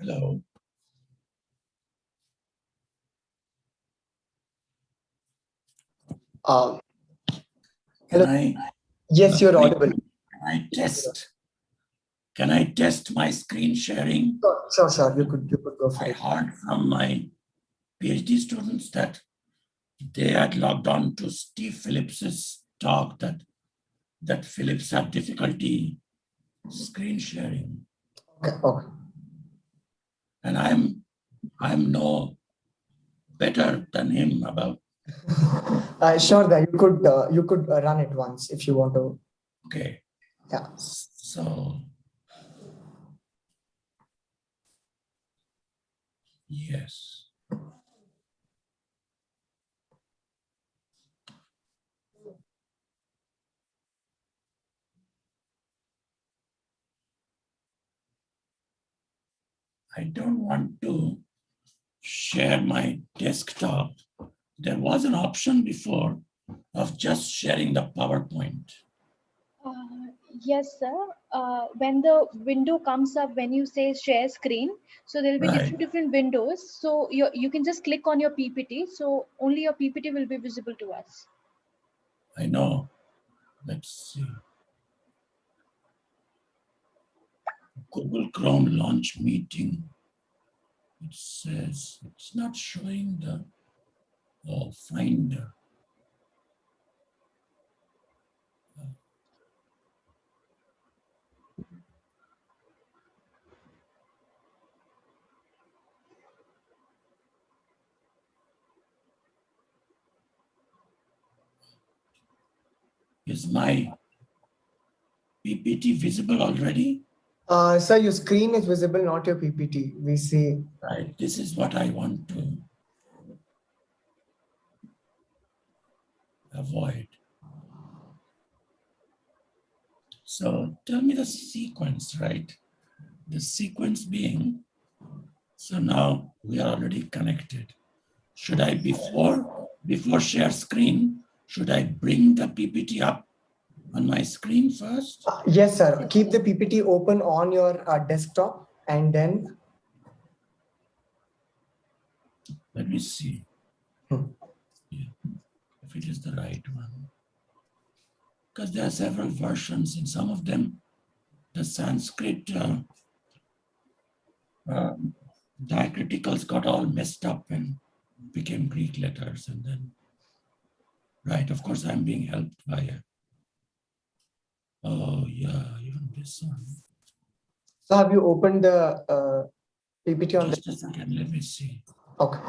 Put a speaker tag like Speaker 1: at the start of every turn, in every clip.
Speaker 1: Hello.
Speaker 2: Hello.
Speaker 1: Yes,
Speaker 2: you're audible.
Speaker 1: Can I test my screen sharing?
Speaker 2: Sure. You could go for
Speaker 1: I
Speaker 2: it.
Speaker 1: heard from my PhD students that they had logged on to Steve Phillips's talk that Phillips had difficulty screen sharing.
Speaker 2: Okay.
Speaker 1: And I'm no better than him about.
Speaker 2: Sure, that you could run it once if you want to.
Speaker 1: Okay.
Speaker 2: Yeah.
Speaker 1: So yes. I don't want to share my desktop. There was an option before of just sharing the PowerPoint.
Speaker 3: Yes, sir. When the window comes up, when you say share screen, so there will be different windows. So you can just click on your PPT. So only your PPT will be visible to us.
Speaker 1: I know. Let's see. Google Chrome launch meeting. It says it's not showing the Finder. Is my PPT visible already?
Speaker 2: Sir, your screen is visible, not your PPT. We see.
Speaker 1: Right. This is what I want to avoid. So tell me the sequence, right? The sequence being, so now we are already connected. Should I, before share screen, should I bring the PPT up on my screen first?
Speaker 2: Yes, sir. Keep the PPT open on your desktop and then.
Speaker 1: Let me see. Yeah, if it is the right one. Because there are several versions. In some of them, the Sanskrit diacriticals got all messed up and became Greek letters. And then, right, of course, I'm being helped by it. Oh, yeah, even this one.
Speaker 2: So have you opened the PPT on
Speaker 1: Just a second, let me see.
Speaker 2: Okay.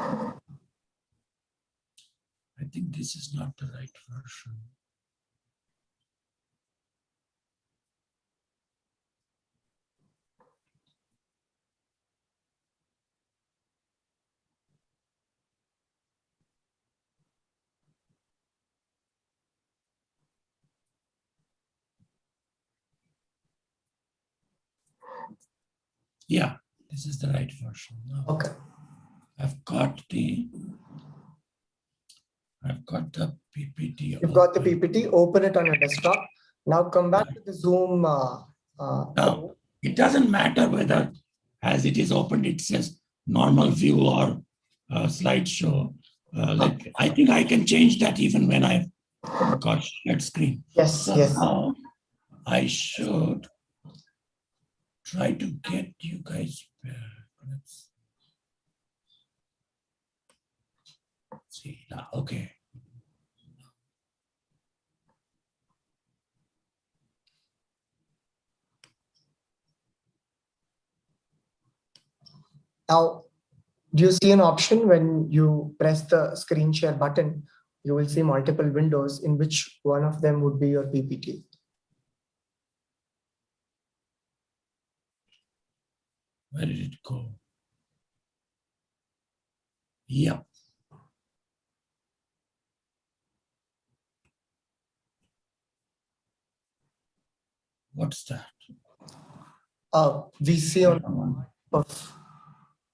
Speaker 1: I think this is not the right version. Yeah, this is the right version. Now,
Speaker 2: Okay.
Speaker 1: I've got the PPT.
Speaker 2: You've got the PPT, open it on your desktop. Now come back to the Zoom.
Speaker 1: Now, it doesn't matter whether as it is opened, it says normal view or slideshow. Like I think I can change that even when I've got shared screen.
Speaker 2: Yes,
Speaker 1: so
Speaker 2: yes.
Speaker 1: Now I should try to get you guys back. Let's see now. Okay.
Speaker 2: Now, do you see an option when you press the screen share button? You will see multiple windows in which one of them would be your PPT.
Speaker 1: Where did it go? Yep. What's that?
Speaker 2: We see on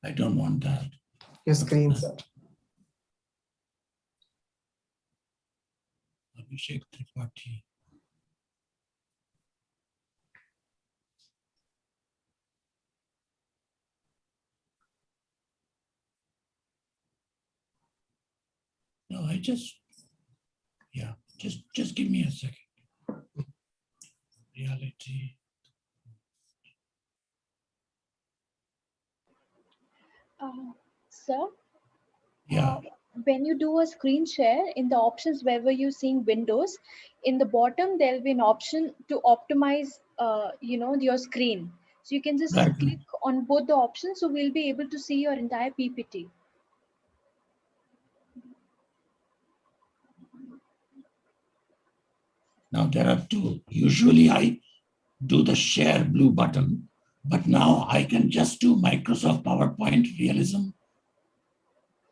Speaker 1: I don't want that.
Speaker 2: Your screen, sir.
Speaker 1: Abhishek Tripathi. Just give me a second. Reality.
Speaker 3: Sir,
Speaker 1: Yeah,
Speaker 3: when you do a screen share, in the options wherever you're seeing Windows, in the bottom there'll be an option to optimize, your screen. So you can just
Speaker 1: right.
Speaker 3: click on both the options, so we'll be able to see your entire PPT.
Speaker 1: Now there are two. Usually I do the share blue button, but now I can just do Microsoft PowerPoint Realism.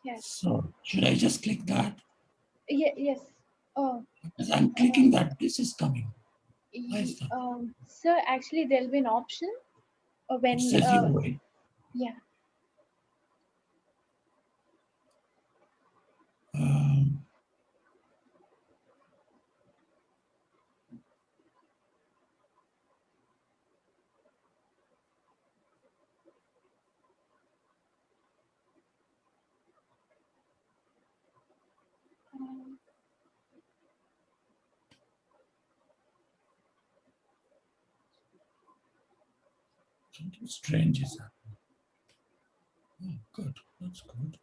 Speaker 3: Yes.
Speaker 1: So should I just click that?
Speaker 3: Yes. Oh,
Speaker 1: As I'm clicking that, this is coming. Why is that?
Speaker 3: sir, actually there'll be an option
Speaker 1: It
Speaker 3: when
Speaker 1: says you wait.
Speaker 3: yeah.
Speaker 1: Um,
Speaker 3: um,
Speaker 1: Something strange is happening. Oh, good. That's good.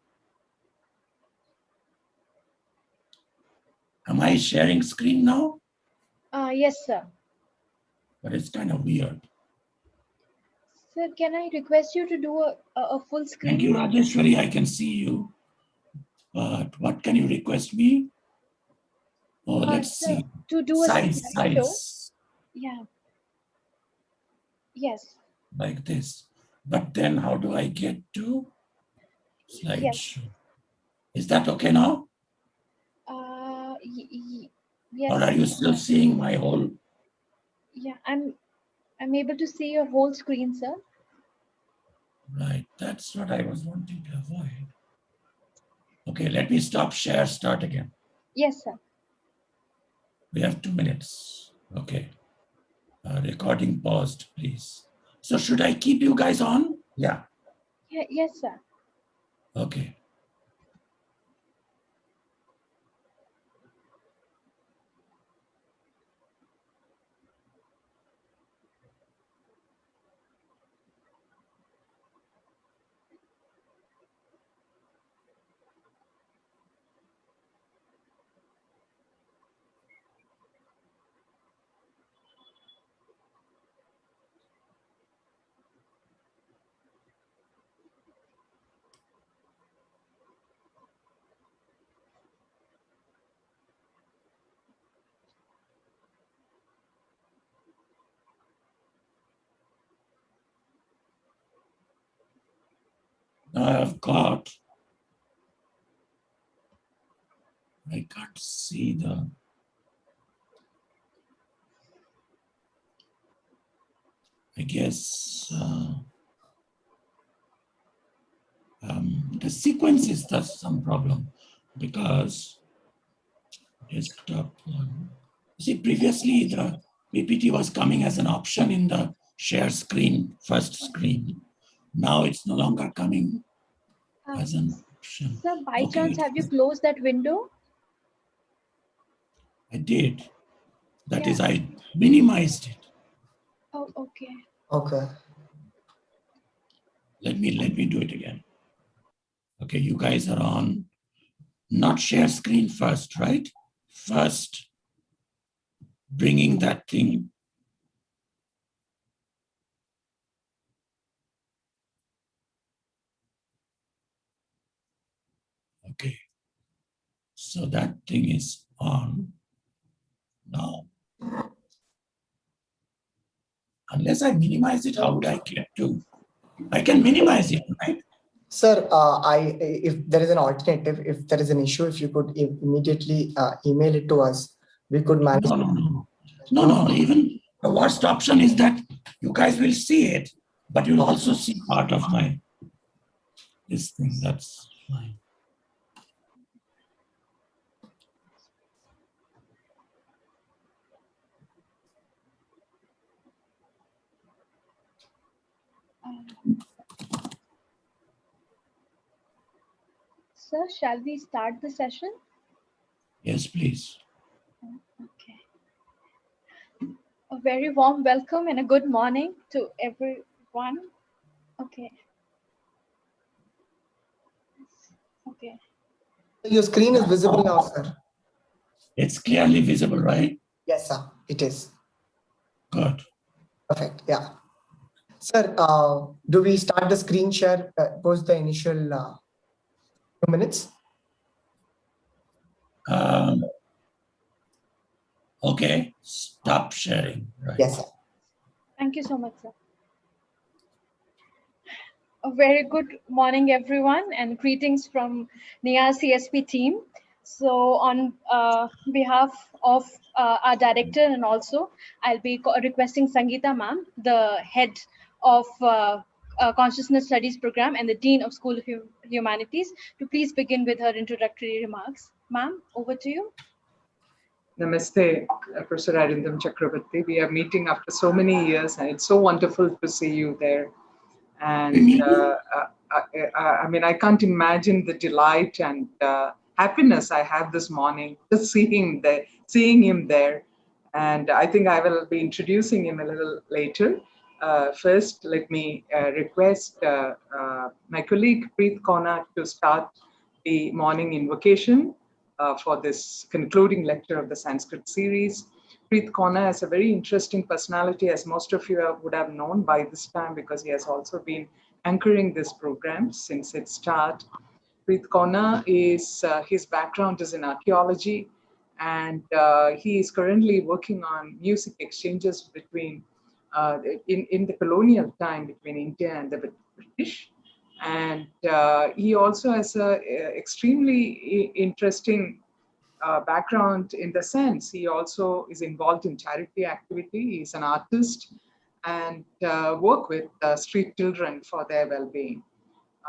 Speaker 1: Am I sharing screen now?
Speaker 3: Yes, sir.
Speaker 1: But it's kind of weird.
Speaker 3: Sir, can I request you to do a full screen?
Speaker 1: Thank you, Rajeshwari. I can see you. But what can you request me? Oh, let's
Speaker 3: Sir,
Speaker 1: see.
Speaker 3: to do a
Speaker 1: Size,
Speaker 3: slideshow.
Speaker 1: size,
Speaker 3: Yeah. Yes.
Speaker 1: like this. But then how do I get to
Speaker 3: Yes.
Speaker 1: slideshow? Is that okay now?
Speaker 3: Yes.
Speaker 1: Or are you still seeing my whole?
Speaker 3: Yeah, I'm able to see your whole screen, sir.
Speaker 1: Right, that's what I was wanting to avoid. Okay, let me stop share, start again.
Speaker 3: Yes, sir.
Speaker 1: We have 2 minutes. Okay. Recording paused, please. So should I keep you guys on? Yeah.
Speaker 3: Yeah, yes, sir.
Speaker 1: Okay. Now I can't see I guess the sequence is that's some problem because desktop one. See, previously the PPT was coming as an option in the share screen, first screen. Now it's no longer coming as an option.
Speaker 3: Sir, by
Speaker 1: Okay,
Speaker 3: chance, have you closed that window?
Speaker 1: I did. That
Speaker 3: Yeah.
Speaker 1: is, I minimized it.
Speaker 3: Oh, okay.
Speaker 2: Okay.
Speaker 1: Let me do it again. Okay, you guys are on. Not share screen first, right? First, bringing that thing. Okay. So that thing is on now. Unless I minimize it, how would I get to? I can minimize it, right?
Speaker 2: Sir, if there is an alternative, if there is an issue, if you could immediately email it to us, we could manage.
Speaker 1: No. Even the worst option is that you guys will see it, but you'll also see part of this thing. That's fine.
Speaker 3: Sir, shall we start the session?
Speaker 1: please.
Speaker 3: Okay. A very warm welcome and a good morning to everyone. Okay. Okay.
Speaker 2: Your screen is visible now, sir.
Speaker 1: It's clearly visible, right?
Speaker 2: Yes, sir. It is.
Speaker 1: Good.
Speaker 2: Perfect. Yeah. Sir, do we start the screen share post the initial 2 minutes?
Speaker 1: Okay, stop sharing. Right.
Speaker 2: Yes, sir.
Speaker 3: Thank you so much, sir. A very good morning, everyone, and greetings from NIA CSP team. So on behalf of our director, and also I'll be requesting Sangeeta ma'am, the head of Consciousness Studies program and the Dean of School of Humanities, to please begin with her introductory remarks. Ma'am, over to you.
Speaker 4: Namaste, Professor Arindam Chakrabarti. We are meeting after so many years, and it's so wonderful to see you there. And I mean, I can't imagine the delight and happiness I have this morning just seeing him there. And I think I will be introducing him a little later. First, let me request my colleague Preet Kona to start the morning invocation for this concluding lecture of the Sanskrit series. Preet Kona is a very interesting personality, as most of you would have known by this time, because he has also been anchoring this program since its start. Preet Kona is, his background is in archaeology, and he is currently working on music exchanges between, in the colonial time between India and the British. And he also has a extremely interesting background in the sense he also is involved in charity activity. He's an artist and work with street children for their well-being.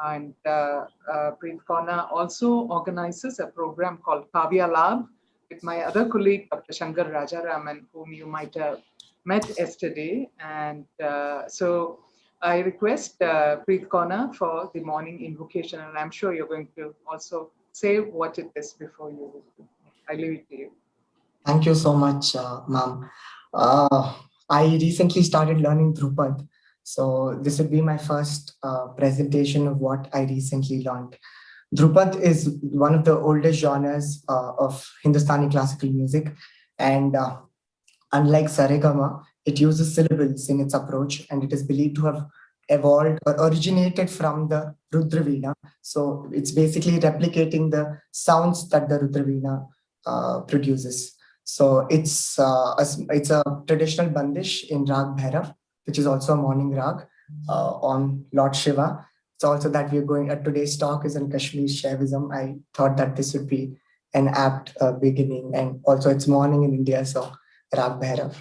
Speaker 4: And Preet Kona also organizes a program called Kavya Lab with my other colleague, Dr. Shankar Rajaraman, whom you might have met yesterday. And so I request Preet Kona for the morning invocation, and I'm sure you're going to also say what it is before you. I leave it to you.
Speaker 2: Thank you so much, ma'am. I recently started learning Drupad. So this would be my first presentation of what I recently learned. Drupad is one of the oldest genres of Hindustani classical music. And unlike Saregama, it uses syllables in its approach, and it is believed to have evolved or originated from the Rudraveena. So it's basically replicating the sounds that the Rudraveena produces. So it's a traditional bandish in Rag Bhairav, which is also a morning rag on Lord Shiva. It's also that we're going at today's talk is in Kashmir Shaivism. I thought that this would be an apt beginning, and also it's morning in India, so Rag Bhairav.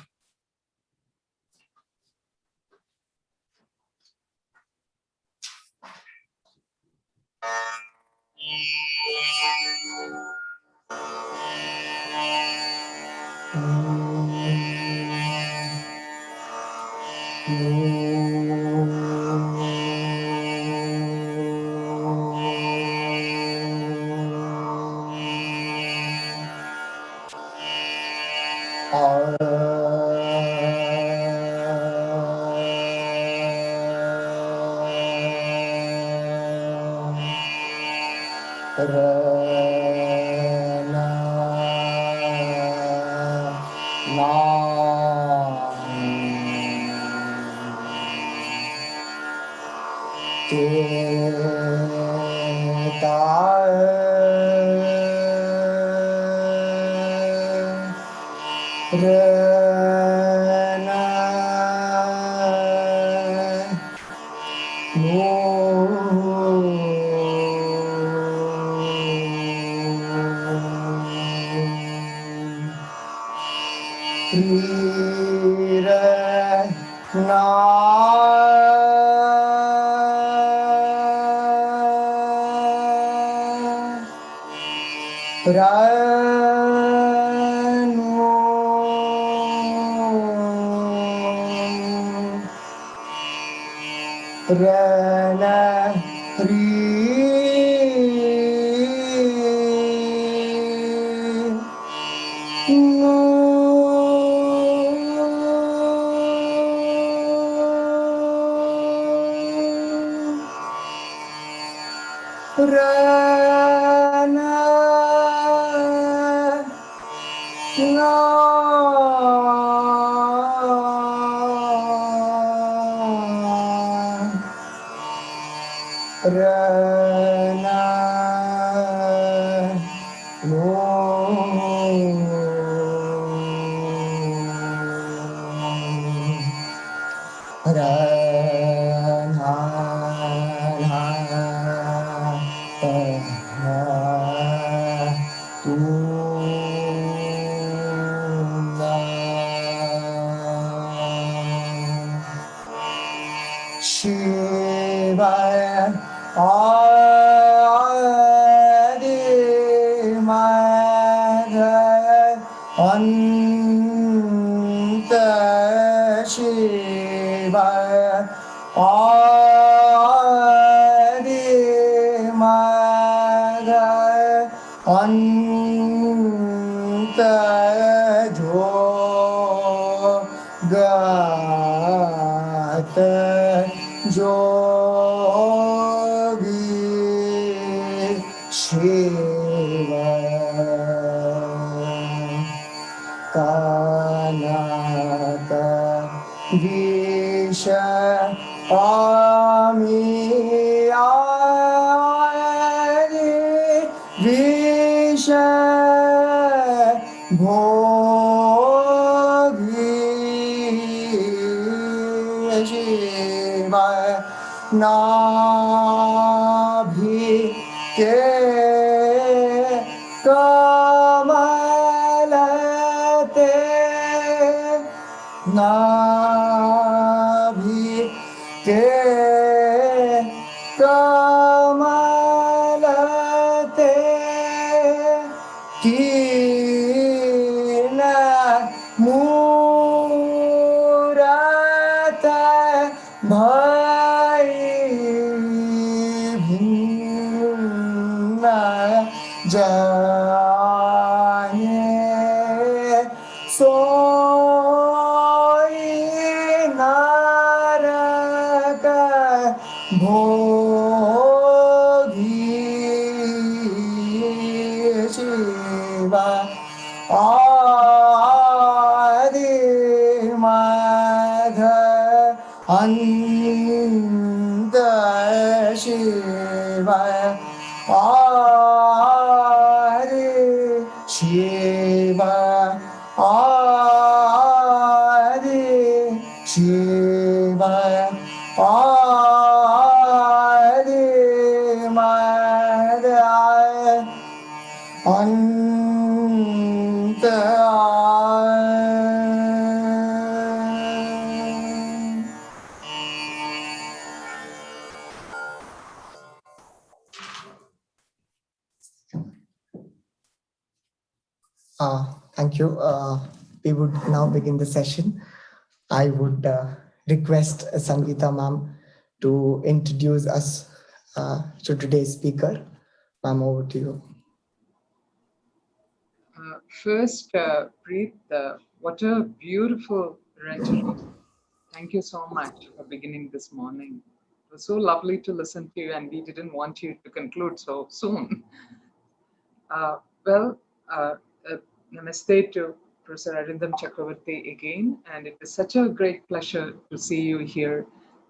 Speaker 2: Rana Shivaya Adi Madhaya Anta Shivaya Adi Madhaya Anta Jogata Jogi Shiva Kanaka Visha Amiyari Visha Bhogi Shiva Nabhi Ke Kamalate Nabhi Ke Kamalate Kina Murata Bhai Bhinna Jane Soy Naraka Bhogi Shiva Adi Madha Anta Shiva Adi Shiva Adi Shiva Adi Madhya Anta Thank you. We would now begin the session. I would request Sangeeta ma'am to introduce us to today's speaker. Ma'am, over to you.
Speaker 4: First, Preet, what a beautiful rendering. Thank you so much for beginning this morning. It was so lovely to listen to you, and we didn't want you to conclude so soon. Well, uh, uh, namaste to Professor Arindam Chakrabarti again, and it is such a great pleasure to see you here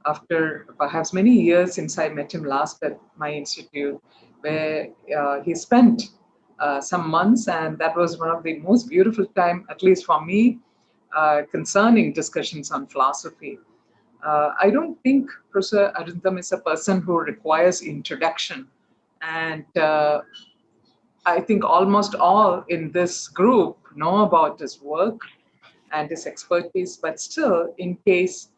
Speaker 4: after perhaps many years since I met him last at my institute, where he spent some months, and that was one of the most beautiful time, at least for me, concerning discussions on philosophy. I don't think Professor Arindam is a person who requires introduction, and I think almost all in this group know about his work and his expertise, but still, in case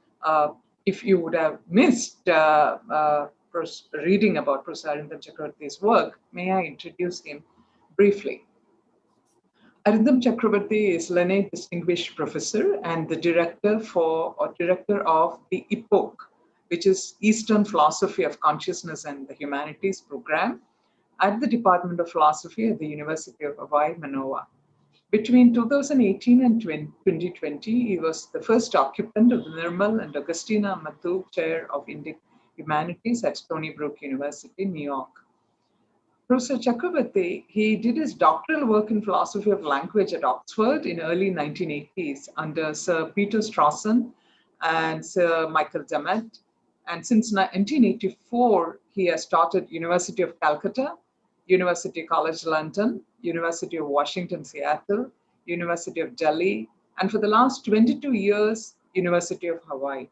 Speaker 4: if you would have missed reading about Professor Arindam Chakrabarti's work, may I introduce him briefly? Arindam Chakrabarti is Learned Distinguished Professor and the director of the EPOC, which is Eastern Philosophy of Consciousness and the Humanities program at the Department of Philosophy at the University of Hawaii, Manoa. Between 2018 and 2020, he was the first occupant of the Nirmal and Augustina Mathu Chair of Indian Humanities at Stony Brook University, New York. Professor Chakrabarti, he did his doctoral work in philosophy of language at Oxford in early 1980s under Sir Peter Strawson and Sir Michael Dement. And since 1984, he has taught at University of Calcutta, University College London, University of Washington, Seattle, University of Delhi, and for the last 22 years, University of Hawaii.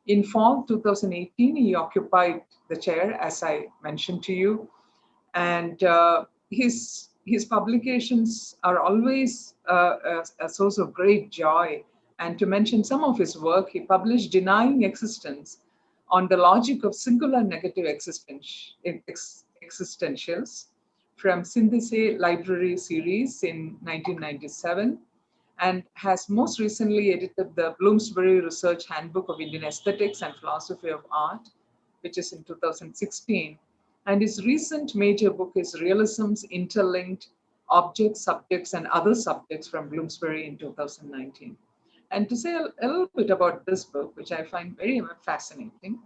Speaker 4: In fall 2018, he occupied the chair, as I mentioned to you, and his publications are always a source of great joy. And to mention some of his work, he published Denying Existence on the Logic of Singular Negative Existentials from Synthese Library series in 1997, and has most recently edited the Bloomsbury Research Handbook of Indian Aesthetics and Philosophy of Art, which is in 2016. And his recent major book is Realism's Interlinked Objects, Subjects, and Other Subjects from Bloomsbury in 2019. And to say a little bit about this book, which I find very fascinating,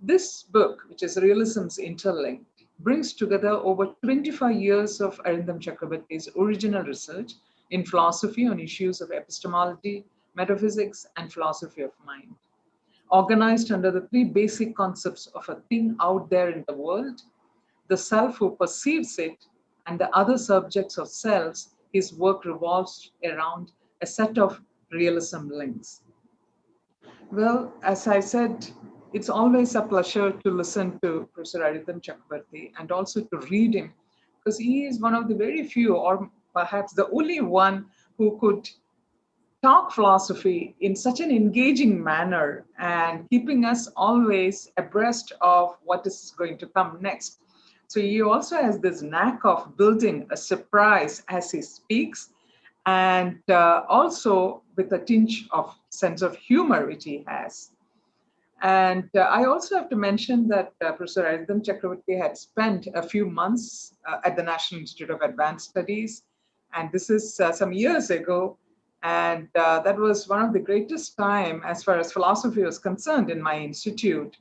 Speaker 4: this book, which is Realism's Interlinked, brings together over 25 years of Arindam Chakrabarti's original research in philosophy on issues of epistemology, metaphysics, and philosophy of mind. Organized under the three basic concepts of a thing out there in the world, the self who perceives it, and the other subjects of selves, his work revolves around a set of realism links. Well, as I said, it's always a pleasure to listen to Professor Arindam Chakrabarti and also to read him, because he is one of the very few, or perhaps the only one, who could talk philosophy in such an engaging manner and keeping us always abreast of what is going to come next. So he also has this knack of building a surprise as he speaks, and also with a tinge of sense of humor which he has. And I also have to mention that Professor Arindam Chakrabarti had spent a few months at the National Institute of Advanced Studies, and this is some years ago. And that was one of the greatest time as far as philosophy was concerned in my institute.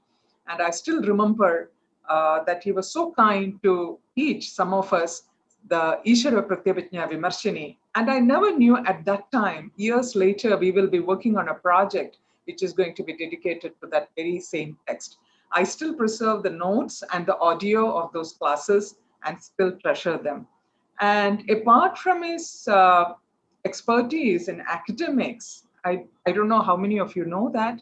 Speaker 4: And I still remember that he was so kind to teach some of us the Ishara Pratyabhijna Vimarshini. And I never knew at that time, years later, we will be working on a project which is going to be dedicated to that very same text. I still preserve the notes and the audio of those classes and still treasure them. And apart from his expertise in academics, I don't know how many of you know that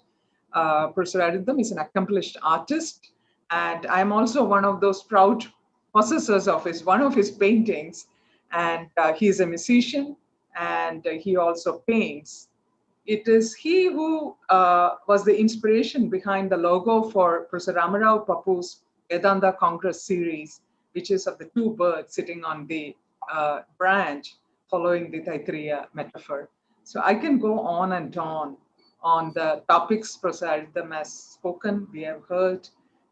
Speaker 4: Professor Arindam is an accomplished artist, and I'm also one of those proud possessors of one of his paintings. And he's a musician, and he also paints. It is he who was the inspiration behind the logo for Professor Ramarao Papu's Vedanta Congress series, which is of the two birds sitting on the branch following the Taittiriya metaphor. So I can go on and on the topics Professor Arindam has spoken, we have heard,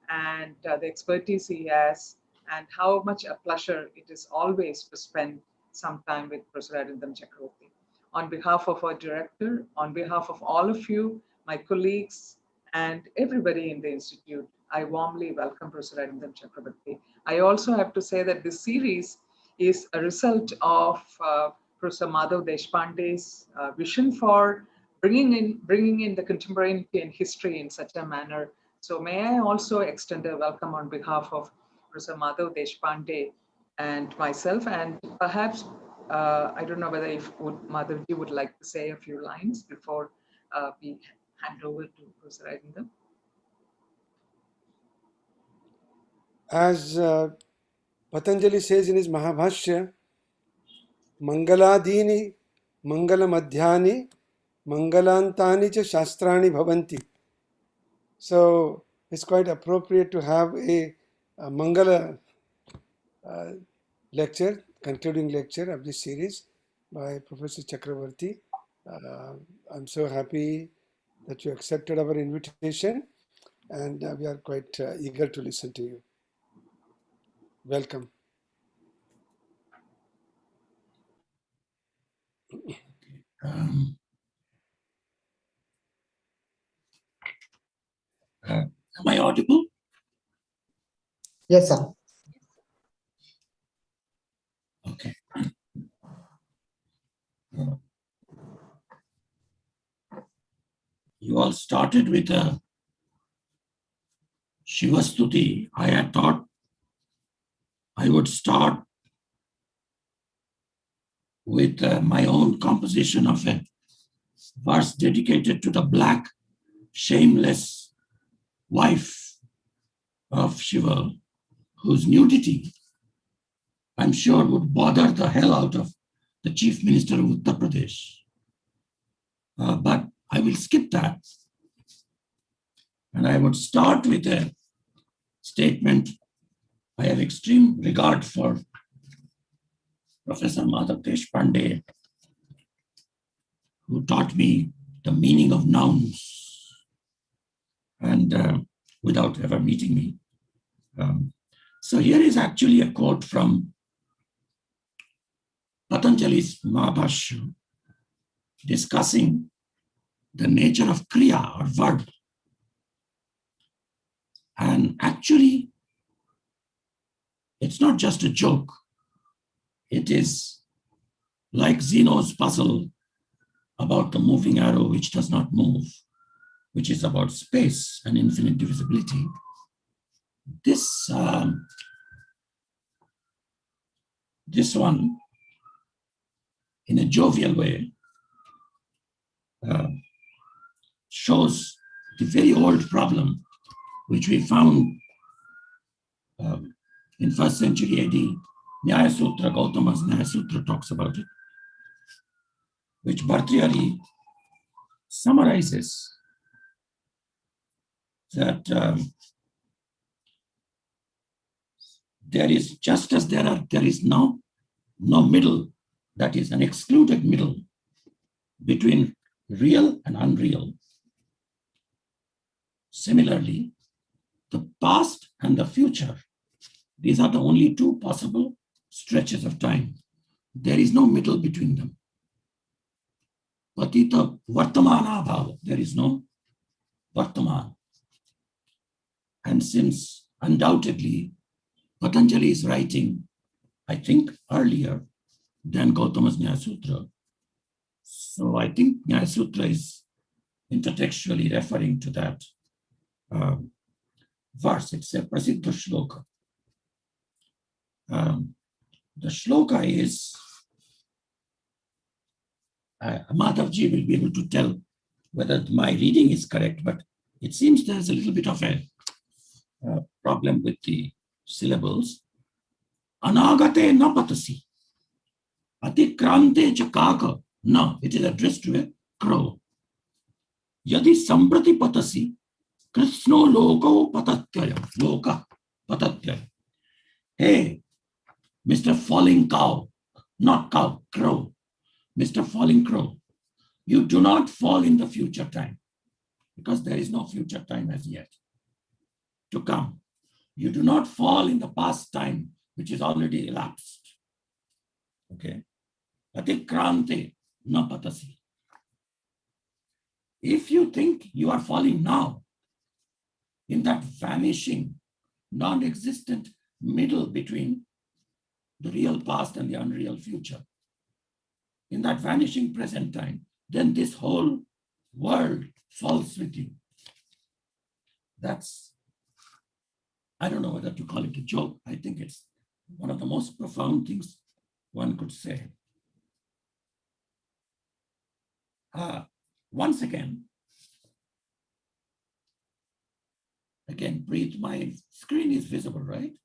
Speaker 4: and the expertise he has, and how much a pleasure it is always to spend some time with Professor Arindam Chakrabarti. On behalf of our director, on behalf of all of you, my colleagues, and everybody in the Institute, I warmly welcome Professor Arindam Chakrabarti. I also have to say that this series is a result of Professor Madhav Deshpande's vision for bringing in the contemporary Indian history in such a manner. So may I also extend a welcome on behalf of Professor Madhav Deshpande and myself, and perhaps I don't know whether if Madhavji would like to say a few lines before we hand over to Professor Arindam.
Speaker 5: As Patanjali says in his Mahabhashya, Mangaladini, Mangalamadhyani, Mangalantani cha Shastrani Bhavanti. So it's quite appropriate to have a Mangala lecture, concluding lecture of this series by Professor Chakrabarti. I'm so happy that you accepted our invitation, and we are quite eager to listen to you. Welcome.
Speaker 1: Am I audible?
Speaker 2: Yes, sir.
Speaker 1: started with a Shivastuti. I had thought I would start with my own composition of a verse dedicated to the black, shameless wife of Shiva, whose nudity, I'm sure, would bother the hell out of the Chief Minister of Uttar Pradesh. But I will skip that. And I would start with a statement. I have extreme regard for Professor Madhav Deshpande, who taught me the meaning of nouns, and without ever meeting me. So here is actually a quote from Patanjali's Mahabhashya discussing the nature of kriya or verb. And actually, it's not just a joke. It is like Zeno's puzzle about the moving arrow which does not move, which is about space and infinite divisibility. This one, in a jovial way, shows the very old problem which we found in 1st century AD. Nyaya Sutra, Gautama's Nyaya Sutra talks about it, which Bhartrihari summarizes that there is, just as there is no middle, that is an excluded middle between real and unreal. Similarly, the past and the future, these are the only two possible stretches of time. There is no middle between them. Patita Vartamana Bhava, there is no Vartaman. And since undoubtedly Patanjali is writing, I think, earlier than Gautama's Nyaya Sutra, so I think Nyaya Sutra is intertextually referring to that verse. It's a Prasiddha shloka. The shloka is, Madhavji will be able to tell whether my reading is correct, but it seems there's a little bit of a problem with the syllables. Anagate na patasi. Atikrante cha kaka. No, it is addressed to a crow. Yadi samprati patasi. Krishno loko patatyaya. Loka patatyaya. Hey, Mr. Falling Cow, not cow, crow. Mr. Falling Crow, you do not fall in the future time, because there is no future time as yet to come. You do not fall in the past time, which is already elapsed. Okay? Atikrante na patasi. If you think you are falling now in that vanishing, non-existent middle between the real past and the unreal future, in that vanishing present time, then this whole world falls with you. That's, I don't know whether to call it a joke. I think it's one of the most profound things one could say. Once again, breathe. My screen is visible, right?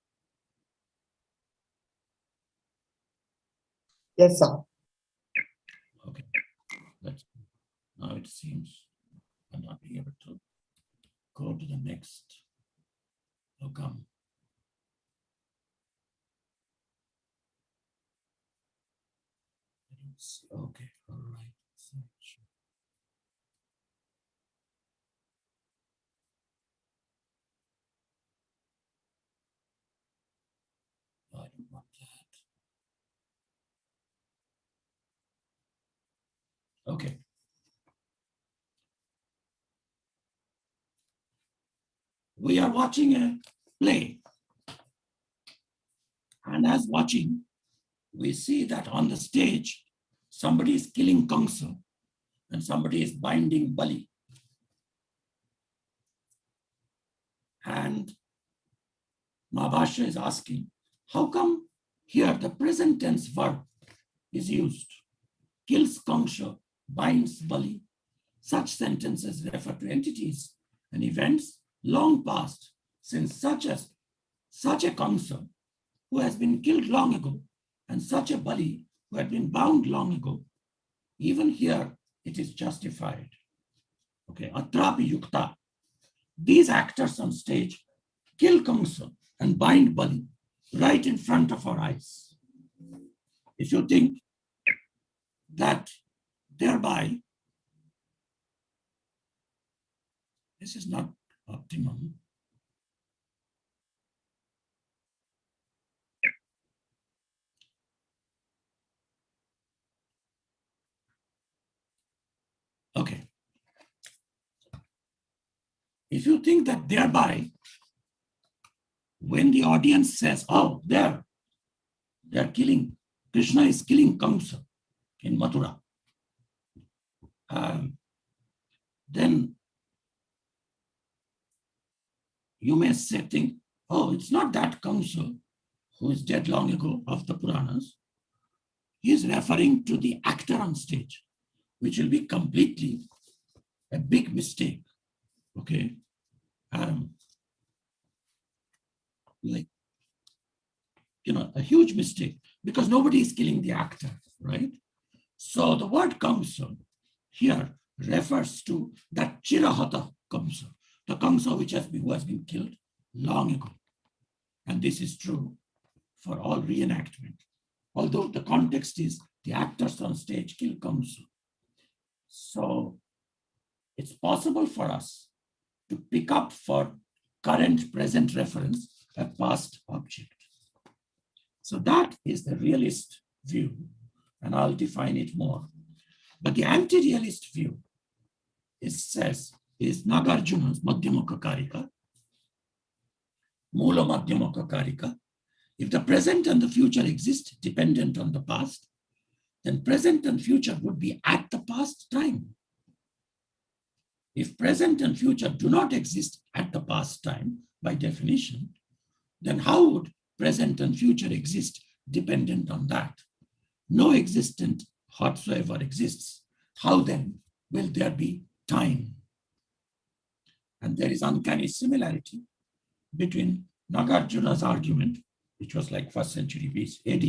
Speaker 2: Yes, sir.
Speaker 1: Okay. Now it seems I'm not being able to go to the next locum. Okay, all right. I don't want that. Okay. We are watching a play. And as watching, we see that on the stage, somebody is killing Kamsa and somebody is binding Bali. And Mahabhashya is asking, how come here the present tense verb is used? Kills Kangsha, binds Bali. Such sentences refer to entities and events long past, since such a Kamsa who has been killed long ago and such a Bali who had been bound long ago, even here it is justified. Okay, Atrapi Yukta. These actors on stage kill Kamsa and bind Bali right in front of our eyes. If you think that thereby, this is not optimum. Okay. If you think that thereby, when the audience says, oh, they're killing, Krishna is killing Kamsa in Mathura, then you may say, think, oh, it's not that Kamsa who is dead long ago of the Puranas. He is referring to the actor on stage, which will be completely a big mistake. Okay. Like, a huge mistake, because nobody is killing the actor, right? So the word Kamsa here refers to that Chirahata Kamsa, the Kamsa who has been killed long ago. And this is true for all reenactment, although the context is the actors on stage kill Kamsa. So it's possible for us to pick up for current present reference a past object. So that is the realist view, and I'll define it more. But the anti-realist view is Nagarjuna's Madhyamaka Karika, Mula Madhyamaka Karika. If the present and the future exist dependent on the past, then present and future would be at the past time. If present and future do not exist at the past time, by definition, then how would present and future exist dependent on that? No existent whatsoever exists. How then will there be time? And there is uncanny similarity between Nagarjuna's argument, which was like 1st century AD,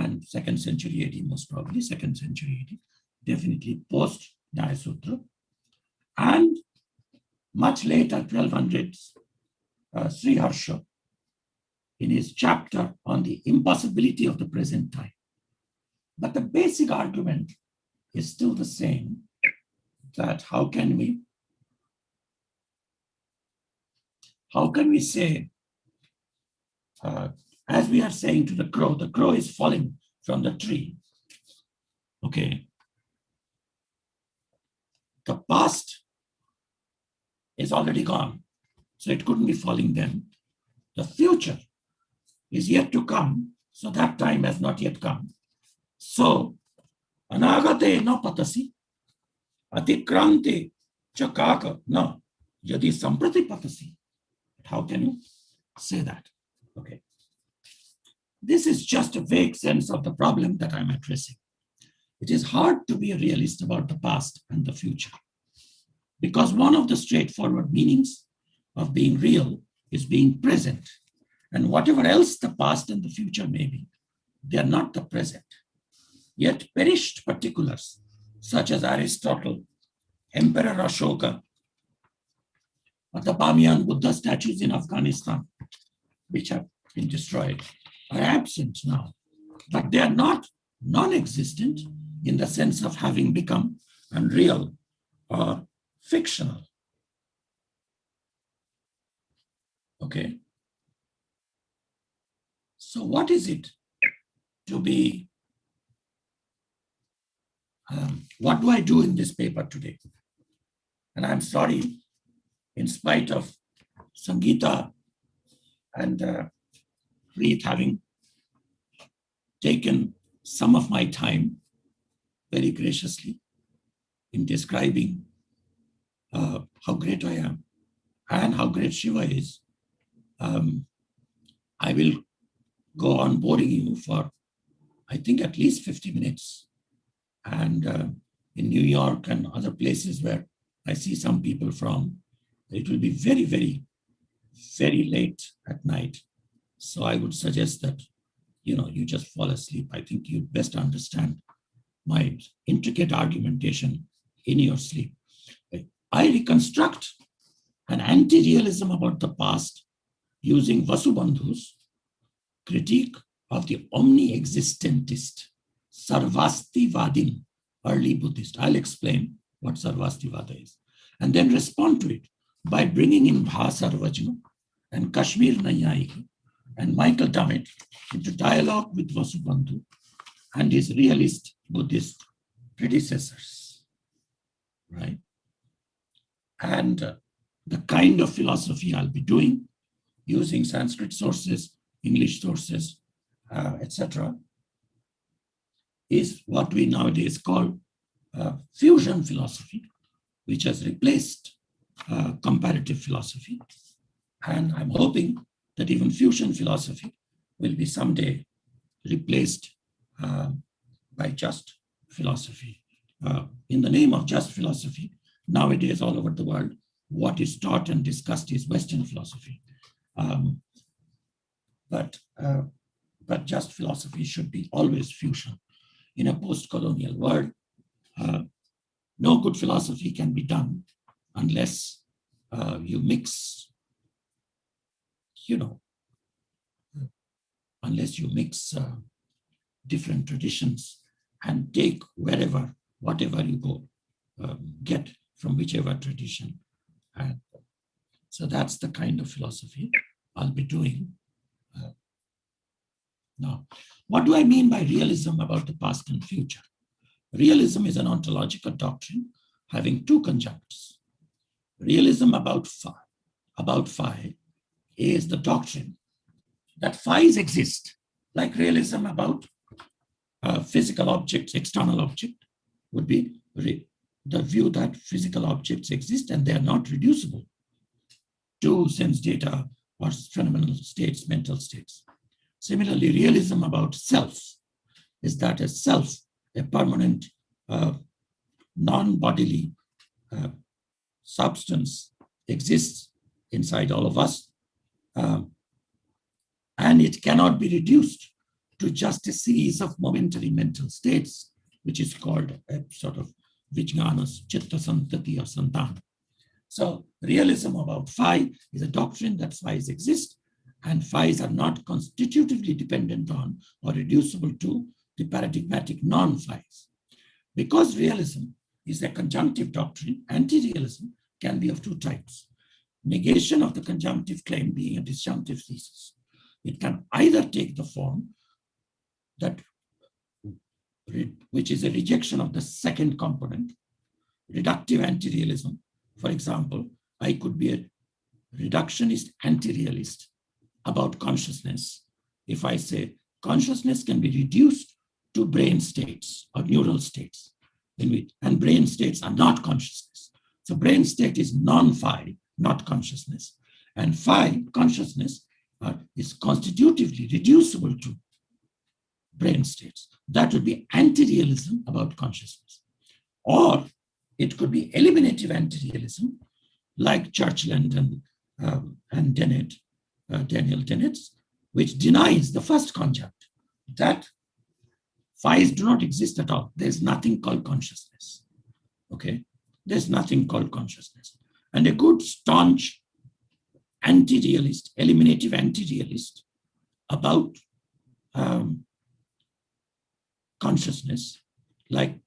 Speaker 1: and 2nd century AD, most probably 2nd century AD, definitely post Nyaya Sutra, and much later, 1200s, Sri Harsha, in his chapter on the impossibility of the present time. But the basic argument is still the same, that how can we say, as we are saying to the crow is falling from the tree. Okay. The past is already gone, so it couldn't be falling then. The future is yet to come, so that time has not yet come. So, anagate na patasi, atikrante chakaka na yadi samprati patasi. How can you say that? Okay. This is just a vague sense of the problem that I'm addressing. It is hard to be a realist about the past and the future, because one of the straightforward meanings of being real is being present. And whatever else the past and the future may be, they are not the present. Yet perished particulars, such as Aristotle, Emperor Ashoka, or the Bamiyan Buddha statues in Afghanistan, which have been destroyed, are absent now. But they are not non-existent in the sense of having become unreal or fictional. Okay. So what is it to be, what do I do in this paper today? And I'm sorry, in spite of Sangeeta and Preet having taken some of my time very graciously in describing how great I am and how great Shiva is, I will go on boring you for, I think, at least 50 minutes. And in New York and other places where I see some people from, it will be very, very, very late at night. So I would suggest that, you just fall asleep. I think you best understand my intricate argumentation in your sleep. I reconstruct an anti-realism about the past using Vasubandhu's critique of the omni-existentist Sarvastivadin, early Buddhist. I'll explain what Sarvastivada is, and then respond to it by bringing in Bhasarvajna and Kashmir Nayayika and Michael Dummett into dialogue with Vasubandhu and his realist Buddhist predecessors, right? And the kind of philosophy I'll be doing using Sanskrit sources, English sources, etc., is what we nowadays call fusion philosophy, which has replaced comparative philosophy. And I'm hoping that even fusion philosophy will be someday replaced by just philosophy. In the name of just philosophy, nowadays all over the world, what is taught and discussed is Western philosophy. But just philosophy should be always fusion. In a post-colonial world, no good philosophy can be done unless you mix, different traditions and take whatever you go, get from whichever tradition. And so that's the kind of philosophy I'll be doing. Now, what do I mean by realism about the past and future? Realism is an ontological doctrine having two conjuncts. Realism about phi is the doctrine that phis exist, like realism about physical objects, external object would be the view that physical objects exist and they are not reducible to sense data or phenomenal states, mental states. Similarly, realism about self is that a self, a permanent, non-bodily substance exists inside all of us, and it cannot be reduced to just a series of momentary mental states, which is called a sort of vijnanas, chitta santati or santana. So realism about phi is a doctrine that phis exist, and phis are not constitutively dependent on or reducible to the paradigmatic non-phis. Because realism is a conjunctive doctrine, anti-realism can be of two types. Negation of the conjunctive claim being a disjunctive thesis. It can either take the form that, which is a rejection of the second component, reductive anti-realism. For example, I could be a reductionist anti-realist about consciousness if I say consciousness can be reduced to brain states or neural states, and brain states are not consciousness. So brain state is non-phi, not consciousness, and phi, consciousness, is constitutively reducible to brain states. That would be anti-realism about consciousness. Or it could be eliminative anti-realism, like Churchland and Dennett, Daniel Dennett's, which denies the first conjunct, that phis do not exist at all. There's nothing called consciousness. Okay, there's nothing called consciousness. And a good staunch anti-realist, eliminative anti-realist about consciousness, like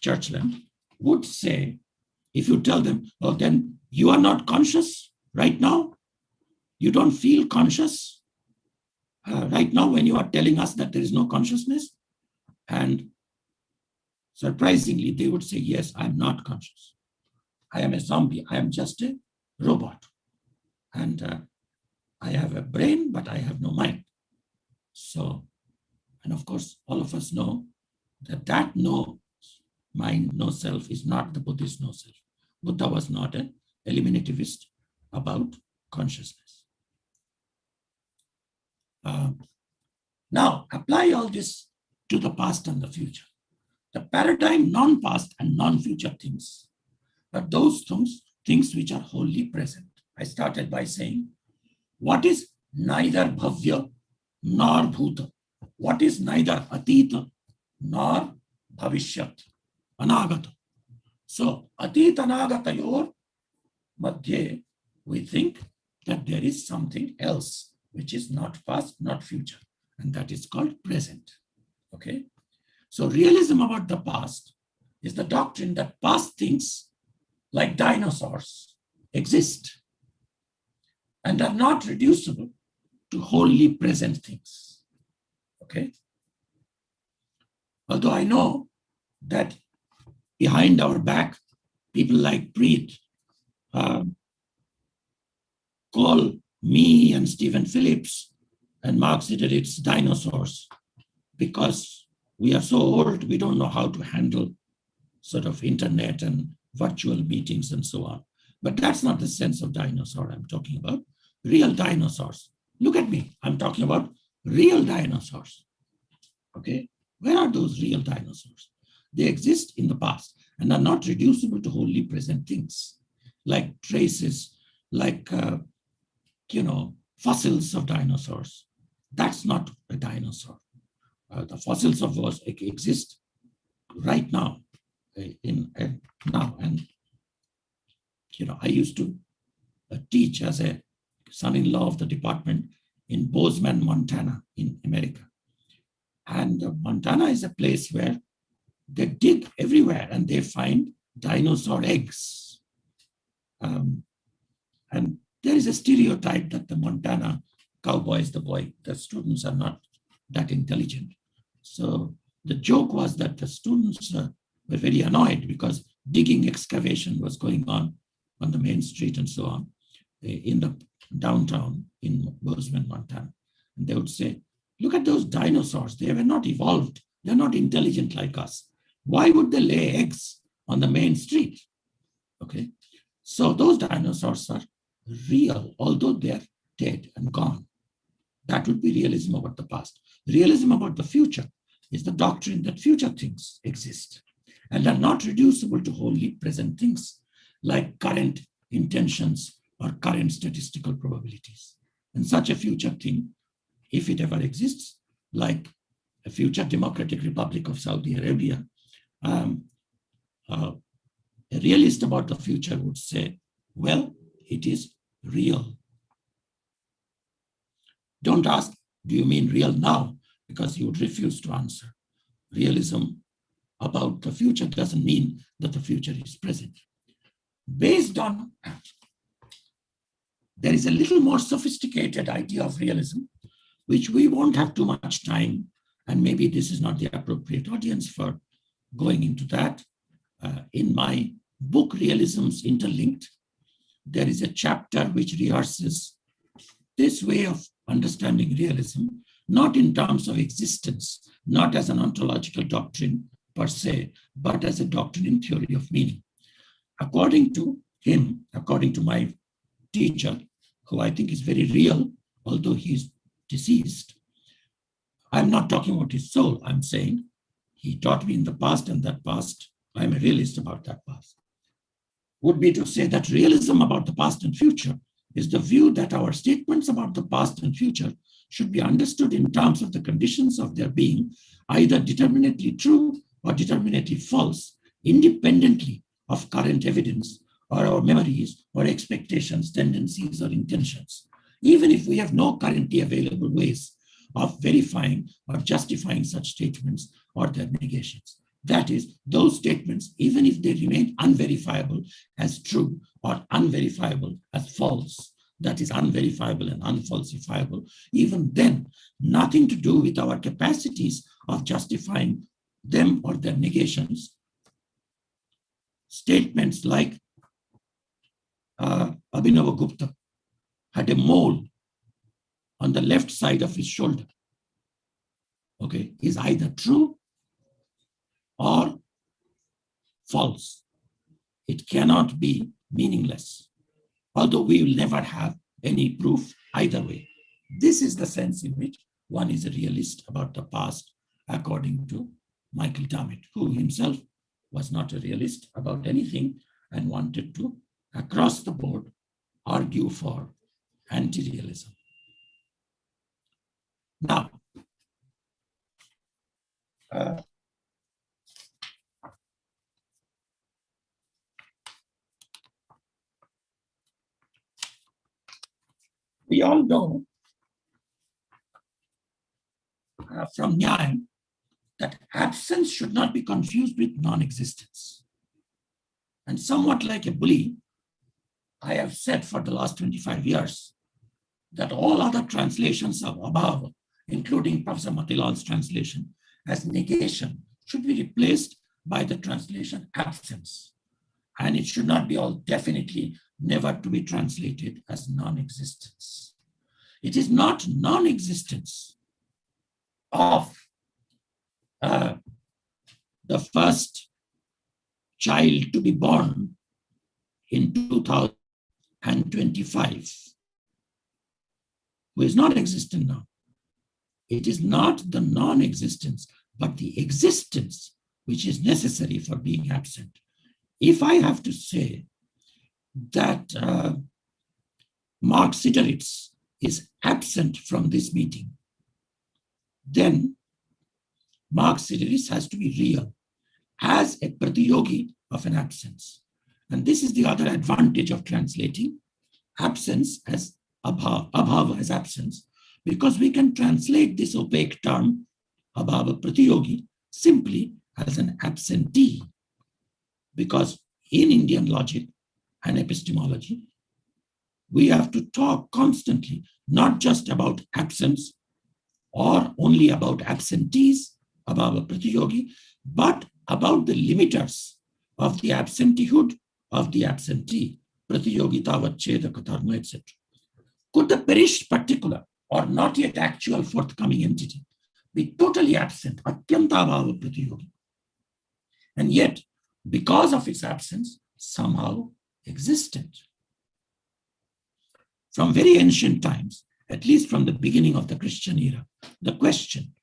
Speaker 1: Churchland, would say, if you tell them, oh, then you are not conscious right now, you don't feel conscious right now when you are telling us that there is no consciousness. And surprisingly, they would say, yes, I'm not conscious. I am a zombie. I am just a robot. And I have a brain, but I have no mind. So, and of course, all of us know that no mind, no self is not the Buddhist no self. Buddha was not an eliminativist about consciousness. Now, apply all this to the past and the future. The paradigm non-past and non-future things are those things which are wholly present. I started by saying, what is neither bhavya nor bhuta? What is neither atita nor bhavishyat, anagata? So, atita anagatayor madhye, we think that there is something else which is not past, not future, and that is called present. Okay? So, realism about the past is the doctrine that past things, like dinosaurs, exist and are not reducible to wholly present things. Okay? Although I know that behind our back, people like Preet call me and Stephen Phillips and Mark Zitteritz dinosaurs because we are so old, we don't know how to handle sort of internet and virtual meetings and so on. But that's not the sense of dinosaur I'm talking about. Real dinosaurs. Look at me. I'm talking about real dinosaurs. Okay? Where are those real dinosaurs? They exist in the past and are not reducible to wholly present things like traces, like fossils of dinosaurs. That's not a dinosaur. The fossils of those exist right now. Now, and I used to teach as a son-in-law of the department in Bozeman, Montana, in America. And Montana is a place where they dig everywhere and they find dinosaur eggs. And there is a stereotype that the Montana cowboy is the boy. The students are not that intelligent. So the joke was that the students were very annoyed because digging excavation was going on the main street and so on in the downtown in Bozeman, Montana. And they would say, look at those dinosaurs. They were not evolved. They're not intelligent like us. Why would they lay eggs on the main street? Okay. So those dinosaurs are real, although they're dead and gone. That would be realism about the past. Realism about the future is the doctrine that future things exist and are not reducible to wholly present things like current intentions or current statistical probabilities. And such a future thing, if it ever exists, like a future Democratic Republic of Saudi Arabia, a realist about the future would say, well, it is real. Don't ask, do you mean real now? Because you would refuse to answer. Realism about the future doesn't mean that the future is present. Based on, there is a little more sophisticated idea of realism, which we won't have too much time, and maybe this is not the appropriate audience for going into that. In my book, Realisms Interlinked, there is a chapter which rehearses this way of understanding realism, not in terms of existence, not as an ontological doctrine per se, but as a doctrine in theory of meaning. According to him, according to my teacher, who I think is very real, although he's deceased, I'm not talking about his soul. I'm saying he taught me in the past, and that past, I'm a realist about that past. Would be to say that realism about the past and future is the view that our statements about the past and future should be understood in terms of the conditions of their being, either determinately true or determinately false, independently of current evidence or our memories or expectations, tendencies, or intentions, even if we have no currently available ways of verifying or justifying such statements or their negations. That is, those statements, even if they remain unverifiable as true or unverifiable as false, that is unverifiable and unfalsifiable, even then, nothing to do with our capacities of justifying them or their negations. Statements like Abhinavagupta had a mole on the left side of his shoulder, okay, is either true or false. It cannot be meaningless, although we will never have any proof either way. This is the sense in which one is a realist about the past, according to Michael Dammit, who himself was not a realist about anything and wanted to, across the board, argue for anti-realism. Now, we all know from Nyaya that absence should not be confused with non-existence. And somewhat like a bully, I have said for the last 25 years that all other translations of above, including Professor Matilal's translation as negation, should be replaced by the translation absence. And it should not be all definitely never to be translated as non-existence. It is not non-existence of the first child to be born in 2025, who is not existent now. It is not the non-existence, but the existence which is necessary for being absent. If I have to say that Mark Sideritz is absent from this meeting, then Mark Sideritz has to be real as a pratiyogi of an absence. And this is the other advantage of translating absence as abhava as absence, because we can translate this opaque term, abhava pratiyogi, simply as an absentee. Because in Indian logic and epistemology, we have to talk constantly, not just about absence or only about absentees, abhava pratiyogi, but about the limiters of the absenteehood of the absentee, pratiyogita vachchedaka dharma, etc. Could the perished particular or not yet actual forthcoming entity be totally absent, atyanta abhava pratiyogi, and yet, because of its absence, somehow existent? From very ancient times, at least from the beginning of the Christian era, the question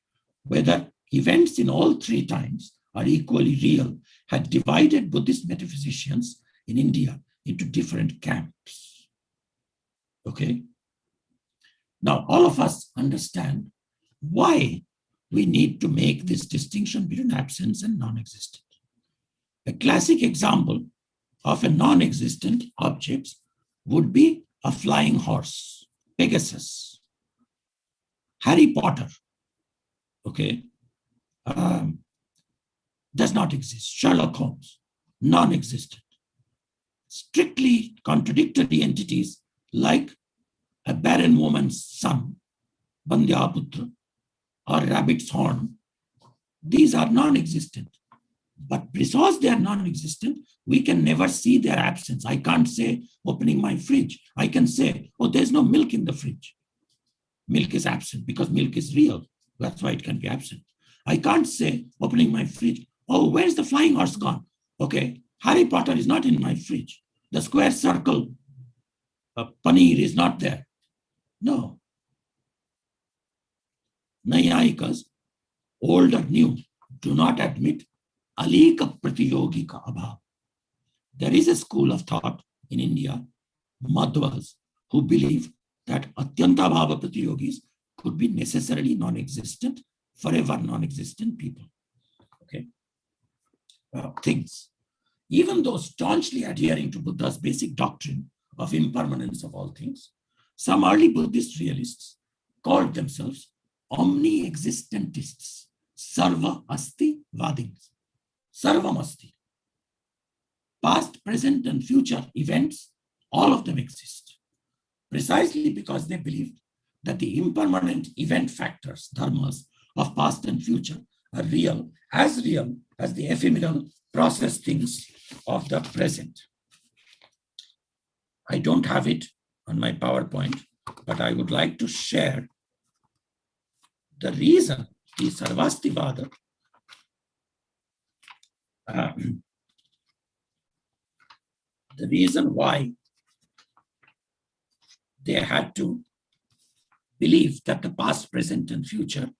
Speaker 1: whether events in all three times are equally real had divided Buddhist metaphysicians in India into different camps. Okay? Now, all of us understand why we need to make this distinction between absence and non-existent. A classic example of a non-existent object would be a flying horse, Pegasus. Harry Potter, okay, does not exist. Sherlock Holmes, non-existent. Strictly contradictory entities like a barren woman's son, Bandyaputra, or rabbit's horn, these are non-existent. But because they are non-existent, we can never see their absence. I can't say, opening my fridge, I can say, oh, there's no milk in the fridge. Milk is absent because milk is real. That's why it can be absent. I can't say, opening my fridge, oh, where's the flying horse gone? Okay, Harry Potter is not in my fridge. The square circle paneer is not there. No. Nayayikas, old or new, do not admit alika pratiyogika abhav. There is a school of thought in India, Madhvas, who believe that atyanta bhava pratiyogis could be necessarily non-existent, forever non-existent people. Okay, things. Even though staunchly adhering to Buddha's basic doctrine of impermanence of all things, some early Buddhist realists called themselves omni-existentists, sarva asti vadins, sarvam asti. Past, present, and future events, all of them exist, precisely because they believed that the impermanent event factors, dharmas, of past and future are real as the ephemeral process things of the present. I don't have it on my PowerPoint, but I would like to share the reason the Sarvastivada the reason why they had to believe that the past, present, and future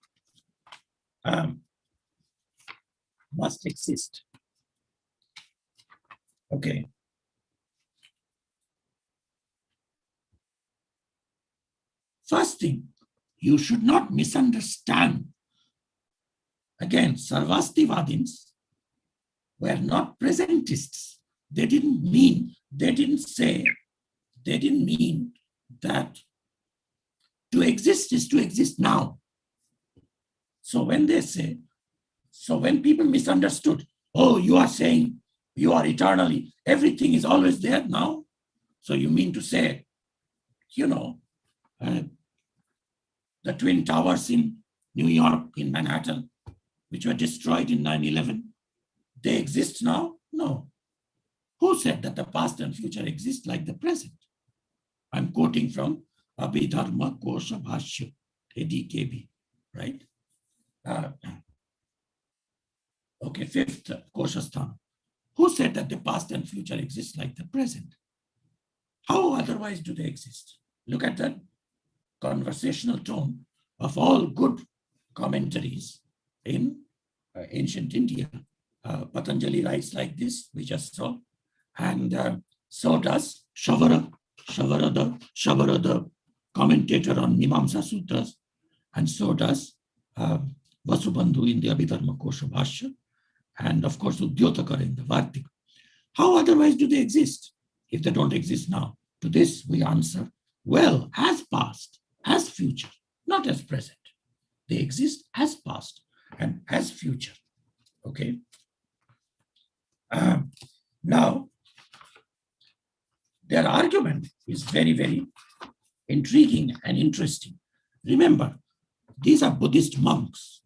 Speaker 1: must exist. Okay. First thing, you should not misunderstand. Again, Sarvastivadins were not presentists. They didn't mean that to exist is to exist now. So when when people misunderstood, oh, you are saying you are eternally, everything is always there now. So you mean to say, the Twin Towers in New York, in Manhattan, which were destroyed in 9/11, they exist now? No. Who said that the past and future exist like the present? I'm quoting from Abhidharma Kosha Bhashya, ADKB, right? Okay, fifth Koshasthana. Who said that the past and future exist like the present? How otherwise do they exist? Look at the conversational tone of all good commentaries in ancient India. Patanjali writes like this, we just saw, and so does Shavara, the commentator on Mimamsa Sutras, and so does Vasubandhu in the Abhidharma Kosha Bhashya, and of course Udyotakara in the Vartika. How otherwise do they exist if they don't exist now? To this we answer, well, as past, as future, not as present. They exist as past and as future. Okay. Now, their argument is very, very intriguing and interesting. Remember, these are Buddhist monks,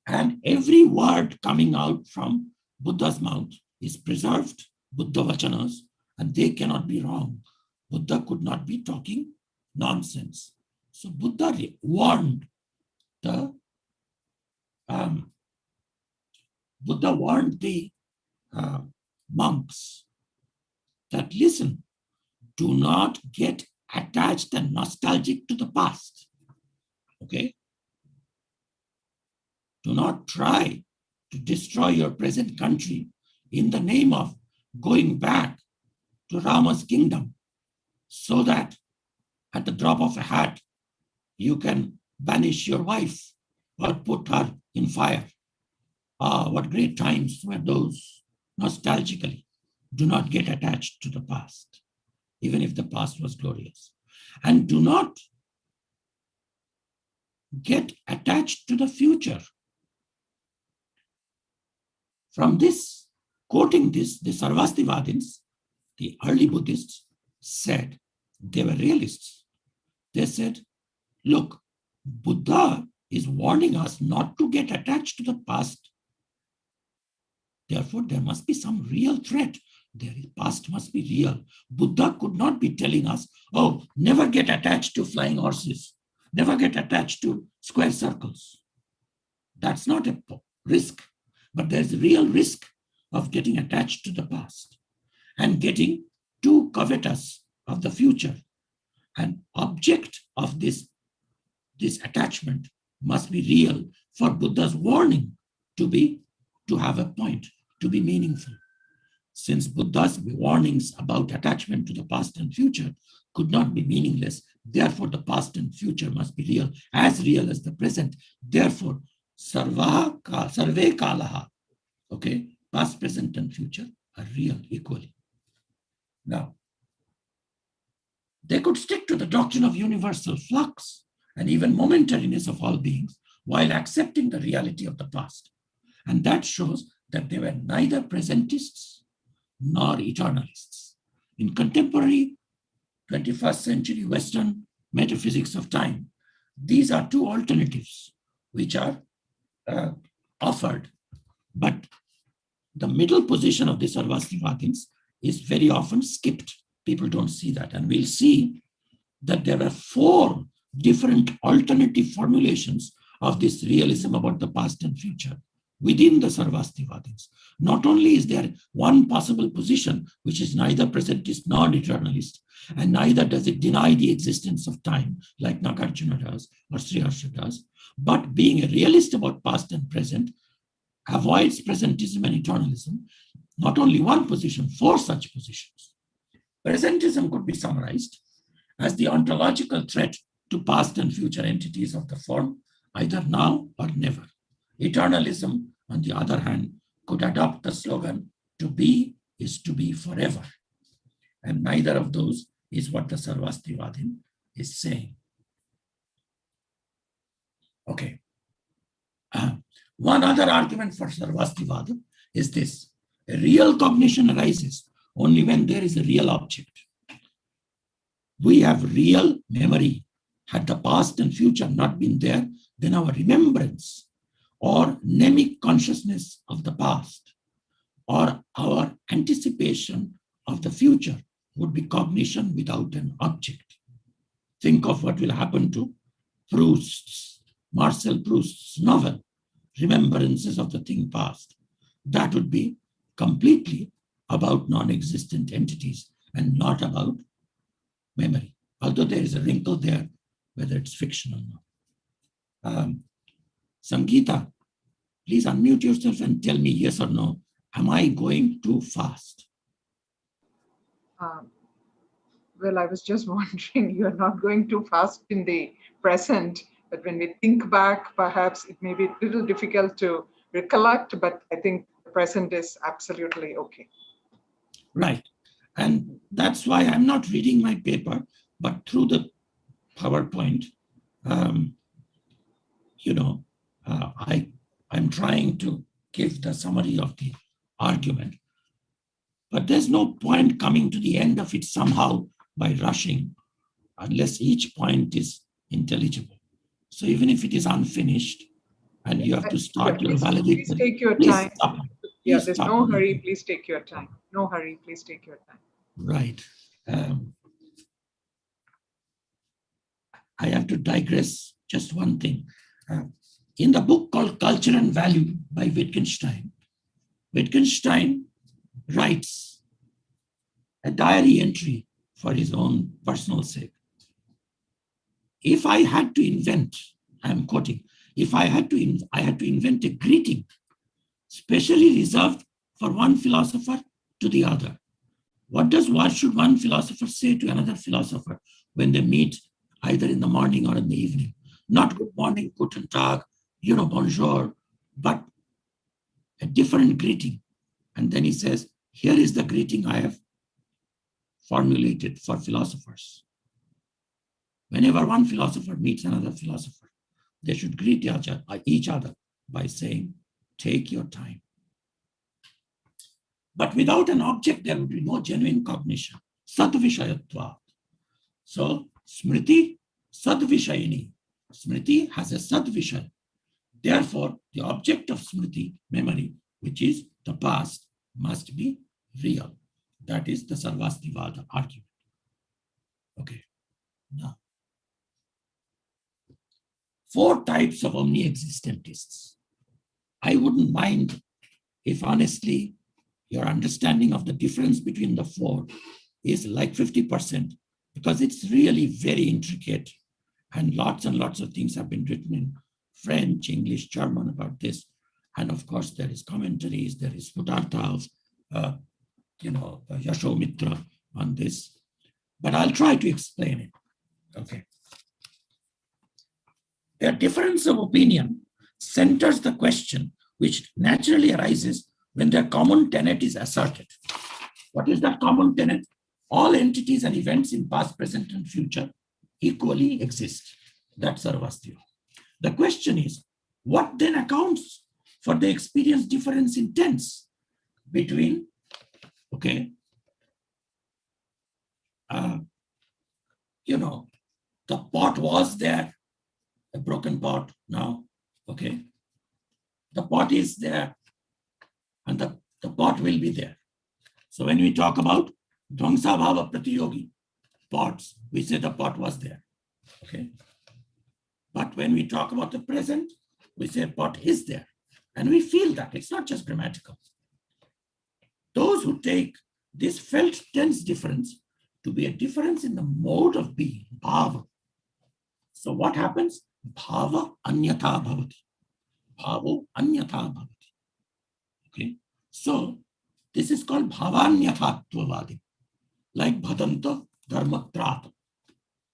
Speaker 1: and every word coming out from Buddha's mouth is preserved, Buddha Vachanas, and they cannot be wrong. Buddha could not be talking nonsense. So Buddha warned the monks that, listen, do not get attached and nostalgic to the past. Okay? Do not try to destroy your present country in the name of going back to Rama's kingdom so that at the drop of a hat, you can banish your wife or put her in fire. Ah, what great times were those, nostalgically. Do not get attached to the past, even if the past was glorious. And do not get attached to the future. From this, quoting this, the Sarvastivadins, the early Buddhists, said, they were realists. They said, look, Buddha is warning us not to get attached to the past. Therefore, there must be some real threat. The past must be real. Buddha could not be telling us, oh, never get attached to flying horses. Never get attached to square circles. That's not a risk, but there's a real risk of getting attached to the past and getting too covetous of the future. An object of this attachment must be real for Buddha's warning to have a point, to be meaningful. Since Buddha's warnings about attachment to the past and future could not be meaningless, therefore the past and future must be real as the present. Therefore, sarve kalaha, okay, past, present, and future are real equally. Now, they could stick to the doctrine of universal flux and even momentariness of all beings while accepting the reality of the past. And that shows that they were neither presentists nor eternalists. In contemporary 21st century Western metaphysics of time, these are two alternatives which are offered. But the middle position of the Sarvastivadins is very often skipped. People don't see that. And we'll see that there are 4 different alternative formulations of this realism about the past and future. within the Sarvastivadins. Not only is there one possible position, which is neither presentist nor eternalist, and neither does it deny the existence of time, like Nagarjuna does or Sriharsha does, but being a realist about past and present, avoids presentism and eternalism. Not only one position, 4 such positions. Presentism could be summarized as the ontological threat to past and future entities of the form, either now or never. Eternalism, on the other hand, could adopt the slogan, to be is to be forever. And neither of those is what the Sarvastivadin is saying. Okay. One other argument for Sarvastivada is this. A real cognition arises only when there is a real object. We have real memory. Had the past and future not been there, then our remembrance or mnemic consciousness of the past or our anticipation of the future would be cognition without an object. Think of what will happen to Marcel Proust's novel, Remembrances of the Thing Past. That would be completely about non-existent entities and not about memory, although there is a wrinkle there, whether it's fiction or not. Sangeeta, please unmute yourself and tell me yes or no. Am I going too fast?
Speaker 4: Well, I was just wondering, you're not going too fast in the present, but when we think back, perhaps it may be a little difficult to recollect, but I think the present is absolutely okay.
Speaker 1: Right. And that's why I'm not reading my paper, but through the PowerPoint, I'm trying to give the summary of the argument. But there's no point coming to the end of it somehow by rushing, unless each point is intelligible. So even if it is unfinished and you have to start your validation,
Speaker 4: please take your time.
Speaker 1: Please
Speaker 4: there's
Speaker 1: stop.
Speaker 4: No hurry, please take your time. No hurry, please take your time.
Speaker 1: Right. I have to digress just one thing. In the book called Culture and Value by Wittgenstein writes a diary entry for his own personal sake. If I had to invent, I'm quoting, I had to invent a greeting specially reserved for one philosopher to the other. What should one philosopher say to another philosopher when they meet either in the morning or in the evening? Not good morning, guten tag, bonjour, but a different greeting. And then he says, here is the greeting I have formulated for philosophers. Whenever one philosopher meets another philosopher, they should greet each other by saying, take your time. But without an object, there would be no genuine cognition. Satvishayatva. So, Smriti, Sadvishayini. Smriti has a Sadvishay. Therefore, the object of Smriti, memory, which is the past, must be real. That is the Sarvastivada argument. Okay. Now, 4 types of omni-existentists. I wouldn't mind if honestly your understanding of the difference between the 4 is like 50%, because it's really very intricate and lots of things have been written in French, English, German about this. And of course, there is commentaries, there is Siddhartha of, Yashomitra on this. But I'll try to explain it. Okay. Their difference of opinion centers the question which naturally arises when their common tenet is asserted. What is that common tenet? All entities and events in past, present, and future equally exist. That's Sarvastiva. The question is, what then accounts for the experience difference in tense between, the pot was there, a broken pot now, okay? The pot is there and the pot will be there. So when we talk about Dvangsa Bhava Pratiyogi pots, we say the pot was there, okay? But when we talk about the present, we say pot is there. And we feel that. It's not just grammatical. Those who take this felt tense difference to be a difference in the mode of being, bhava. So what happens? Bhava anyatha bhavati. Bhavo anyatha bhavati. Okay. So this is called bhavanyathatvavadi, like bhadanta dharmatrata.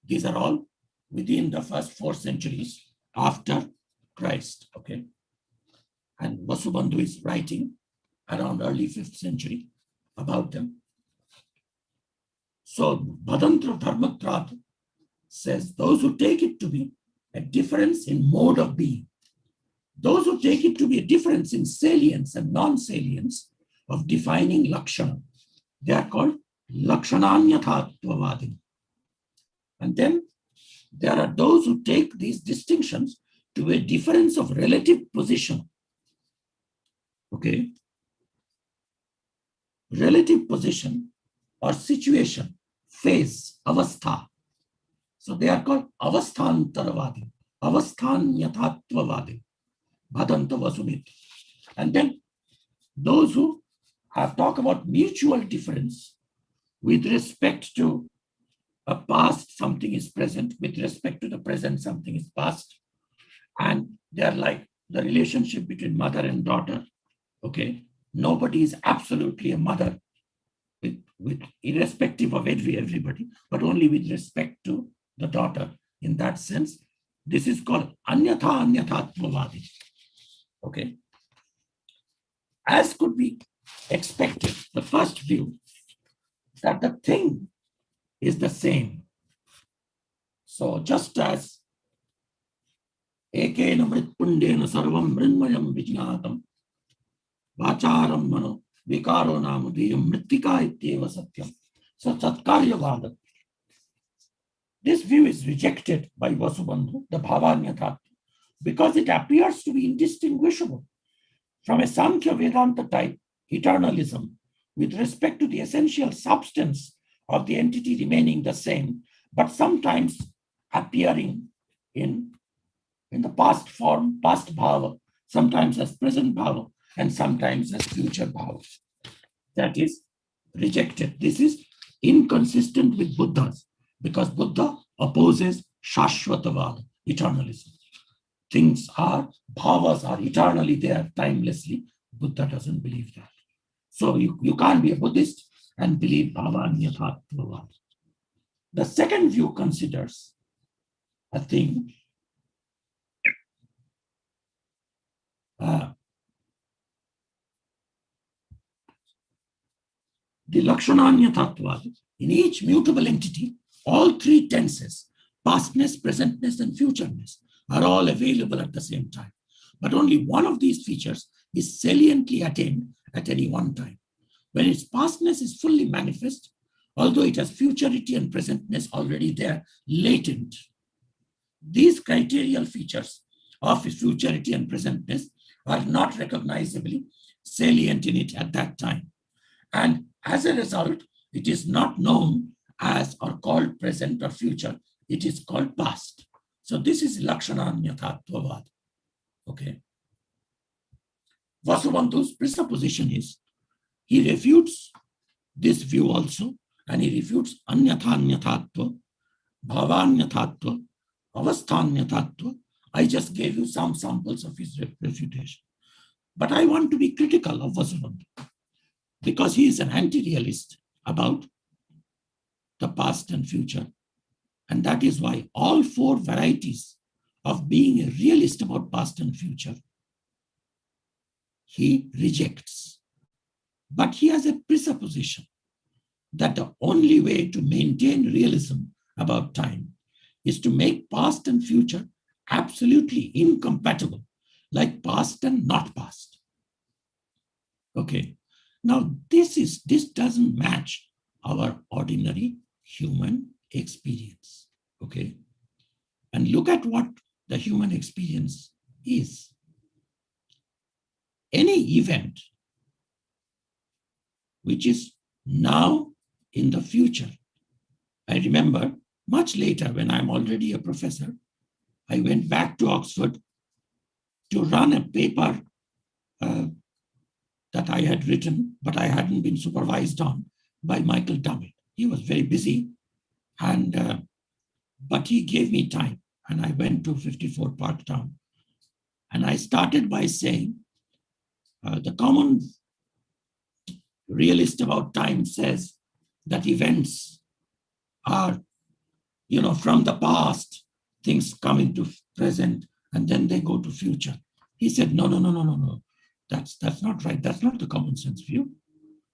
Speaker 1: These are all within the first 4 centuries after Christ. Okay. And Vasubandhu is writing around early 5th century about them. So Bhadantra Dharmatrata says those who take it to be a difference in mode of being, those who take it to be a difference in salience and non-salience of defining lakshana, they are called lakshananyathatvavadi. And then there are those who take these distinctions to a difference of relative position. Okay. Relative position or situation, phase, avastha. So they are called avasthantaravadi, avasthanyathatvavadi, bhadanta vasumitra. And then those who have talked about mutual difference with respect to a past, something is present, with respect to the present, something is past. And they are like the relationship between mother and daughter. Okay. Nobody is absolutely a mother with irrespective of everybody, but only with respect to the daughter. In that sense, this is called anyathatmavadi. Okay. As could be expected, the first view that the thing is the same. So just as ekena mritpundena sarvam mrinmayam vijnatam vacharam mano vikaro namadiyam mritika ityeva satyam. So satkaryavada. This view is rejected by Vasubandhu, the Bhavanyatha, because it appears to be indistinguishable from a Sankhya Vedanta type eternalism with respect to the essential substance of the entity remaining the same, but sometimes appearing in the past form, past bhava, sometimes as present bhava, and sometimes as future bhava. That is rejected. This is inconsistent with Buddha's, because Buddha opposes Shashvatavada, eternalism. Things are, bhavas are eternally there, timelessly. Buddha doesn't believe that. So you can't be a Buddhist and believe bhavanyathatvavada. The second view considers a thing the lakshananyathatvada. In each mutable entity, all 3 tenses, pastness, presentness, and futureness, are all available at the same time. But only one of these features is saliently attained at any one time. When its pastness is fully manifest, although it has futurity and presentness already there, latent. These criterial features of futurity and presentness are not recognizably salient in it at that time. And as a result, it is not known as or called present or future. It is called past. So this is lakshananyathatvavad. Okay. Vasubandhu's presupposition is he refutes this view also, and he refutes anyathanyatatva, bhavanyathatva, avasthanyatatva. I just gave you some samples of his refutation. But I want to be critical of Vasubandhu, because he is an anti-realist about the past and future. And that is why all 4 varieties of being a realist about past and future, he rejects. But he has a presupposition that the only way to maintain realism about time is to make past and future absolutely incompatible, like past and not past. Okay. Now, this doesn't match our ordinary human experience. Okay. And look at what the human experience is. Any event which is now in the future. I remember much later, when I'm already a professor, I went back to Oxford to run a paper that I had written, but I hadn't been supervised on by Michael Dummett. He was very busy, and but he gave me time, and I went to 54 Parktown, and I started by saying, the common realist about time says that events are, from the past, things come into present, and then they go to future. He said, no, no, no, no, no, no. That's not right. That's not the common sense view.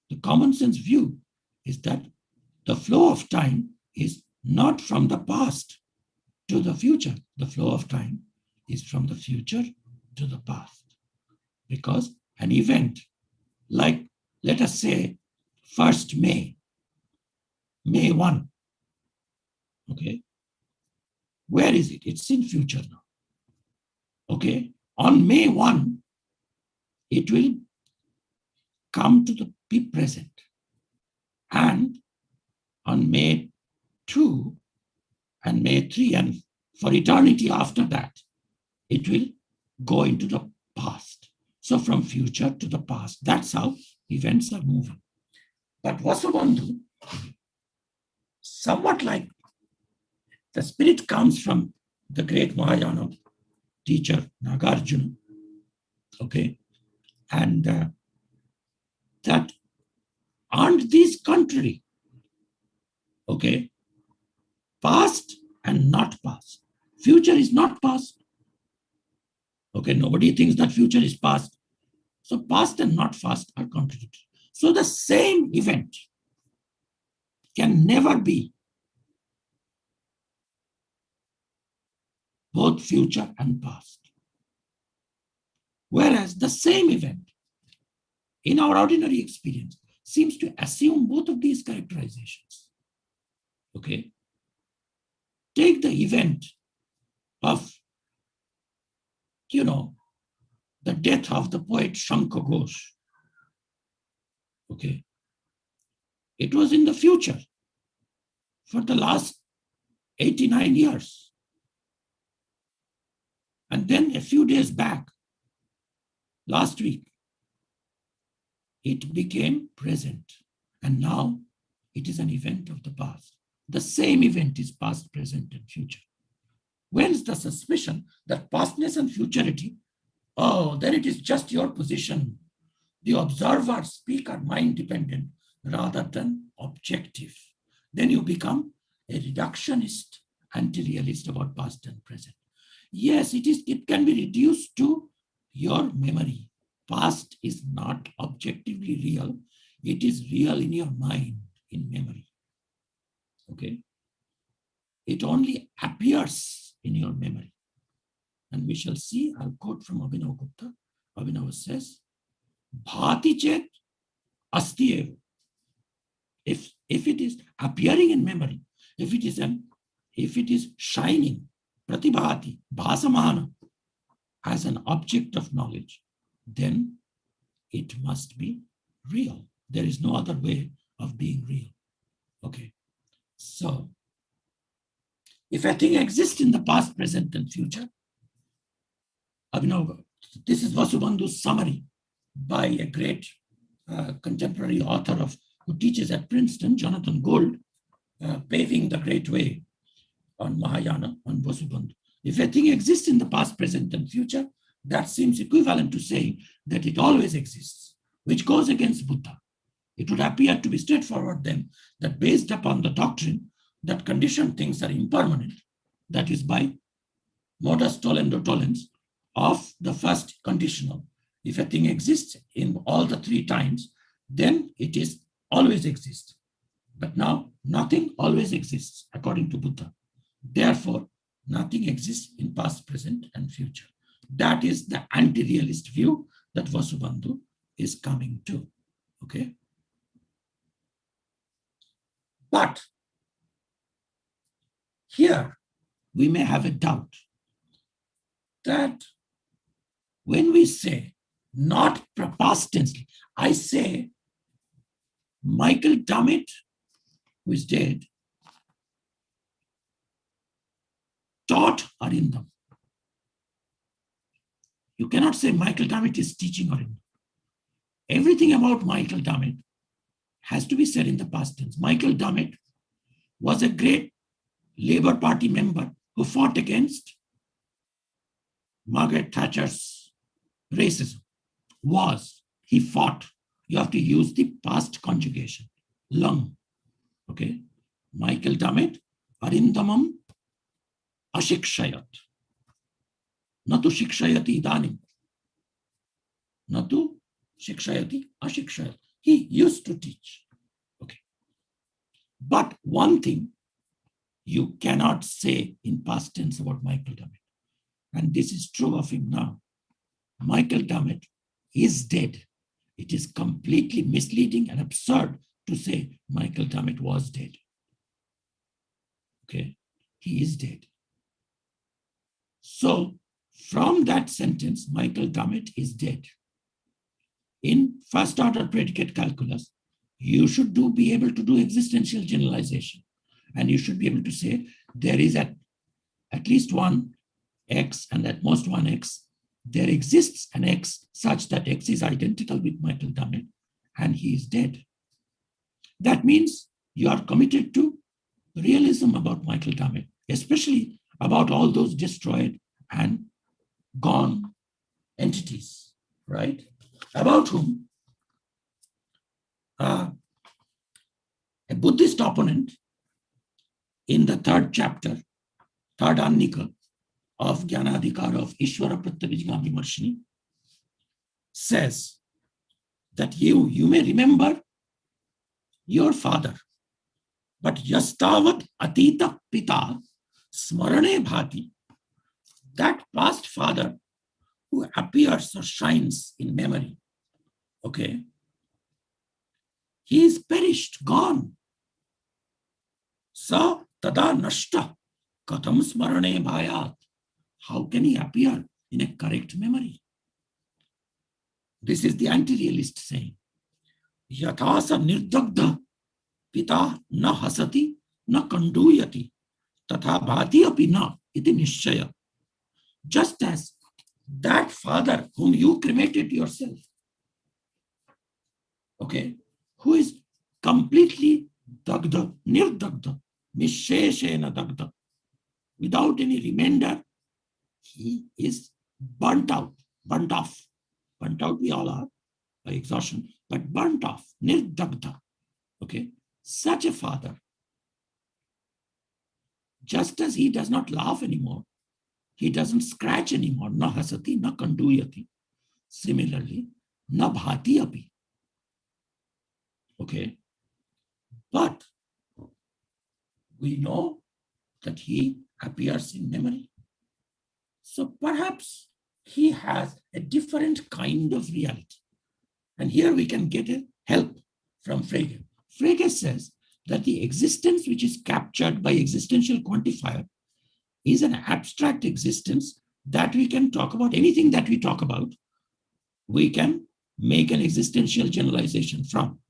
Speaker 1: The common sense view is that the flow of time is not from the past to the future. The flow of time is from the future to the past. Because an event like, let us say, 1st May 1, okay? Where is it? It's in future now. Okay? On May 1, it will come to the be present. And on May 2 and May 3, and for eternity after that, it will go into the past. So from future to the past, that's how events are moving. But Vasubandhu, somewhat like the spirit comes from the great Mahayana teacher Nagarjuna, okay, and that aren't these contrary, okay, past and not past. Future is not past, okay, nobody thinks that future is past. So past and not past are contradictory. So the same event can never be both future and past. Whereas the same event in our ordinary experience seems to assume both of these characterizations. Okay? Take the event of, the death of the poet Shankar Ghosh. Okay? It was in the future for the last 89 years. And then a few days back, last week, it became present. And now it is an event of the past. The same event is past, present, and future. Whence the suspicion that pastness and futurity, then it is just your position. The observer, speaker, mind dependent rather than objective. Then you become a reductionist, anti-realist about past and present. Yes, it can be reduced to your memory. Past is not objectively real. It is real in your mind, in memory. Okay? It only appears in your memory. And we shall see, I'll quote from Abhinav Gupta. Abhinav says, Bhati chet asti eva. If it is appearing in memory, if it is shining, pratibhati, bhasamana, as an object of knowledge, then it must be real. There is no other way of being real. Okay. So, if a thing exists in the past, present, and future, Abhinav, this is Vasubandhu's summary by a great contemporary author who teaches at Princeton, Jonathan Gold, paving the great way on Mahayana, on Vasubandhu. If a thing exists in the past, present, and future, that seems equivalent to saying that it always exists, which goes against Buddha. It would appear to be straightforward then that based upon the doctrine that conditioned things are impermanent, that is by modus tollendo tollens of the first conditional. If a thing exists in all the three times, then it is always exists. But now nothing always exists according to Buddha. Therefore, nothing exists in past, present, and future. That is the anti-realist view that Vasubandhu is coming to. Okay? But here we may have a doubt that when we say not past tensely, I say Michael Dummett, who is dead, taught Arindam. You cannot say Michael Dammit is teaching Arindam. Everything about Michael Dammit has to be said in the past tense. Michael Dammit was a great Labour Party member who fought against Margaret Thatcher's racism. He fought. You have to use the past conjugation, lung. Okay. Michael Dammit, Arindamam ashikshayat. Natu shikshayati idanim. Natu shikshayati ashikshayat. He used to teach. Okay. But one thing you cannot say in past tense about Michael Dammit, and this is true of him now. Michael Dammit is dead. It is completely misleading and absurd to say Michael Dammit was dead. Okay, he is dead. So from that sentence, Michael Dammit is dead. In first order predicate calculus, you should be able to do existential generalization. And you should be able to say there is at least one x and at most one x. There exists an x such that x is identical with Michael Dammit and he is dead. That means you are committed to realism about Michael Dammit, especially about all those destroyed and gone entities, right? About whom a Buddhist opponent in the third chapter, third Annika of Jnanadhikar of Ishvara Pratyabhijna Vimarshini says that you may remember your father, but yastavat atita pita smarane bhati, that past father who appears or shines in memory, okay, he is perished, gone. Sa tada nashta katham smarane bhayat. How can he appear in a correct memory? This is the anti-realist saying. Yathasa nirdagdha pita na hasati na kanduyati tatha bhati api na iti nishchaya. Just as that father whom you cremated yourself, okay, who is completely dagdha, nirdagdha, nisheshena dagdha, without any remainder, he is burnt out, burnt off. Burnt out we all are by exhaustion, but burnt off, nirdagdha. Okay, such a father, just as he does not laugh anymore, he doesn't scratch anymore, na hasati, na kanduyati. Similarly, na bhati api. Okay, but we know that he appears in memory. So perhaps he has a different kind of reality. And here we can get a help from Frege. Frege says that the existence which is captured by existential quantifier is an abstract existence that we can talk about. Anything that we talk about, we can make an existential generalization from.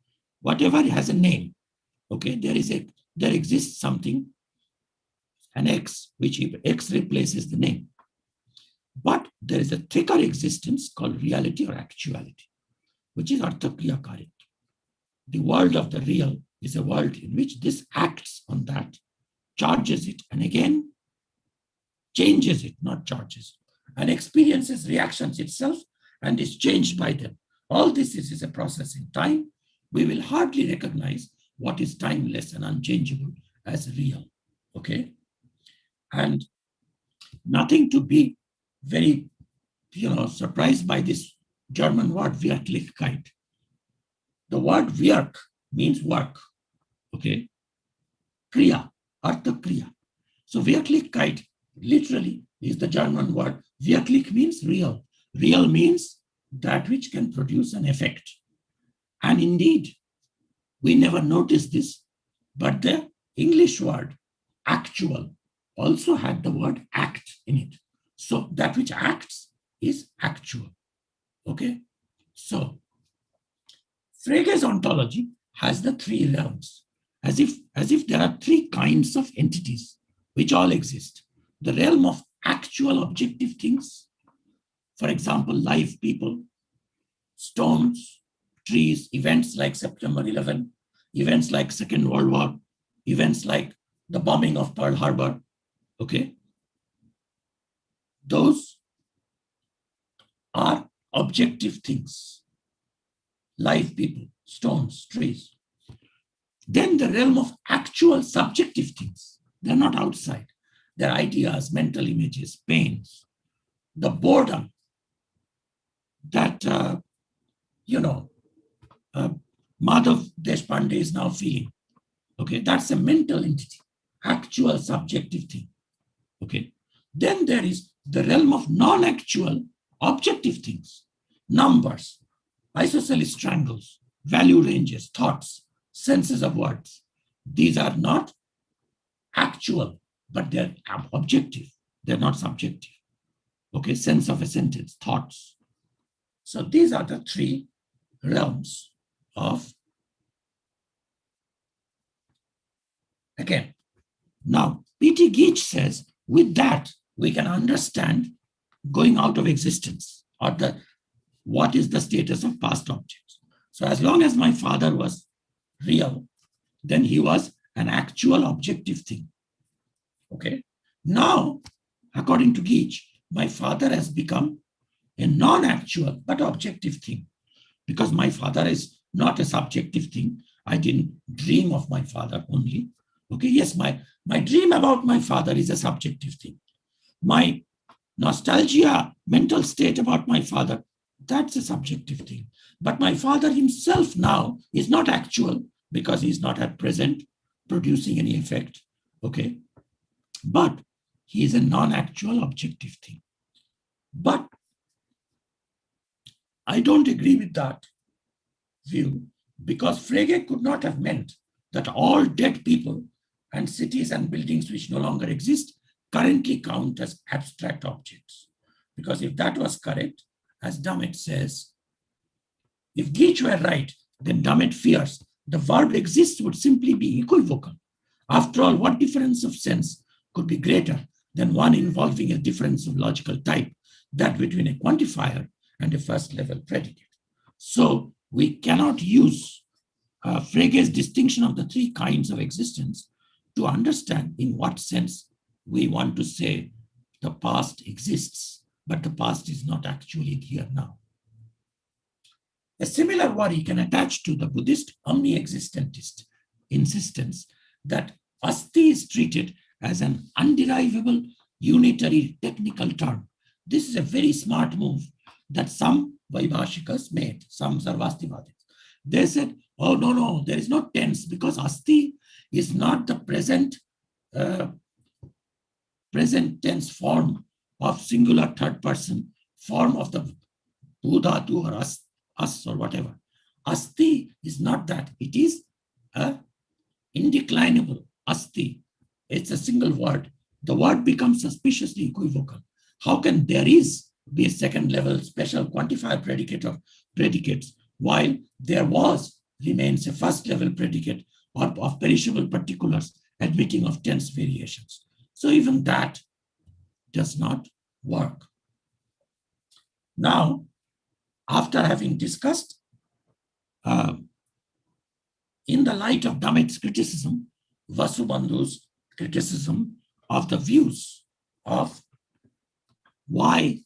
Speaker 1: Whatever has a name, okay, there exists something, an x, which x replaces the name. But there is a thicker existence called reality or actuality, which is arthakriya karya. The world of the real is a world in which this acts on that, charges it, and again changes it, not charges it, and experiences reactions itself and is changed by them. All this is a process in time. We will hardly recognize what is timeless and unchangeable as real, okay? And nothing to be very, surprised by this German word, Wirklichkeit. The word Wirk means work, okay? Kriya, Artha Kriya. So Wirklichkeit literally is the German word. Wirklich means real. Real means that which can produce an effect. And indeed, we never noticed this, but the English word actual also had the word act in it. So that which acts is actual, okay? So Frege's ontology has the three realms, as if there are three kinds of entities which all exist. The realm of actual objective things, For example, live people, stones, trees, events like September 11, events like Second World War, events like the bombing of Pearl Harbor, okay? Those are objective things. Live people, stones, trees. Then the realm of actual subjective things. They're not outside. They're ideas, mental images, pains, the boredom that, Madhav Deshpande is now feeling. Okay, that's a mental entity, actual subjective thing. Okay, then there is the realm of non-actual objective things, numbers, isosceles triangles, value ranges, thoughts, senses of words. These are not actual, but they're objective. They're not subjective. Okay, sense of a sentence, thoughts. So these are the three realms of, again. Now, P.T. Geach says, with that, we can understand going out of existence, or what is the status of past objects. So as long as my father was real, then he was an actual objective thing. Okay. Now, according to Geach, my father has become a non-actual but objective thing, because my father is not a subjective thing. I didn't dream of my father only. Okay, yes, my dream about my father is a subjective thing. My nostalgia, mental state about my father, that's a subjective thing. But my father himself now is not actual, because he's not at present producing any effect. Okay, but he is a non-actual objective thing. But I don't agree with that view, because Frege could not have meant that all dead people and cities and buildings which no longer exist currently count as abstract objects. Because if that was correct, as Dummett says, if Geach were right, then Dummett fears the verb exists would simply be equivocal. After all, what difference of sense could be greater than one involving a difference of logical type, that between a quantifier and a first level predicate? So we cannot use Frege's distinction of the three kinds of existence to understand in what sense we want to say the past exists, but the past is not actually here now. A similar worry can attach to the Buddhist omni-existentist insistence that asti is treated as an underivable unitary technical term. This is a very smart move that some Vaibhashikas made, some Sarvastivadis. They said, oh, no, there is no tense, because asti is not the present tense form of singular third person, form of the Bhudhatu or us or whatever. Asti is not that. It is a indeclinable asti. It's a single word. The word becomes suspiciously equivocal. How can there is be a second level special quantifier predicate of predicates, while there remains a first level predicate or of perishable particulars admitting of tense variations? So even that does not work. Now, after having discussed in the light of Dummett's criticism, Vasubandhu's criticism of the views of why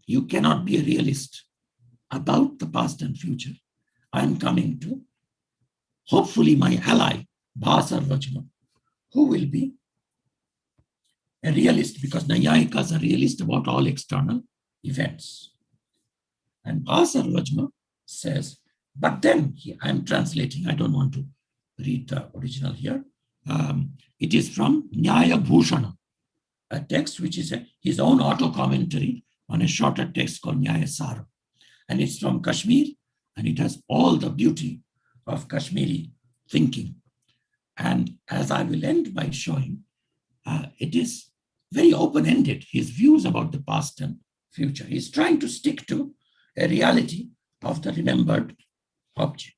Speaker 1: you cannot be a realist about the past and future, I am coming to, hopefully, my ally, Bhasarvajna, who will be a realist, because Nayayikas are realist about all external events. And Bhasarvajna says, but then, I'm translating, I don't want to read the original here. It is from Nyaya Bhushana, a text which is his own auto-commentary on a shorter text called Nyaya Sara. And it's from Kashmir, and it has all the beauty of Kashmiri thinking. And as I will end by showing, it is very open-ended, his views about the past and future. He's trying to stick to a reality of the remembered object.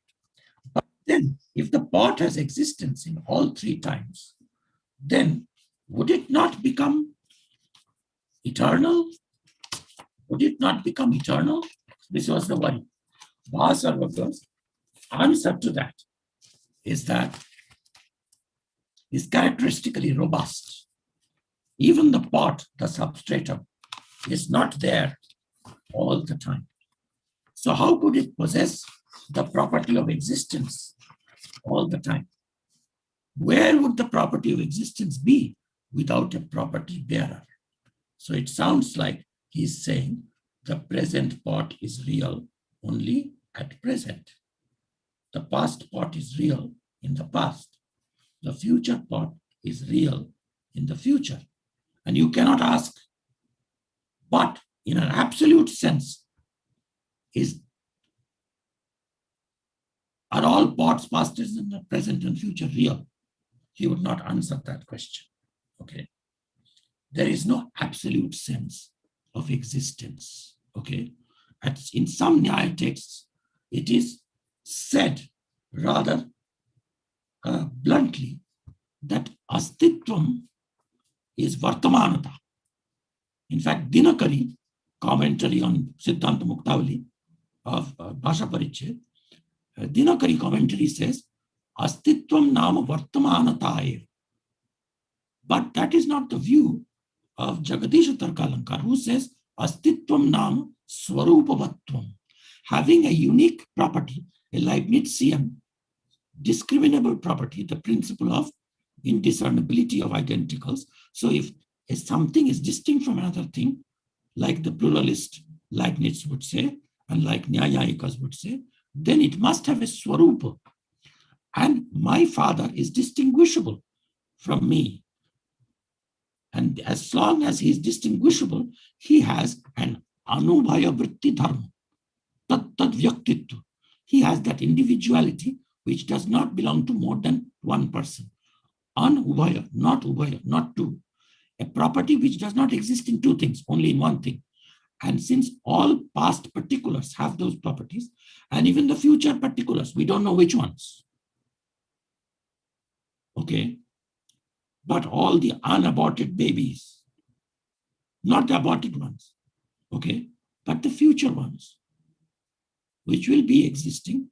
Speaker 1: But then, if the pot has existence in all three times, then would it not become eternal? would it not become eternal? This was the worry. Bhasarvaka's answer to that is that is characteristically robust. Even the pot, the substratum, is not there all the time. So how could it possess the property of existence all the time? Where would the property of existence be without a property bearer? So it sounds like he's saying the present pot is real only at present. The past pot is real in the past. The future pot is real in the future. And you cannot ask, but in an absolute sense, are all pots, past, present, and future real? He would not answer that question. Okay. There is no absolute sense of existence. Okay. In some Nyaya texts, it is said rather bluntly that astitvam is vartamanata. In fact, Dinakari, commentary on Siddhanta Muktavali of Bhasha Parichet, Dinakari commentary says, astitvam nama vartamanataye. But that is not the view of Jagadisha Tarkalankar, who says, astitvam nama swarupavatvam. Having a unique property, a Leibnizian discriminable property, the principle of indiscernibility of identicals. So if something is distinct from another thing, like the pluralist Leibniz would say, and like Nyayayikas would say, then it must have a swarupa. And my father is distinguishable from me. And as long as he is distinguishable, he has an anubhaya vritti dharma, tat vyaktitva. He has that individuality which does not belong to more than one person. Anubhaya, not two. A property which does not exist in two things, only in one thing. And since all past particulars have those properties, and even the future particulars, we don't know which ones. Okay. But all the unaborted babies, not the aborted ones, okay, but the future ones, which will be existing,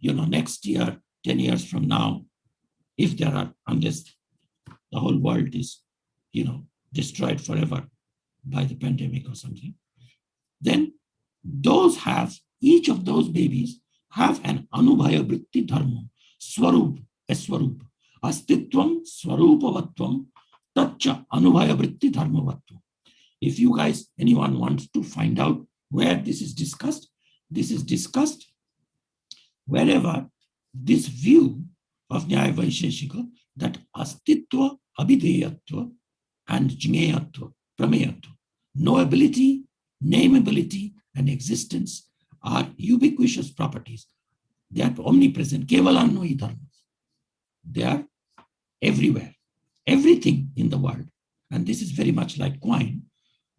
Speaker 1: next year, 10 years from now, if there are, unless the whole world is, destroyed forever by the pandemic or something, then each of those babies have an anubhaya vritti dharma, swarup, a swarup. Astitvam swarupavatvam tacha anubhaya vritti dharmavatvam. If you guys, anyone wants to find out where this is discussed wherever this view of Nyaya Vaisheshika that astitva, abhideyatva, and jneyatva, prameyatva, knowability, nameability, and existence are ubiquitous properties. They are omnipresent, kevalannohi dharmas. They are everywhere, everything in the world. And this is very much like Quine,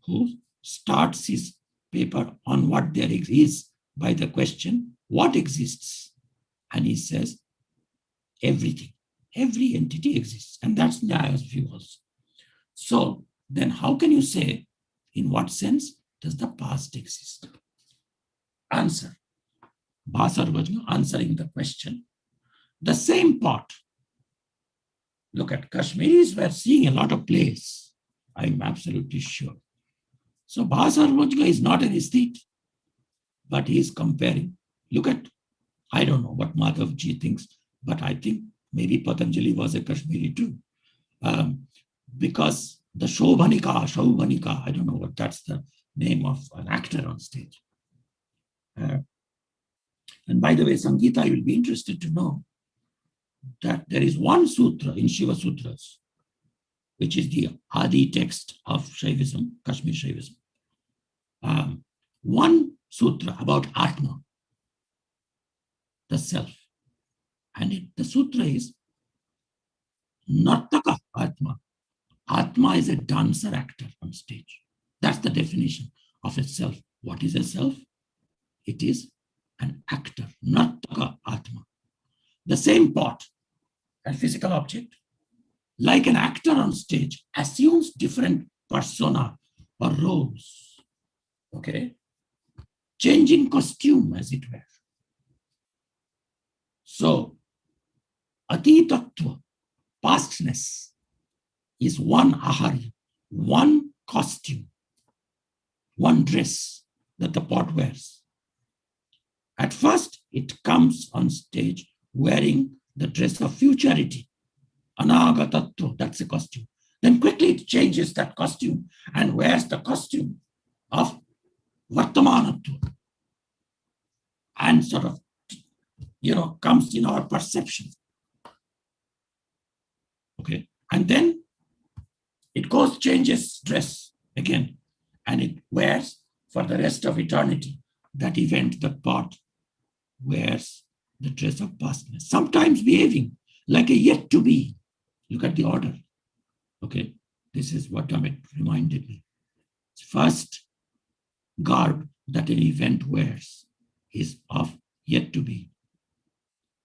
Speaker 1: who starts his paper on what there is by the question, what exists? And he says, everything, every entity exists. And that's Nyaya's view also. So then how can you say, in what sense does the past exist? Answer. Bhasarvajna answering the question. The same pot. Look at Kashmiris were seeing a lot of plays. I'm absolutely sure. So Bhasarvajna is not an aesthete, but he is comparing. Look at, I don't know what Madhavji thinks, but I think maybe Patanjali was a Kashmiri too. Because the Shobhanika, I don't know what that's the name of an actor on stage. And by the way, Sangeeta, you will be interested to know that there is one sutra in Shiva Sutras, which is the Adi text of Shaivism, Kashmir Shaivism. One sutra about Atma, the self. And the sutra is Nartaka Atma. Atma is a dancer actor on stage. That's the definition of a self. What is a self? It is an actor, Nartaka Atma. The same pot, a physical object, like an actor on stage, assumes different persona or roles. Okay. Changing costume, as it were. So, atitatva, pastness, is one aharya, one costume, one dress that the pot wears. At first, it comes on stage wearing the dress of futurity, anagatatva, that's a costume. Then quickly it changes that costume and wears the costume of vartamanatva and sort of, comes in our perception. Okay. And then it goes, changes dress again, and it wears for the rest of eternity that event, the pot wears the dress of pastness, sometimes behaving like a yet to be. Look at the order. Okay. This is what Amit reminded me. First garb that an event wears is of yet to be.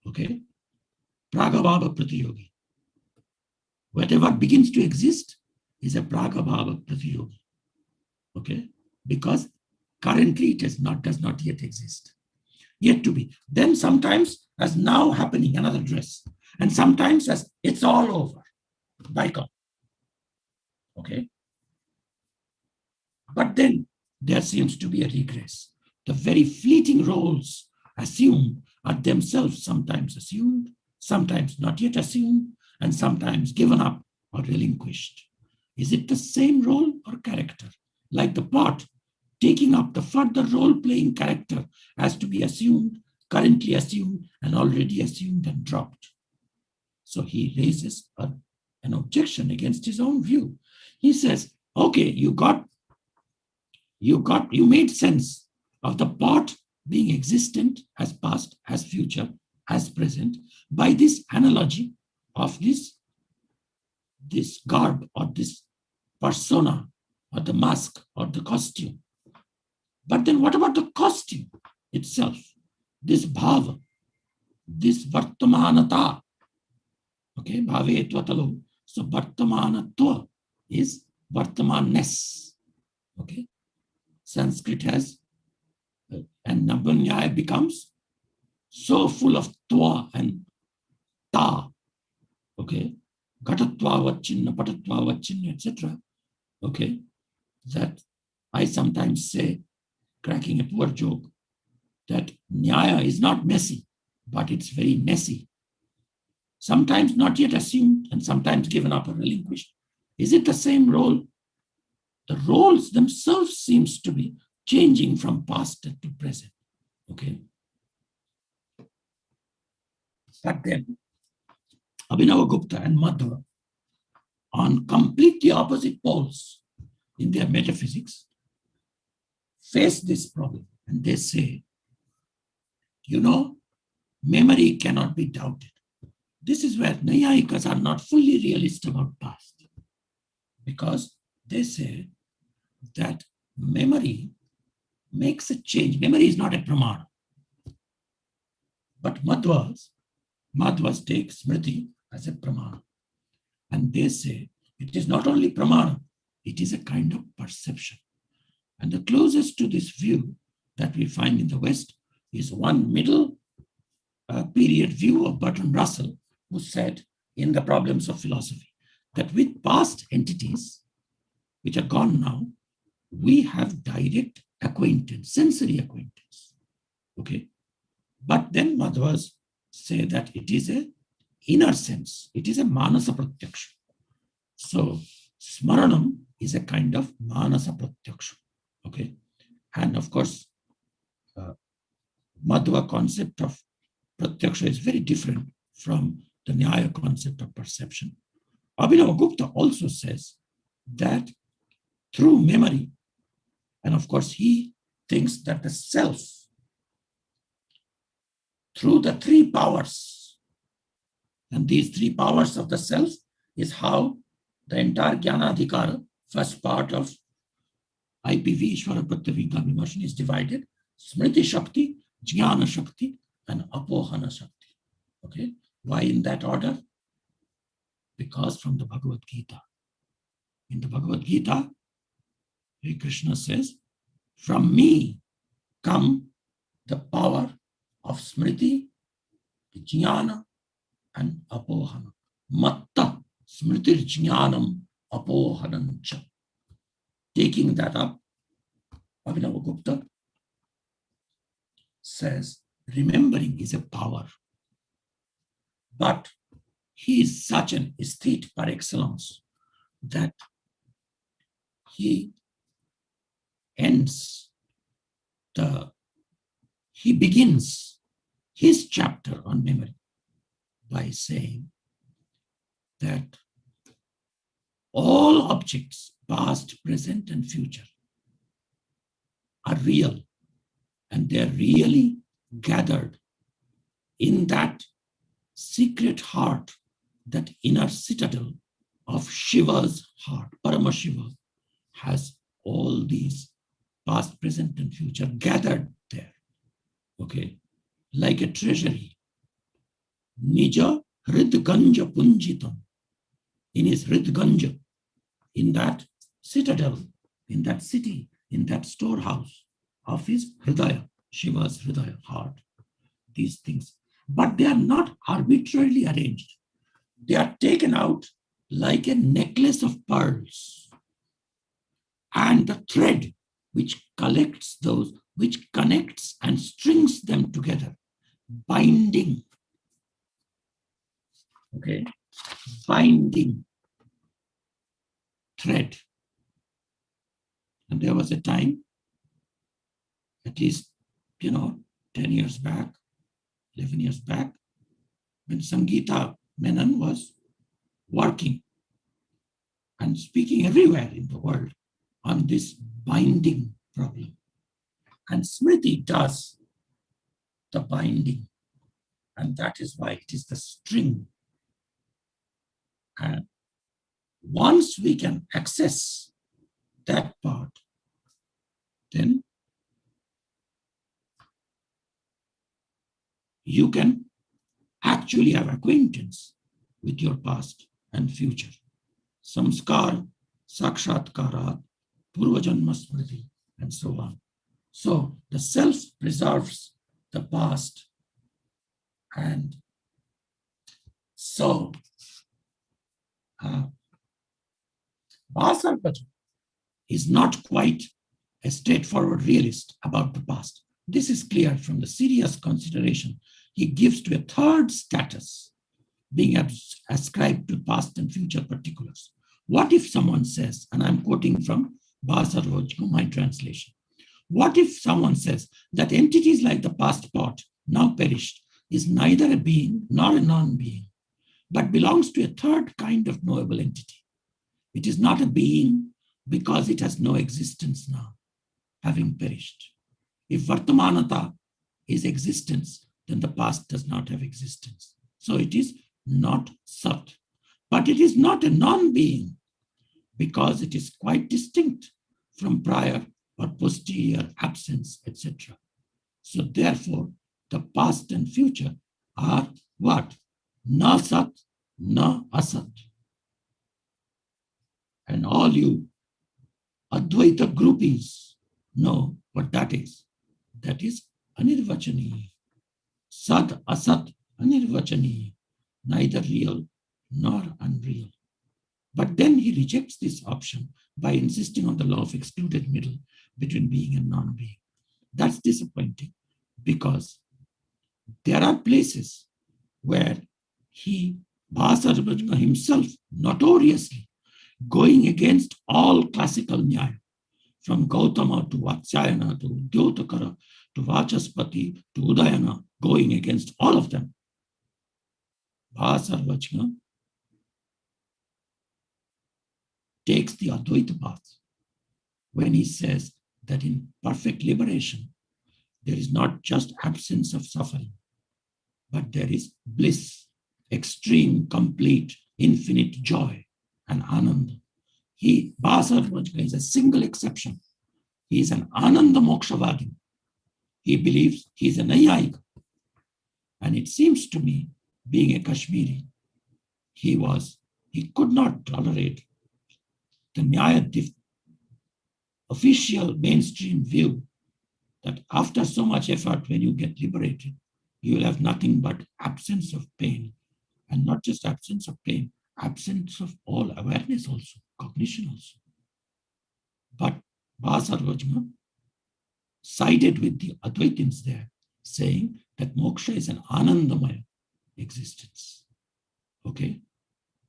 Speaker 1: Okay. Pragabhava Pratiyogi. Whatever begins to exist is a Pragabhava Pratiyogi. Okay. Because currently it does not yet exist. Yet to be. Then sometimes as now happening, another dress. And sometimes as it's all over. Bygone. Okay. But then there seems to be a regress. The very fleeting roles assumed are themselves sometimes assumed, sometimes not yet assumed, and sometimes given up or relinquished. Is it the same role or character? Like the pot, taking up the further role-playing character has to be assumed, currently assumed, and already assumed and dropped. So he raises an objection against his own view. He says, okay, you made sense of the pot being existent as past, as future, as present by this analogy of this garb or this persona or the mask or the costume. But then what about the costume itself? This bhava, this vartamanata. Okay, bhave tvatalo. So vartamanatva is vartamanness. Okay. Sanskrit has, and Nabanyaya becomes so full of tva and ta. Okay. Ghatatva vachinna, patatva vachinna, etc. Okay. That I sometimes say, cracking a poor joke, that Nyaya is not messy, but it's very messy. Sometimes not yet assumed and sometimes given up or relinquished. Is it the same role? The roles themselves seems to be changing from past to present. Okay. But then Abhinavagupta and Madhva, on completely opposite poles in their metaphysics, face this problem. And they say, memory cannot be doubted. This is where Nayayikas are not fully realist about past. Because they say that memory makes a change. Memory is not a pramana. But Madhvas take Smriti as a pramana. And they say it is not only pramana, it is a kind of perception. And the closest to this view that we find in the West is one middle period view of Bertrand Russell, who said in The Problems of Philosophy that with past entities, which are gone now, we have direct acquaintance, sensory acquaintance. Okay. But then Madhvas say that it is a inner sense. It is a manasa pratyaksha. So smaranam is a kind of manasa pratyaksha. Okay. And of course, Madhva concept of pratyaksha is very different from the Nyaya concept of perception. Abhinavagupta also says that through memory, and of course he thinks that the self, through the three powers, and these three powers of the self is how the entire Jnanadhikara, first part of IPV, Ishvara Pratyavijna Vimarshan, is divided. Smriti Shakti, Jnana Shakti, and Apohana Shakti. Okay, why in that order? Because from the Bhagavad Gita. In the Bhagavad Gita, Krishna says From me come the power of smriti, jnana, and apohana. Matta smriti jnanam apohanam cha. Taking that up, Abhinavagupta says, remembering is a power, but he is such an aesthete par excellence that he begins his chapter on memory by saying that all objects, past, present, and future, are real, and they're really gathered in that secret heart, that inner citadel of Shiva's heart. Paramashiva has all these past, present, and future gathered there. Okay, like a treasury. Nija Hridganja Punjitam. In his Hridganja, in that citadel, in that city, in that storehouse of his Hridaya, Shiva's Hridaya, heart. These things. But they are not arbitrarily arranged. They are taken out like a necklace of pearls. And the thread which collects those, which connects and strings them together, binding. Okay, binding thread. And there was a time, at least, 10 years back, 11 years back, when Sangeeta Menon was working and speaking everywhere in the world on this binding problem. And Smriti does the binding, and that is why it is the string. And once we can access that part, then you can actually have acquaintance with your past and future. Samskar, sakshatkarat, purvajanma smriti, and so on. So the self preserves the past. And so Vasarpacha is not quite a straightforward realist about the past. This is clear from the serious consideration he gives to a third status being ascribed to past and future particulars. What if someone says, and I'm quoting from Vasarpacha, my translation, what if someone says that entities like the past pot, now perished, is neither a being nor a non-being, but belongs to a third kind of knowable entity? It is not a being because it has no existence now, having perished. If Vartamanata is existence, then the past does not have existence. So it is not Sat. But it is not a non-being because it is quite distinct from prior or posterior absence, etc. So therefore, the past and future are what? Na Sat, na Asat. And all you Advaita groupies know what that is. That is anirvachaniya. Sat, asat, anirvachaniya. Neither real nor unreal. But then he rejects this option by insisting on the law of excluded middle between being and non-being. That's disappointing because there are places where he, Vasarpacha himself, notoriously going against all classical nyaya, from Gautama to Vatsyayana to Udyotakara to Vachaspati to Udayana, going against all of them. Vasarpacha takes the Advaita path when he says that in perfect liberation, there is not just absence of suffering, but there is bliss, extreme, complete, infinite joy and ananda. Vasarpacha is a single exception. He is an Ananda Mokshavadim. He believes he is a Nayayika. And it seems to me, being a Kashmiri, he could not tolerate the Nyaya official mainstream view that after so much effort, when you get liberated, you will have nothing but absence of pain. And not just absence of pain, absence of all awareness also, cognition also. But Bhasarvajna sided with the Advaitins there, saying that moksha is an anandamaya existence. Okay?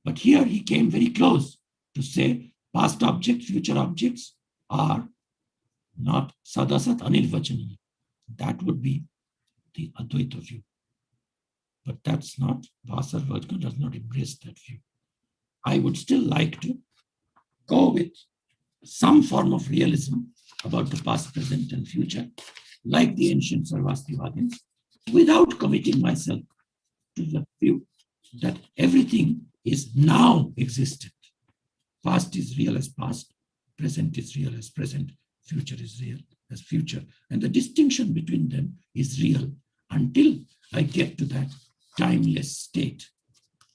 Speaker 1: But here he came very close to say past objects, future objects are not sadasat anirvachaniya. That would be the Advaita view. But that's not, Bhasarvajna does not embrace that view. I would still like to go with some form of realism about the past, present, and future, like the ancient Sarvastivadins, without committing myself to the view that everything is now existent. Past is real as past, present is real as present, future is real as future. And the distinction between them is real until I get to that timeless state.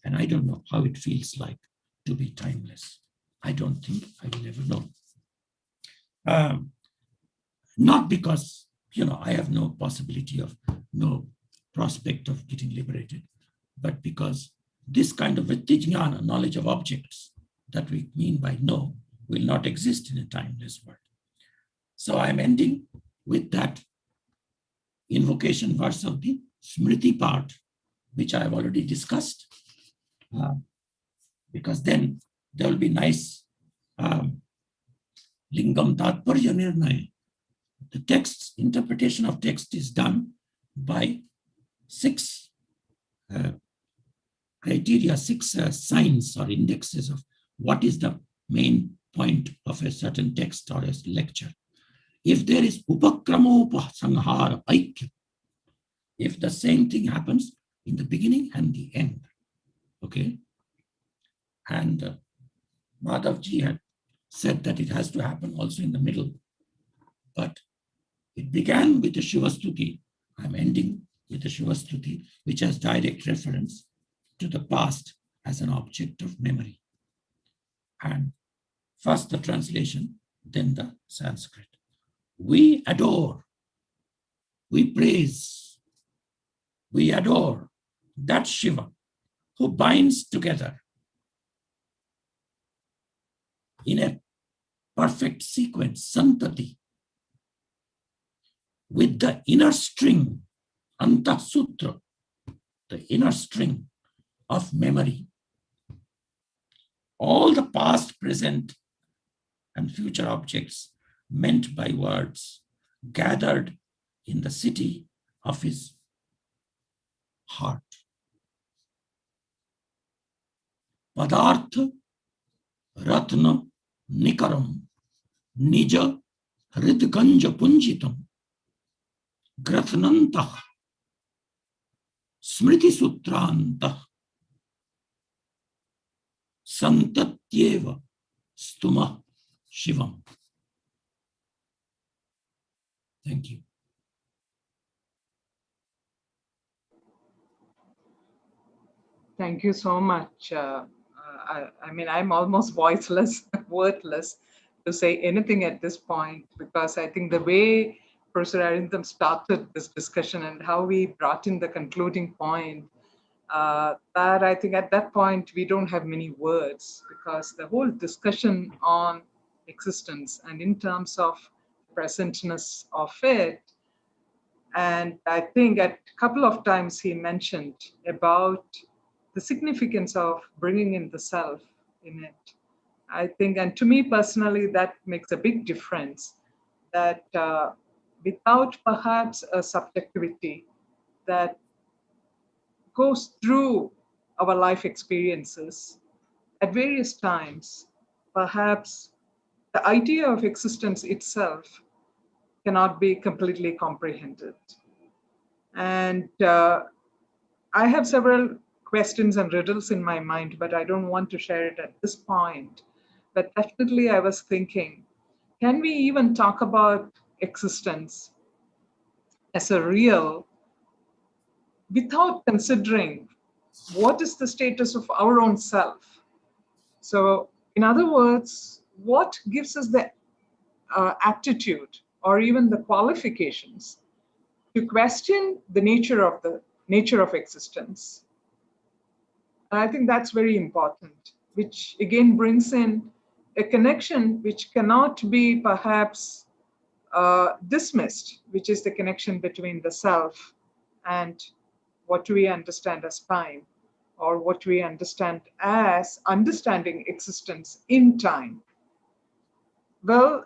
Speaker 1: And I don't know how it feels like to be timeless. I don't think I will ever know. Not because, I have no possibility of, no prospect of getting liberated, but because this kind of vittijnana, knowledge of objects that we mean by know, will not exist in a timeless world. So I'm ending with that invocation verse of the Smriti part, which I have already discussed, because then there will be nice lingam tatparya nirnaya. The text, interpretation of text is done by 6 criteria, 6 signs or indexes of what is the main point of a certain text or a lecture. If there is upakramopa sanghara aikya, if the same thing happens in the beginning and the end, okay? And Madhavji had said that it has to happen also in the middle, but it began with the Shivastuti. I'm ending with the Shivastuti, which has direct reference to the past as an object of memory. And first the translation, then the Sanskrit. We adore, we praise, we adore that Shiva who binds together in a perfect sequence, santati, with the inner string, antasutra, the inner string of memory, all the past, present, and future objects meant by words gathered in the city of his heart. Padartha Ratna Nikaram Nija Hridganja Punjitam Grathnantah Smriti Sutrantah Santatyeva Stuma Shivam. Thank you.
Speaker 4: Thank you so much. I mean, I'm almost voiceless, wordless to say anything at this point, because I think the way Professor Arindam started this discussion and how we brought in the concluding point, that I think at that point we don't have many words, because the whole discussion on existence and in terms of presentness of it, and I think at a couple of times he mentioned about the significance of bringing in the self in it. I think, and to me personally, that makes a big difference, that without perhaps a subjectivity that goes through our life experiences at various times, perhaps the idea of existence itself cannot be completely comprehended. And I have several questions and riddles in my mind, but I don't want to share it at this point. But definitely I was thinking, can we even talk about existence as a real without considering what is the status of our own self? So in other words, what gives us the aptitude or even the qualifications to question the nature of existence. And I think that's very important, which again brings in a connection which cannot be perhaps dismissed, which is the connection between the self and what we understand as time, or what we understand as understanding existence in time. Well,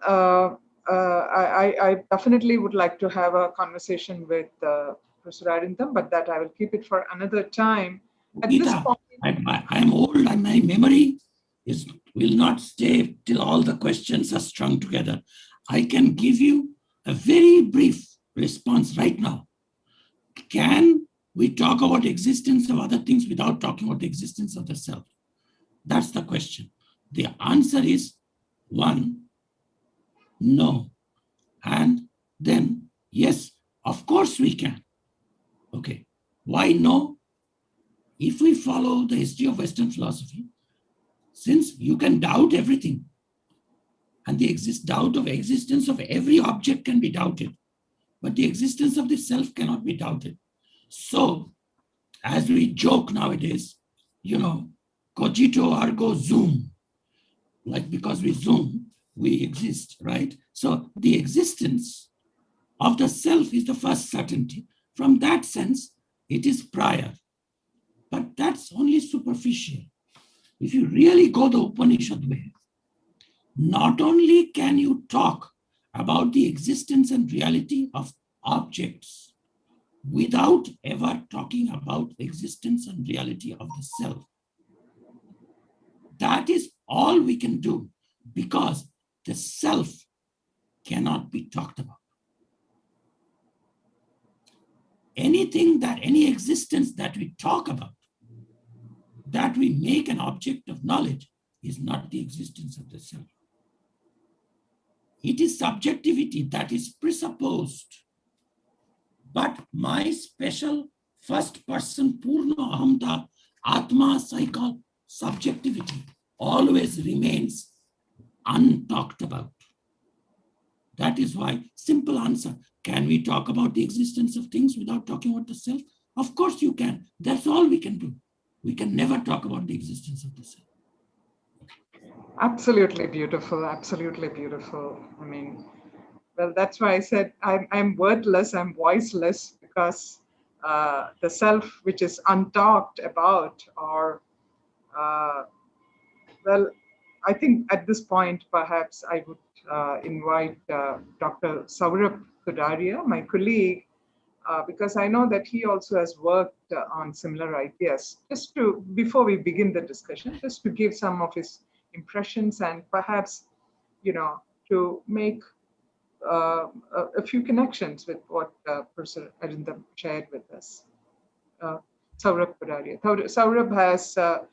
Speaker 4: I definitely would like to have a conversation with Professor Arindam, but that I will keep it for another time. At this
Speaker 1: Gita,
Speaker 4: point,
Speaker 1: I'm old and my memory will not stay till all the questions are strung together. I can give you a very brief response right now. Can we talk about the existence of other things without talking about the existence of the self? That's the question. The answer is one, no. And then, yes, of course we can. Okay. Why no? If we follow the history of Western philosophy, since you can doubt everything, and the doubt of existence of every object can be doubted, but the existence of the self cannot be doubted. So, as we joke nowadays, cogito ergo zoom, like because we zoom, we exist, right? So the existence of the self is the first certainty. From that sense, it is prior. But that's only superficial. If you really go the Upanishad way, not only can you talk about the existence and reality of objects without ever talking about the existence and reality of the self. That is all we can do, because the self cannot be talked about. Any existence that we talk about, that we make an object of knowledge, is not the existence of the self. It is subjectivity that is presupposed. But my special first person, Purna Ahamta, Atma, psycho, subjectivity always remains untalked about. That is why, simple answer, can we talk about the existence of things without talking about the self? Of course you can. That's all we can do. We can never talk about the existence of the self.
Speaker 4: absolutely beautiful, absolutely beautiful. I mean, well, that's why I said I'm wordless, I'm voiceless, because the self which is untalked about, or well, I think at this point, perhaps I would invite Dr. Saurabh Kudaria, my colleague, because I know that he also has worked on similar ideas. Just to, before we begin the discussion, just to give some of his impressions, and perhaps, to make a few connections with what Professor Arindam shared with us. Saurabh Kudaria. Saurabh has a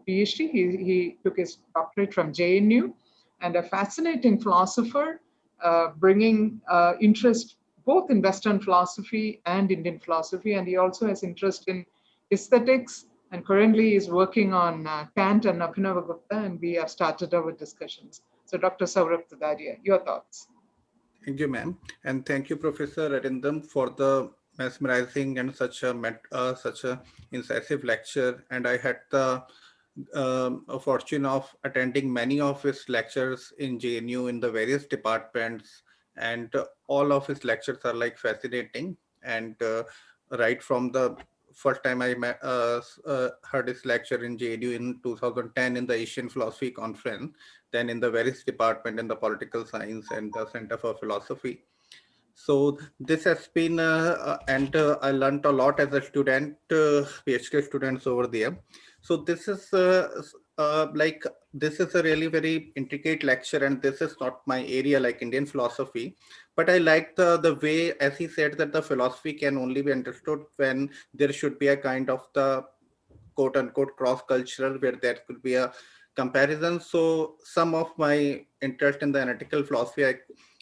Speaker 4: PhD. He took his doctorate from JNU, and a fascinating philosopher, bringing interest both in Western philosophy and Indian philosophy. And he also has interest in aesthetics, and currently is working on Kant and Abhinavagupta, and we have started our discussions. So Dr. Saurabh Kudaria, your thoughts?
Speaker 6: Thank you, ma'am. And thank you, Professor Arindam, for the mesmerizing and such a incisive lecture. And I had the fortune of attending many of his lectures in JNU in the various departments, and all of his lectures are like fascinating. And right from the first time I heard his lecture in JNU in 2010 in the Asian Philosophy Conference, then in the various department in the political science and the Center for Philosophy. So this has been, and I learned a lot as a student, PhD students over there. So this is this is a really very intricate lecture, and this is not my area like Indian philosophy. But I like the way, as he said, that the philosophy can only be understood when there should be a kind of the quote unquote cross cultural, where there could be a comparison. So some of my interest in the analytical philosophy,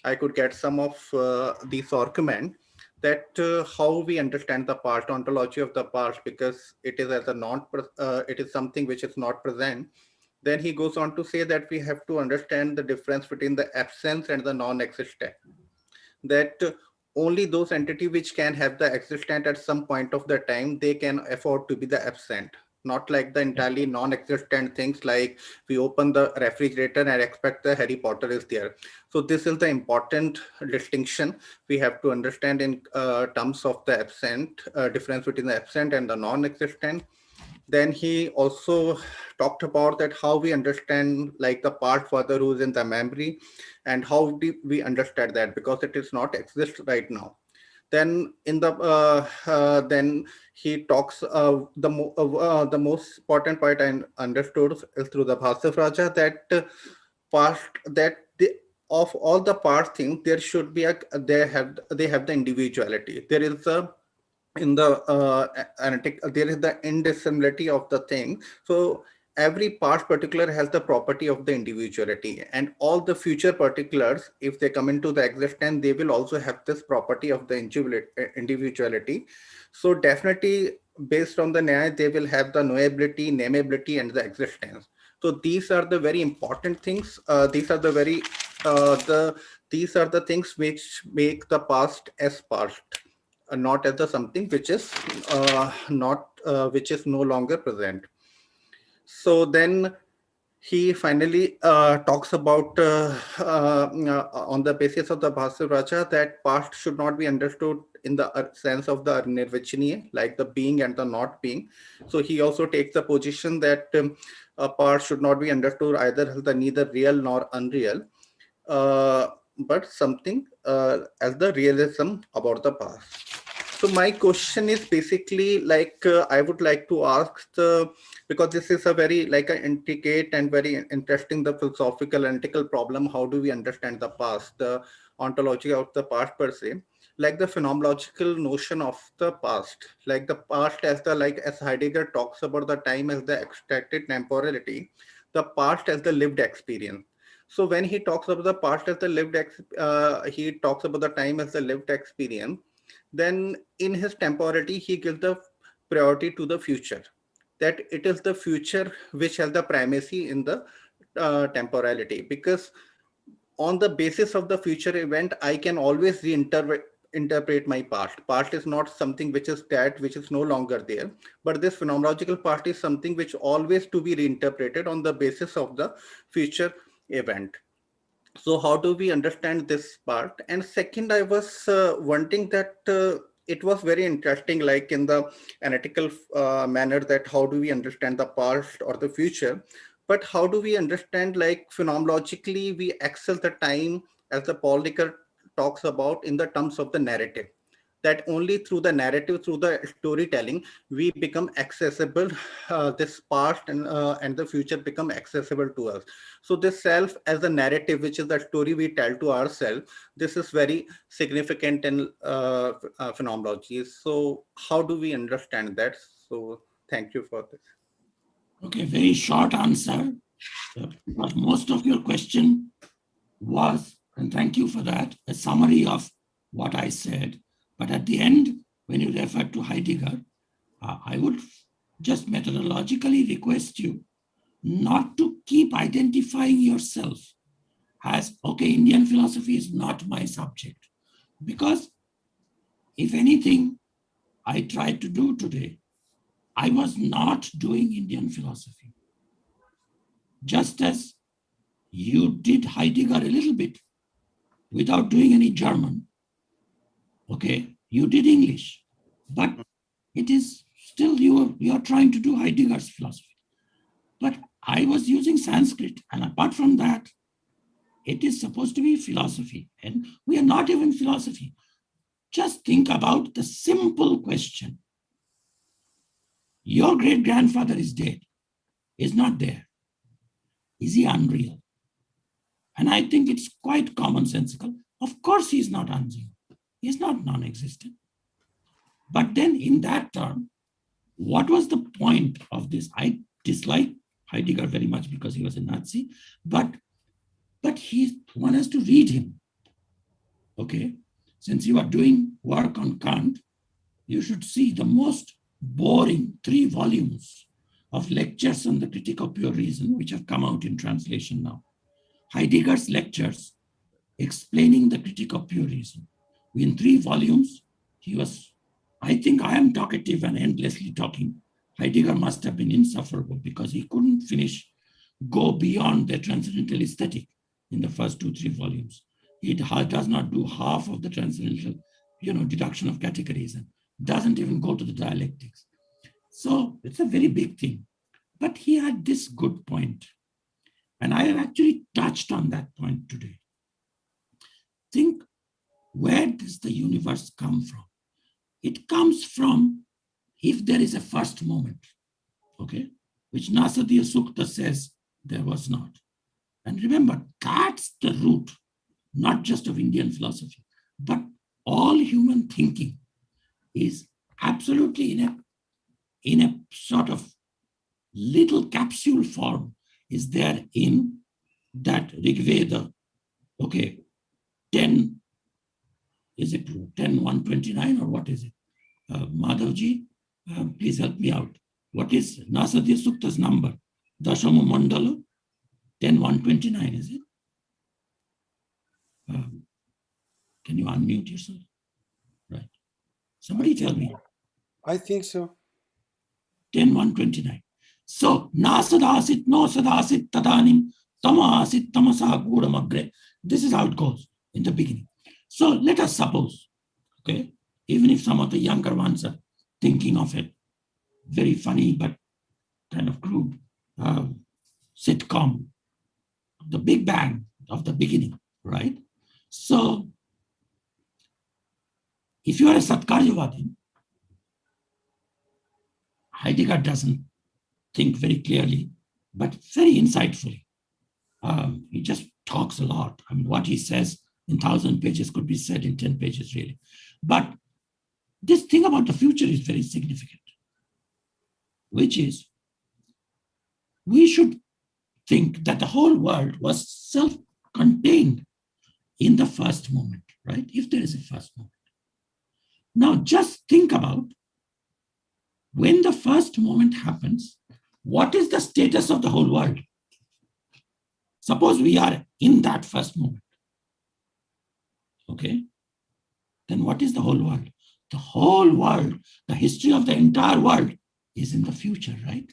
Speaker 6: I could get some of these argument that how we understand the past, ontology of the past, because it is as a it is something which is not present. Then he goes on to say that we have to understand the difference between the absence and the non-existent. That only those entities which can have the existent at some point of the time, they can afford to be the absent. Not like the entirely non-existent things like we open the refrigerator and expect the Harry Potter is there. So this is the important distinction we have to understand in terms of the absent, difference between the absent and the non-existent. Then he also talked about that how we understand like the part further who's in the memory and how do we understand that, because it is not exist right now. Then in the then he talks the most important point I understood is through the Bhasif Raja, that past that the, of all the past things there should be a they have the individuality. There is a in the analytic there is the indissimilarity of the thing. So every past particular has the property of the individuality, and all the future particulars, if they come into the existence, they will also have this property of the individuality. So definitely based on the Nyaya, they will have the knowability, nameability, and the existence. So these are the very important things. These are the very these are the things which make the past as past, not as the something which is not which is no longer present. So then he finally talks about on the basis of the Bhasir Raja that past should not be understood in the sense of the nirvachaniya, like the being and the not being. So he also takes the position that a past should not be understood either as the neither real nor unreal, uh, but something as the realism about the past. So my question is basically like I would like to ask the, because this is a very like an intricate and very interesting the philosophical analytical problem. How do we understand the past, the ontology of the past per se, like the phenomenological notion of the past, like the past as the like as Heidegger talks about the time as the abstracted temporality, the past as the lived experience. So when he talks about the past as the he talks about the time as the lived experience, then in his temporality he gives the priority to the future, that it is the future which has the primacy in the temporality, because on the basis of the future event I can always interpret my past is not something which is that which is no longer there, but this phenomenological past is something which always to be reinterpreted on the basis of the future event. So how do we understand this part? And second, I was wondering that it was very interesting, like in the analytical manner, that how do we understand the past or the future, but how do we understand like phenomenologically we access the time, as the Paul Ricoeur talks about, in the terms of the narrative, that only through the narrative, through the storytelling, we become accessible, this past and the future become accessible to us. So this self as a narrative, which is the story we tell to ourselves, this is very significant in phenomenology. So how do we understand that? So thank you for this.
Speaker 1: Okay, very short answer. But most of your question was, and thank you for that, a summary of what I said. But at the end, when you refer to Heidegger, I would just methodologically request you not to keep identifying yourself as, okay, Indian philosophy is not my subject. Because if anything I tried to do today, I was not doing Indian philosophy. Just as you did Heidegger a little bit without doing any German. Okay, you did English, but it is still you are trying to do Heidegger's philosophy. But I was using Sanskrit, and apart from that, it is supposed to be philosophy, and we are not even philosophy. Just think about the simple question. Your great-grandfather is dead, is not there. Is he unreal? And I think it's quite commonsensical. Of course, he's not unreal. He's not non-existent. But then in that term, what was the point of this? I dislike Heidegger very much because he was a Nazi, but one has to read him. Okay, since you are doing work on Kant, you should see the most boring 3 volumes of lectures on the critique of pure reason, which have come out in translation now. Heidegger's lectures explaining the critique of pure reason. In 3 volumes, he was, I think I am talkative and endlessly talking. Heidegger must have been insufferable because he couldn't go beyond the transcendental aesthetic in the first 2-3 volumes. He does not do half of the transcendental, deduction of categories, and doesn't even go to the dialectics. So it's a very big thing. But he had this good point, and I have actually touched on that point today. Think, where does the universe come from? It comes from, if there is a first moment, okay, which Nasadiya Sukta says there was not. And remember, that's the root, not just of Indian philosophy, but all human thinking is absolutely in a sort of little capsule form, is there in that Rig Veda, okay, 10, is it 10.129 or what is it? Madhavji, please help me out. What is Nasadiya Sukta's number? Dashama Mandala, 10.129, is it? Can you unmute yourself? Right. Somebody tell me.
Speaker 5: I think so.
Speaker 1: 10.129. So, Nasadasit, no sadasit, tadanim, tamasit, tamasa gudamagre. This is how it goes in the beginning. So, let us suppose, okay, even if some of the younger ones are thinking of it, very funny but kind of crude sitcom, the Big Bang of the beginning, right? So, if you are a Satkaryavadi, Heidegger doesn't think very clearly, but very insightfully. He just talks a lot. I mean, what he says in 1,000 pages could be said in 10 pages, really. But this thing about the future is very significant, which is we should think that the whole world was self-contained in the first moment, right? If there is a first moment. Now, just think about when the first moment happens, what is the status of the whole world? Suppose we are in that first moment, okay? Then what is the whole world? The whole world, the history of the entire world is in the future, right?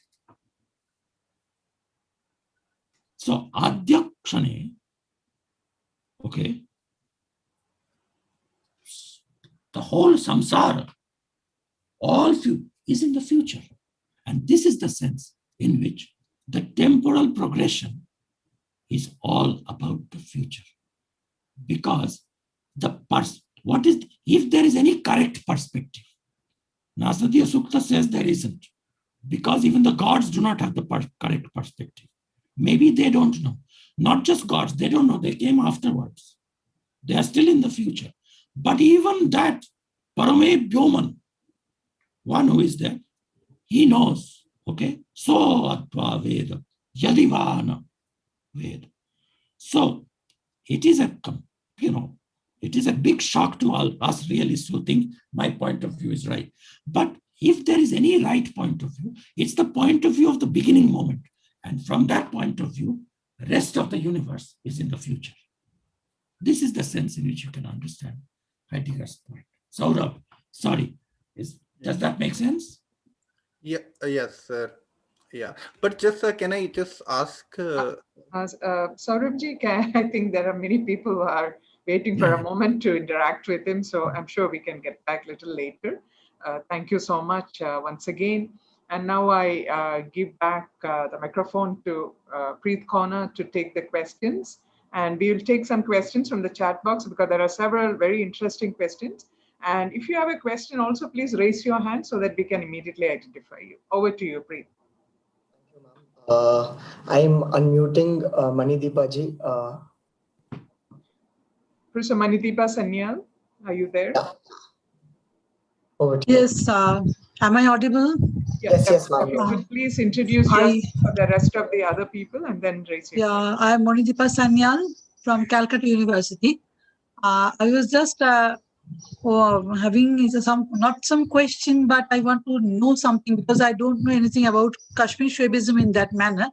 Speaker 1: So, Adyakshane, okay, the whole samsara, all is in the future. And this is the sense in which the temporal progression is all about the future. Because if there is any correct perspective, Nasadiya Sukta says there isn't, because even the gods do not have the correct perspective. Maybe they don't know. Not just gods, they don't know, they came afterwards. They are still in the future. But even that Parame Byoman, one who is there, he knows, okay? So Atva Veda, Yadivana Veda. So it is it is a big shock to all us realists who think my point of view is right. But if there is any right point of view, it's the point of view of the beginning moment. And from that point of view, the rest of the universe is in the future. This is the sense in which you can understand Heidegger's point. Saurabh, sorry, does that make sense?
Speaker 6: Yeah, yes, sir. Yeah, but just can I just ask?
Speaker 4: Saurabhji, I think there are many people who are waiting for a moment to interact with him, so I'm sure we can get back a little later. Thank you so much once again. And now I give back the microphone to Preet Corner to take the questions. And we will take some questions from the chat box because there are several very interesting questions. And if you have a question also, please raise your hand so that we can immediately identify you. Over to you, Preet.
Speaker 2: I'm unmuting Manideepa ji.
Speaker 4: Professor Manideepa Sanyal, are you there?
Speaker 2: Yeah. Over to you.
Speaker 7: Yes, am I audible?
Speaker 2: Yes, ma'am.
Speaker 4: Okay, please introduce yourself for the rest of the other people and then raise your hand.
Speaker 7: I am Manideepa Sanyal from Calcutta University. I was just having is some not some question, but I want to know something because I don't know anything about Kashmir Shwaibism in that manner.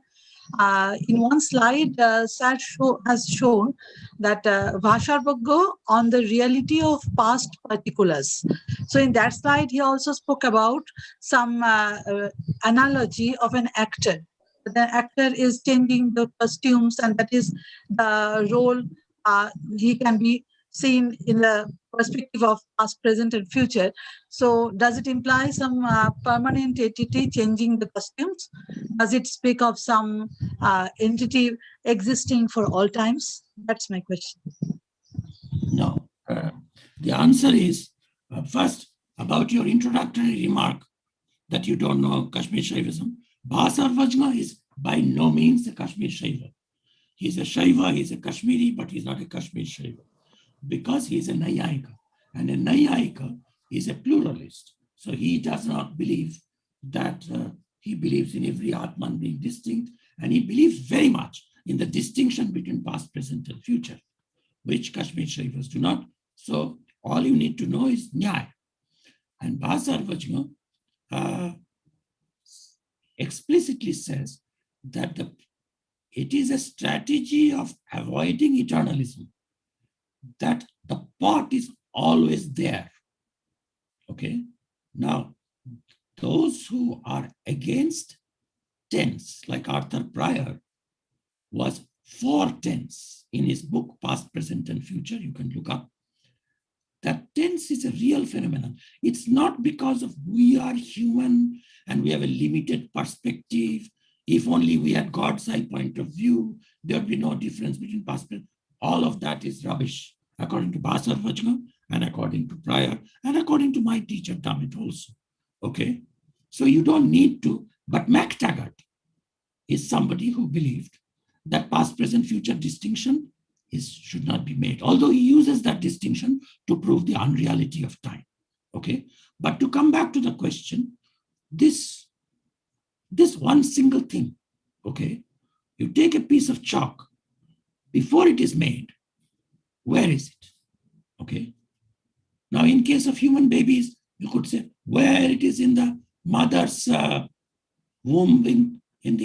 Speaker 7: In one slide, Sir has shown that Bhasharbhagya on the reality of past particulars. So in that slide, he also spoke about some analogy of an actor. The actor is changing the costumes, and that is the role he can be seen in the perspective of past, present, and future. So does it imply some permanent entity changing the costumes? Does it speak of some entity existing for all times? That's my question.
Speaker 1: No. The answer is, first, about your introductory remark that you don't know Kashmir Shaivism. Bhasarvajna is by no means a Kashmir Shaiva. He's a Shaiva, he's a Kashmiri, but he's not a Kashmir Shaiva because he's a Nayayika. And a Nayayika is a pluralist. So he does not believe that he believes in every Atman being distinct, and he believes very much in the distinction between past, present, and future, which Kashmir Shaivas do not. So all you need to know is Nyaya. And Bhasarvajna explicitly says that it is a strategy of avoiding eternalism, that the pot is always there. Okay. Now, those who are against tense, like Arthur Pryor, was for tense in his book, Past, Present, and Future. You can look up. That tense is a real phenomenon. It's not because of we are human and we have a limited perspective. If only we had God's eye point of view, there would be no difference between past, present. All of that is rubbish, according to Bhasarvajna and according to Pryor and according to my teacher, Damit also. Okay? So you don't need to, but MacTaggart is somebody who believed that past, present, future distinction should not be made, although he uses that distinction to prove the unreality of time. Okay, but to come back to the question, this one single thing, okay, you take a piece of chalk, before it is made, where is it? Okay, now in case of human babies, you could say where it is in the mother's womb,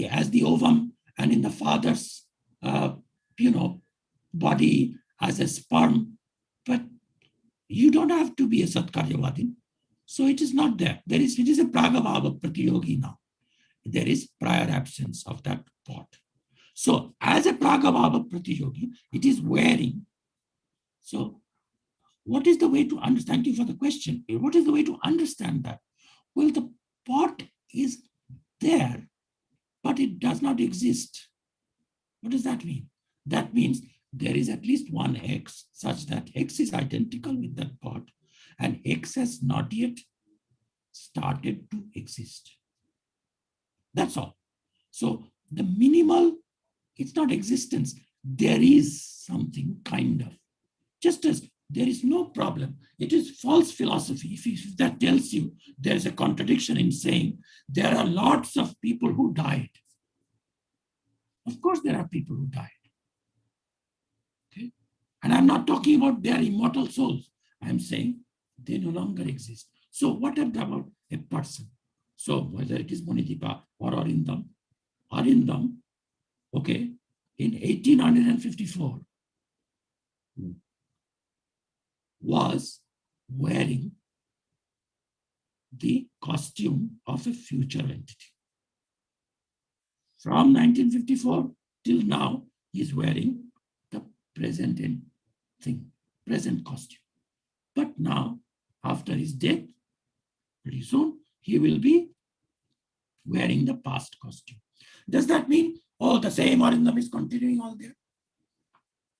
Speaker 1: as the ovum, and in the father's body as a sperm, but you don't have to be a Satkaryavadi. So it is not there. It is a Pragabhava Pratiyogi now. There is prior absence of that pot. So as a Pragabhava Pratiyogi, it is wearing. So what is the way to understand? Thank you for the question. What is the way to understand that? Well, the pot is there, but it does not exist. What does that mean? That means there is at least one X such that X is identical with that pot and X has not yet started to exist. That's all. So the minimal, it's not existence. There is something kind of, just as there is no problem. It is false philosophy. If that tells you there is a contradiction in saying there are lots of people who died. Of course, there are people who died. Okay? And I'm not talking about their immortal souls. I'm saying they no longer exist. So what about a person? So whether it is Monidipa or Arindam, okay, in 1854 was wearing the costume of a future entity. From 1954 till now, he's wearing the present present costume. But now, after his death, pretty soon, he will be wearing the past costume. Does that mean, the same Arindam is continuing all there?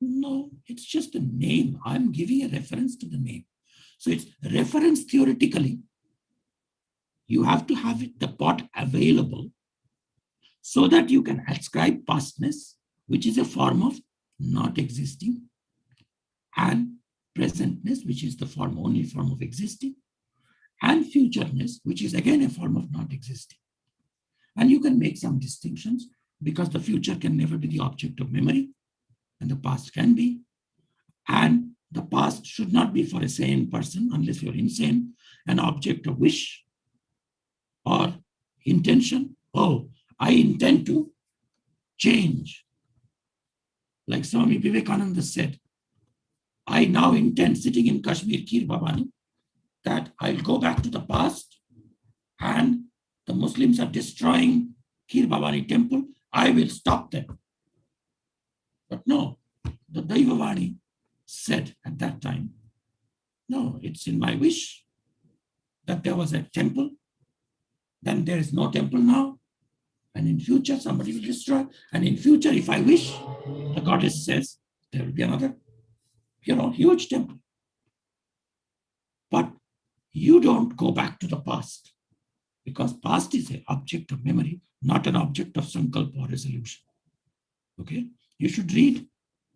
Speaker 1: No, it's just a name. I'm giving a reference to the name. So it's reference theoretically. You have to have the pot available so that you can ascribe pastness, which is a form of not existing, and presentness, which is the only form of existing, and futureness, which is again a form of not existing. And you can make some distinctions because the future can never be the object of memory, and the past can be. And The past should not be for a sane person, unless you're insane, an object of wish or intention. Oh, I intend to change. Like Swami Vivekananda said, I now intend, sitting in Kashmir, Kir Babani, that I'll go back to the past and the Muslims are destroying Kir Babani temple. I will stop them. But no, the Daivavani said at that time, no, it's in my wish that there was a temple. Then there is no temple now. And in future, somebody will destroy. And in future, if I wish, the goddess says, there will be another, huge temple. But you don't go back to the past, because past is an object of memory, not an object of sankalpa or resolution. Okay? You should read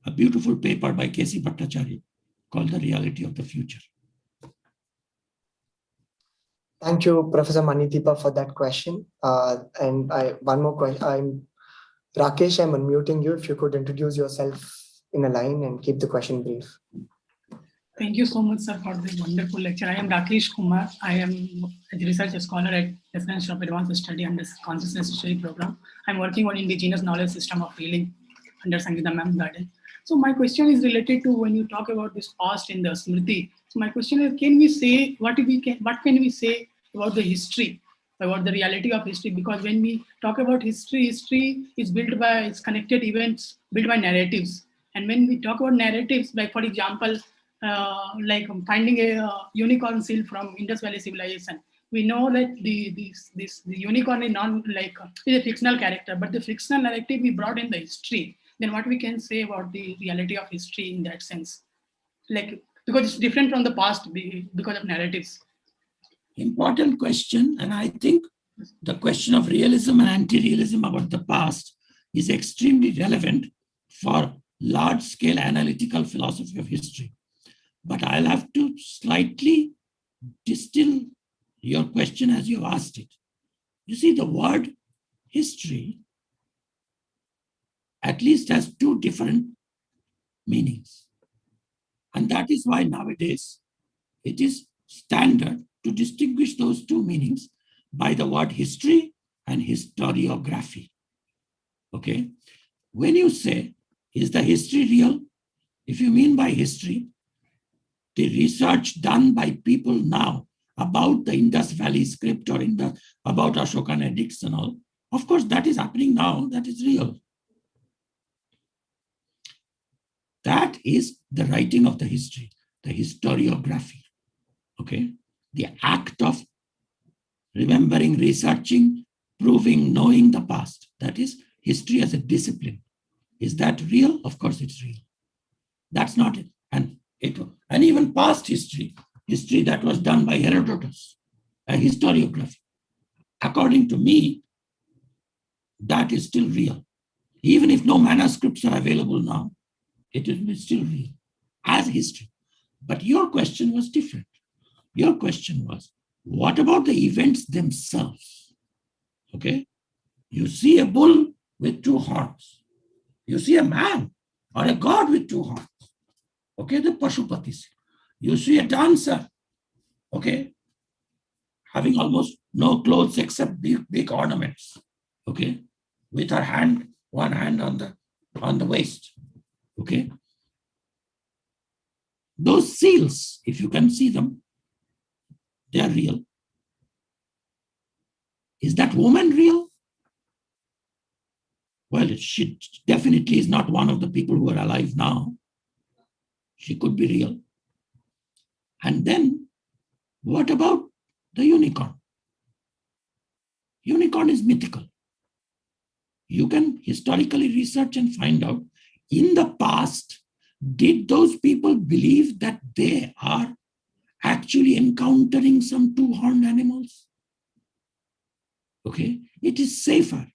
Speaker 1: a beautiful paper by K.C. Bhattacharya called The Reality of the Future.
Speaker 2: Thank you, Professor Manitipa, for that question. And one more question. Rakesh, I'm unmuting you. If you could introduce yourself in a line and keep the question brief.
Speaker 8: Thank you so much, sir, for this wonderful lecture. I am Rakesh Kumar. I am a research scholar at Reference of Advanced Study under Consciousness Study Program. I'm working on indigenous knowledge system of healing under Sangeeta Ma'am Garden. So my question is related to when you talk about this past in the Smriti. So my question is, can we say what can we say about the history, about the reality of history? Because when we talk about history, history is built by its connected events, built by narratives. And when we talk about narratives, like for example, like finding a unicorn seal from Indus Valley civilization. We know that the unicorn is not like is a fictional character, but the fictional narrative we brought in the history. Then what we can say about the reality of history in that sense? Like, because it's different from the past because of narratives.
Speaker 1: Important question. And I think the question of realism and anti-realism about the past is extremely relevant for large-scale analytical philosophy of history. But I'll have to slightly distill your question as you asked it. You see, the word history at least has two different meanings. And that is why nowadays it is standard to distinguish those two meanings by the word history and historiography. Okay? When you say, is the history real? If you mean by history, the research done by people now about the Indus Valley script or about Ashokan edicts and all, of course, that is happening now, that is real. That is the writing of the history, the historiography. Okay? The act of remembering, researching, proving, knowing the past. That is history as a discipline. Is that real? Of course, it's real. That's not it. And even past history that was done by Herodotus, a historiography. According to me, that is still real. Even if no manuscripts are available now, it is still real as history. But your question was different. Your question was, what about the events themselves? Okay? You see a bull with two horns. You see a man or a god with two horns. Okay, the Pashupatis. You see a dancer, okay, having almost no clothes except big ornaments, okay, with her hand, one hand on the waist, okay. Those seals, if you can see them, they are real. Is that woman real? Well, she definitely is not one of the people who are alive now. She could be real. And then, what about the unicorn? Unicorn is mythical. You can historically research and find out, in the past, did those people believe that they are actually encountering some two-horned animals? Okay, it is safer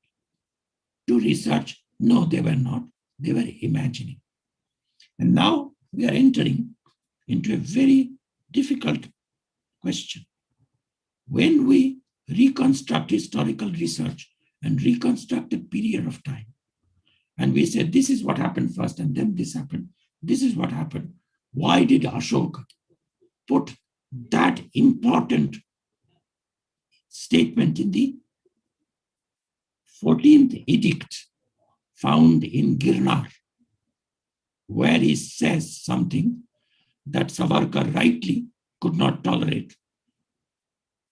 Speaker 1: to research. No, they were not. They were imagining. And now we are entering into a very difficult question. When we reconstruct historical research and reconstruct a period of time, and we say this is what happened first and then this happened, this is what happened, Why did Ashoka put that important statement in the 14th edict found in Girnar, where he says something that Savarkar rightly could not tolerate?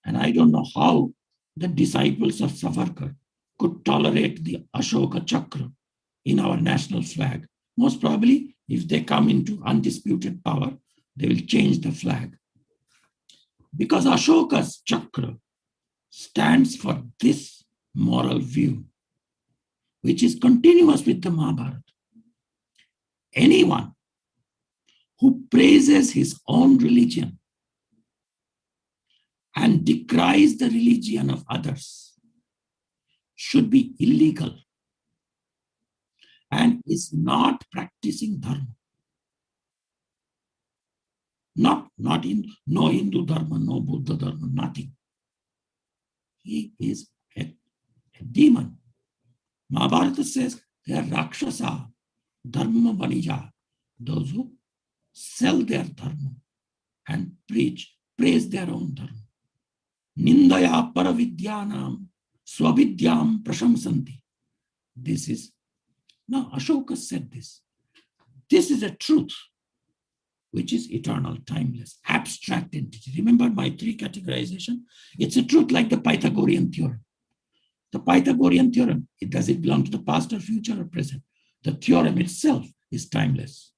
Speaker 1: And I don't know how the disciples of Savarkar could tolerate the Ashoka Chakra in our national flag. Most probably, if they come into undisputed power, they will change the flag. Because Ashoka's Chakra stands for this moral view, which is continuous with the Mahabharata. Anyone who praises his own religion and decries the religion of others should be illegal and is not practicing dharma. No Hindu dharma, no Buddha dharma, nothing. He is a demon. Mahabharata says they are Rakshasa, Dharma Vanija, those who sell their dharma and praise their own dharma. Nindaya paravidyanam swavidyam prashamsanti. This is, now Ashoka said this. This is a truth which is eternal, timeless, abstract entity. Remember my three categorization? It's a truth like the Pythagorean theorem. The Pythagorean theorem, does it belong to the past or future or present? The theorem itself is timeless.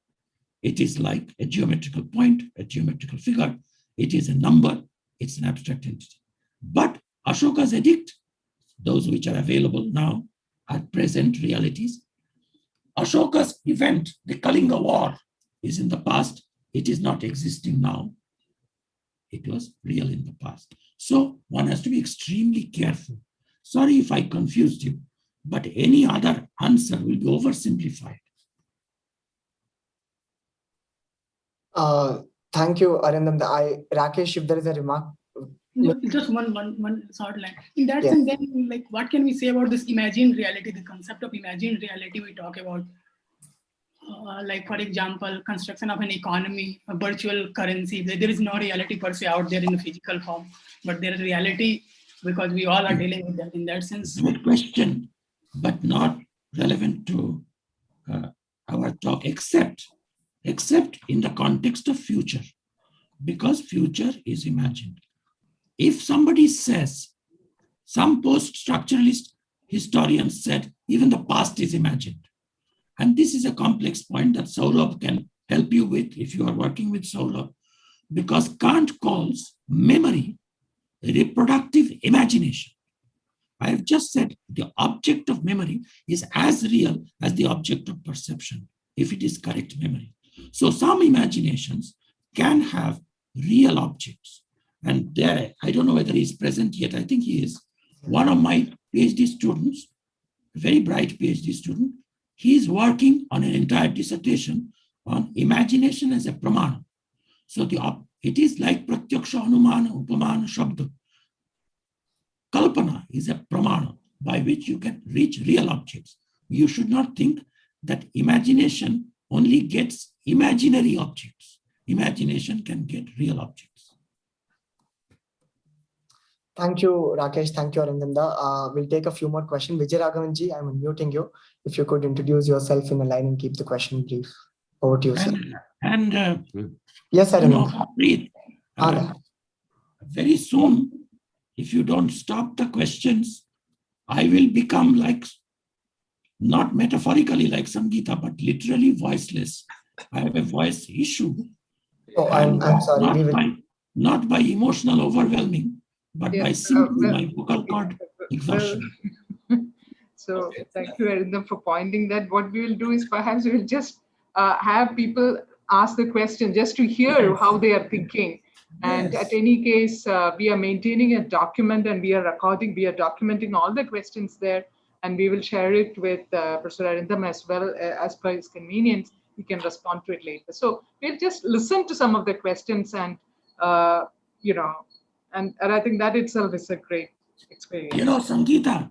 Speaker 1: It is like a geometrical point, a geometrical figure. It is a number. It's an abstract entity. But Ashoka's edict, those which are available now, are present realities. Ashoka's event, the Kalinga War, is in the past. It is not existing now. It was real in the past. So one has to be extremely careful. Sorry if I confused you, but any other answer will be oversimplified.
Speaker 2: Thank you, Arindam. Rakesh, if there is a remark.
Speaker 8: No, just one short line. In that
Speaker 2: Yes.
Speaker 8: sense, then, like, what can we say about this imagined reality, the concept of imagined reality we talk about? Like, for example, construction of an economy, a virtual currency. There is no reality per se out there in the physical form, but there is reality because we all are dealing with that in that sense.
Speaker 1: Great question, but not relevant to our talk, except in the context of future, because future is imagined. If somebody says, some post-structuralist historians said, even the past is imagined. And this is a complex point that Saurabh can help you with if you are working with Saurabh, because Kant calls memory reproductive imagination. I have just said the object of memory is as real as the object of perception, if it is correct memory. So some imaginations can have real objects. And there, I don't know whether he's present yet. I think he is. One of my PhD students, a very bright PhD student, he is working on an entire dissertation on imagination as a pramana. So it is like pratyaksha, anumana, upamana, shabda. Kalpana is a pramana by which you can reach real objects. You should not think that imagination only gets imaginary objects. Imagination can get real objects.
Speaker 2: Thank you, Rakesh. Thank you, Arindam. We'll take a few more questions. Vijay Raghavanji, I'm unmuting you. If you could introduce yourself in a line and keep the question brief. Over to you, sir.
Speaker 1: You
Speaker 2: Yes,
Speaker 1: know,
Speaker 2: Arindam.
Speaker 1: Very soon, if you don't stop the questions, I will become like, not metaphorically like Sangeeta, but literally voiceless. I have a voice issue.
Speaker 2: Oh, I'm sorry.
Speaker 1: Not by emotional overwhelming, but by simply my vocal cord exhaustion.
Speaker 4: So thank you, Arindam, for pointing that. What we will do is perhaps we will just have people ask the question just to hear how they are thinking. And at any case, we are maintaining a document and we are documenting all the questions there, and we will share it with Professor Arindam as well as per his convenience. He can respond to it later. So we'll just listen to some of the questions and, and I think that itself is a great experience.
Speaker 1: You know, Sangeeta,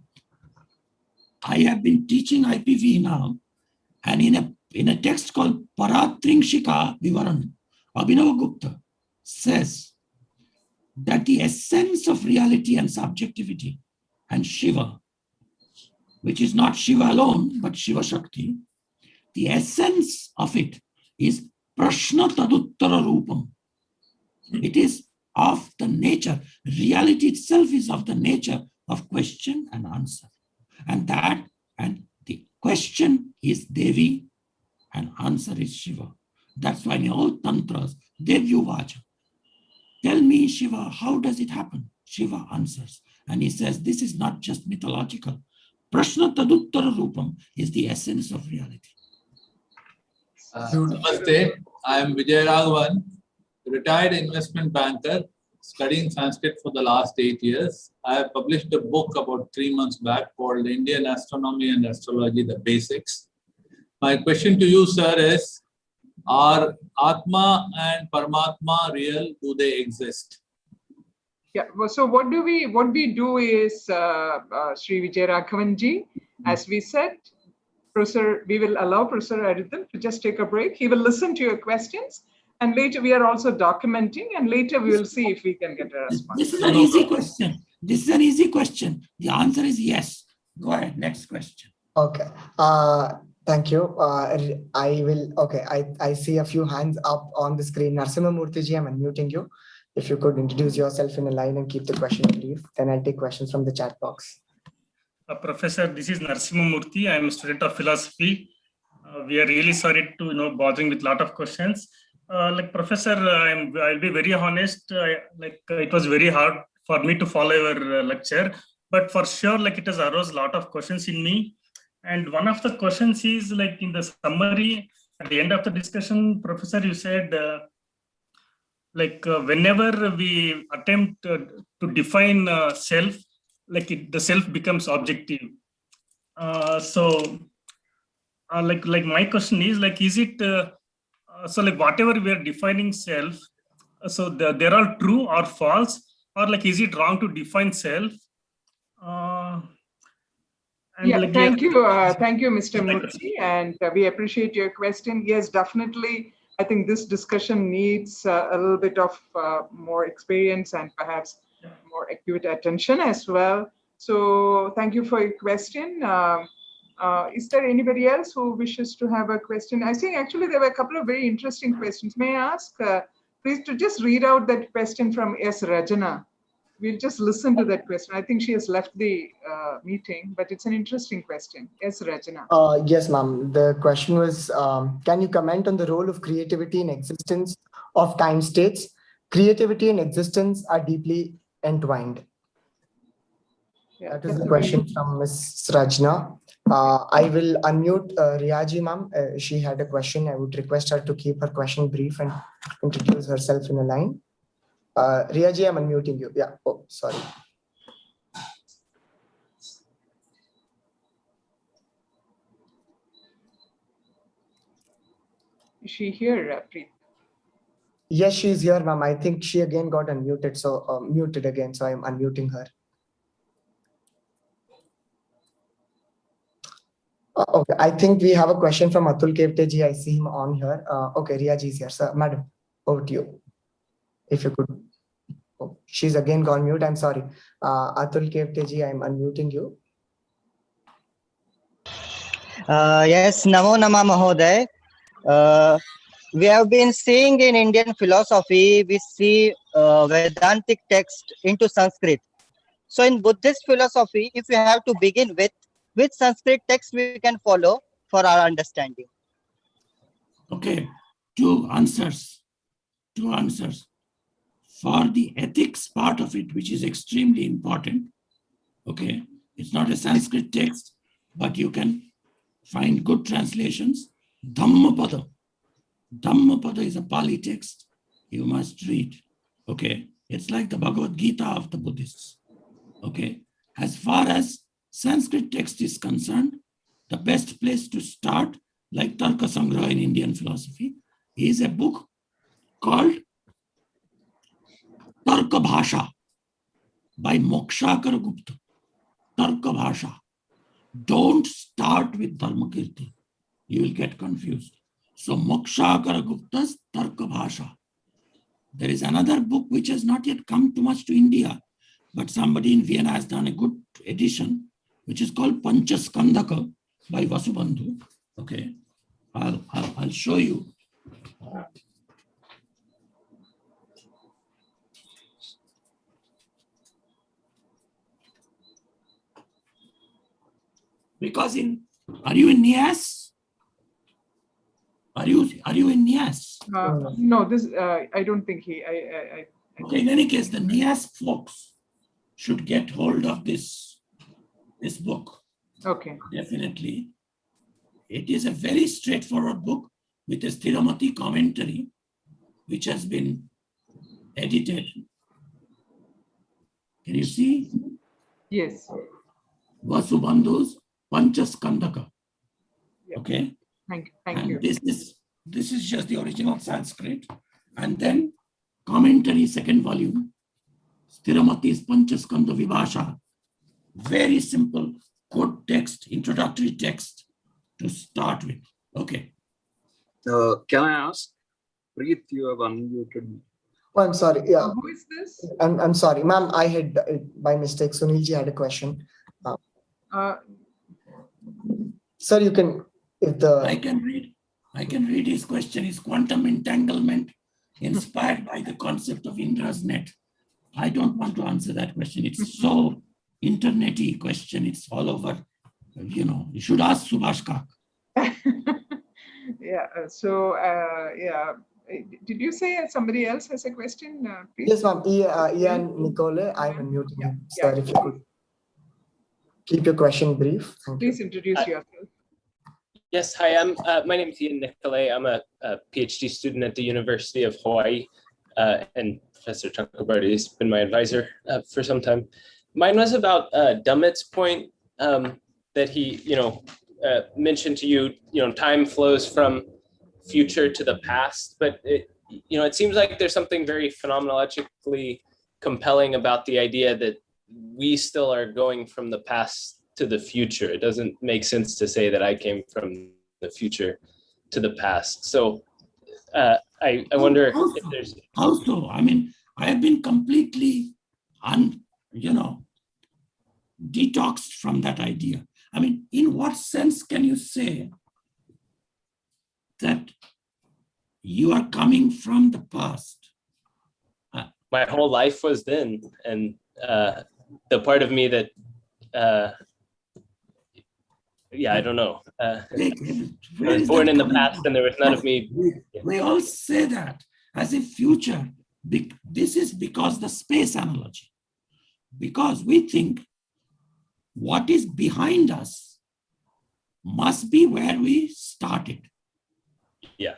Speaker 1: I have been teaching IPV now, and in a text called Paratringshika Vivaran, Abhinavagupta says that the essence of reality and subjectivity and Shiva, which is not Shiva alone, but Shiva Shakti, the essence of it is Prashna Taduttara Rupam. It is of the nature, reality itself is of the nature of question and answer. And the question is Devi and answer is Shiva. That's why in all tantras, Devyuvacha. Tell me, Shiva, how does it happen? Shiva answers. And he says, this is not just mythological. Prashna Taduttara Rupam is the essence of reality.
Speaker 9: Namaste. I am Vijay Raghavan, retired investment banker, studying Sanskrit for the last 8 years. I have published a book about 3 months back called Indian Astronomy and Astrology, the Basics. My question to you, sir, is, are Atma and Paramatma real? Do they exist?
Speaker 4: Yeah, well, so what we do is, Sri Vijay Raghavanji, as we said, we will allow Professor Arindam to just take a break. He will listen to your questions, and later we are also documenting, and later we will see if we can get a response.
Speaker 1: This is an easy question. This is an easy question. The answer is yes. Go ahead, next question.
Speaker 2: Okay. Thank you. I see a few hands up on the screen. Narasimha Murthy, I'm unmuting you. If you could introduce yourself in a line and keep the question brief, then I'll take questions from the chat box.
Speaker 10: Professor, this is Narasimha Murthy. I am a student of philosophy. We are really sorry to bothering with a lot of questions. Like Professor, I'll be very honest. It was very hard for me to follow your lecture, but for sure, like it has aroused a lot of questions in me. And one of the questions is like in the summary at the end of the discussion, Professor, you said whenever we attempt to define self, the self becomes objective. Like my question is is it whatever we are defining self, so they're all true or false, or is it wrong to define self?
Speaker 4: Thank you, Mr. Murthy, and we appreciate your question. Yes, definitely. I think this discussion needs a little bit of more experience and perhaps more acute attention as well. So thank you for your question. Is there anybody else who wishes to have a question? I think actually there were a couple of very interesting questions. May I ask, please, to just read out that question from S. Rajana. We'll just listen to that question. I think she has left the meeting, but it's an interesting question. Yes, Rajana.
Speaker 2: Yes, ma'am. The question was, can you comment on the role of creativity in existence of time states? Creativity and existence are deeply entwined.
Speaker 4: Yeah,
Speaker 2: that is the question from Ms. Rajna. I will unmute Riyaji, ma'am. She had a question. I would request her to keep her question brief and introduce herself in a line. Riyaji, I'm unmuting you. Yeah. Oh, sorry.
Speaker 4: Is she here, Preet?
Speaker 2: Yes, she's here, ma'am. I think she again got unmuted, so muted again. So I'm unmuting her. Okay, I think we have a question from Atul Kevteji. I see him on here. Okay, Riyaji is here. Sir, madam, over to you. If you could. Oh, she's again gone mute. I'm sorry. Atul Kevteji, I'm unmuting you.
Speaker 11: Yes, Namo Nama Mahoday. We have been seeing in Indian philosophy, we see Vedantic text into Sanskrit. So in Buddhist philosophy, if we have to begin with, which Sanskrit text we can follow for our understanding?
Speaker 1: Okay, two answers. For the ethics part of it, which is extremely important, okay, it's not a Sanskrit text, but you can find good translations. Dhammapada. Dhammapada is a Pali text you must read, okay? It's like the Bhagavad Gita of the Buddhists, okay? As far as Sanskrit text is concerned, the best place to start, like Tarka Sangraha in Indian philosophy, is a book called Tarka Bhasha by Mokshakara Gupta. Tarka Bhasha. Don't start with Dharmakirti. You will get confused. So Mokshakara Gupta's Tarka Bhasha. There is another book which has not yet come too much to India, but somebody in Vienna has done a good edition, which is called Panchaskandaka by Vasubandhu. Okay, I'll show you. Because are you in NIAS? Are you in NIAS?
Speaker 4: No, this I don't think he.
Speaker 1: Okay, in any case, the NIAS folks should get hold of this book.
Speaker 4: Okay.
Speaker 1: Definitely. It is a very straightforward book with a Stiramati commentary, which has been edited. Can you see?
Speaker 4: Yes.
Speaker 1: Vasubandhu's Panchaskandaka.
Speaker 4: Yeah.
Speaker 1: Okay.
Speaker 4: Thank
Speaker 1: and
Speaker 4: you.
Speaker 1: This is just the original Sanskrit. And then commentary, second volume, Stiramati's Panchaskanda Vibhasha. Very simple, good text, introductory text to start with. Okay.
Speaker 12: Can I ask? Preet, you have unmuted.
Speaker 2: Oh, I'm sorry. Yeah.
Speaker 4: Who is this?
Speaker 2: I'm sorry, ma'am. I had by mistake. Sunilji had a question. Sir, you can.
Speaker 1: I can read his question. Is quantum entanglement inspired by the concept of Indra's net? I don't want to answer that question. It's so internet-y question. It's all over. You should ask Subhash Kak.
Speaker 4: Yeah. So yeah. Did you say somebody else has a question?
Speaker 2: Yes, ma'am. Ian Nicole, I'm unmuting him. Sir, if you could keep your question brief.
Speaker 4: Please introduce yourself.
Speaker 13: Yes, hi, my name is Ian Nicolay. I'm a PhD student at the University of Hawaii, and Professor Chakrabarti has been my advisor for some time. Mine was about Dummett's point that he, mentioned to you, time flows from future to the past, but it seems like there's something very phenomenologically compelling about the idea that we still are going from the past to the future. It doesn't make sense to say that I came from the future to the past. So I wonder if there's
Speaker 1: also, I mean, I have been completely detoxed from that idea. I mean, in what sense can you say that you are coming from the past?
Speaker 13: My whole life was then, and the part of me that I don't know. I was born in the past and there was none of me.
Speaker 1: We all say that as a future. This is because the space analogy. Because we think what is behind us must be where we started.
Speaker 13: Yeah.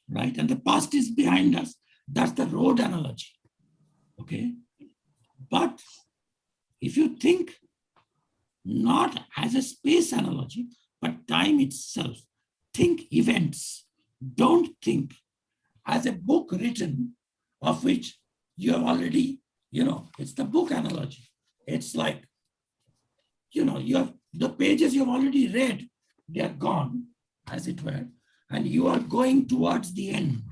Speaker 1: Right? And the past is behind us. That's the road analogy. Okay? But if you think not as a space analogy, but time itself, think events. Don't think as a book written of which you have already, it's the book analogy. It's like, you have the pages you've already read, they are gone, as it were, and you are going towards the end,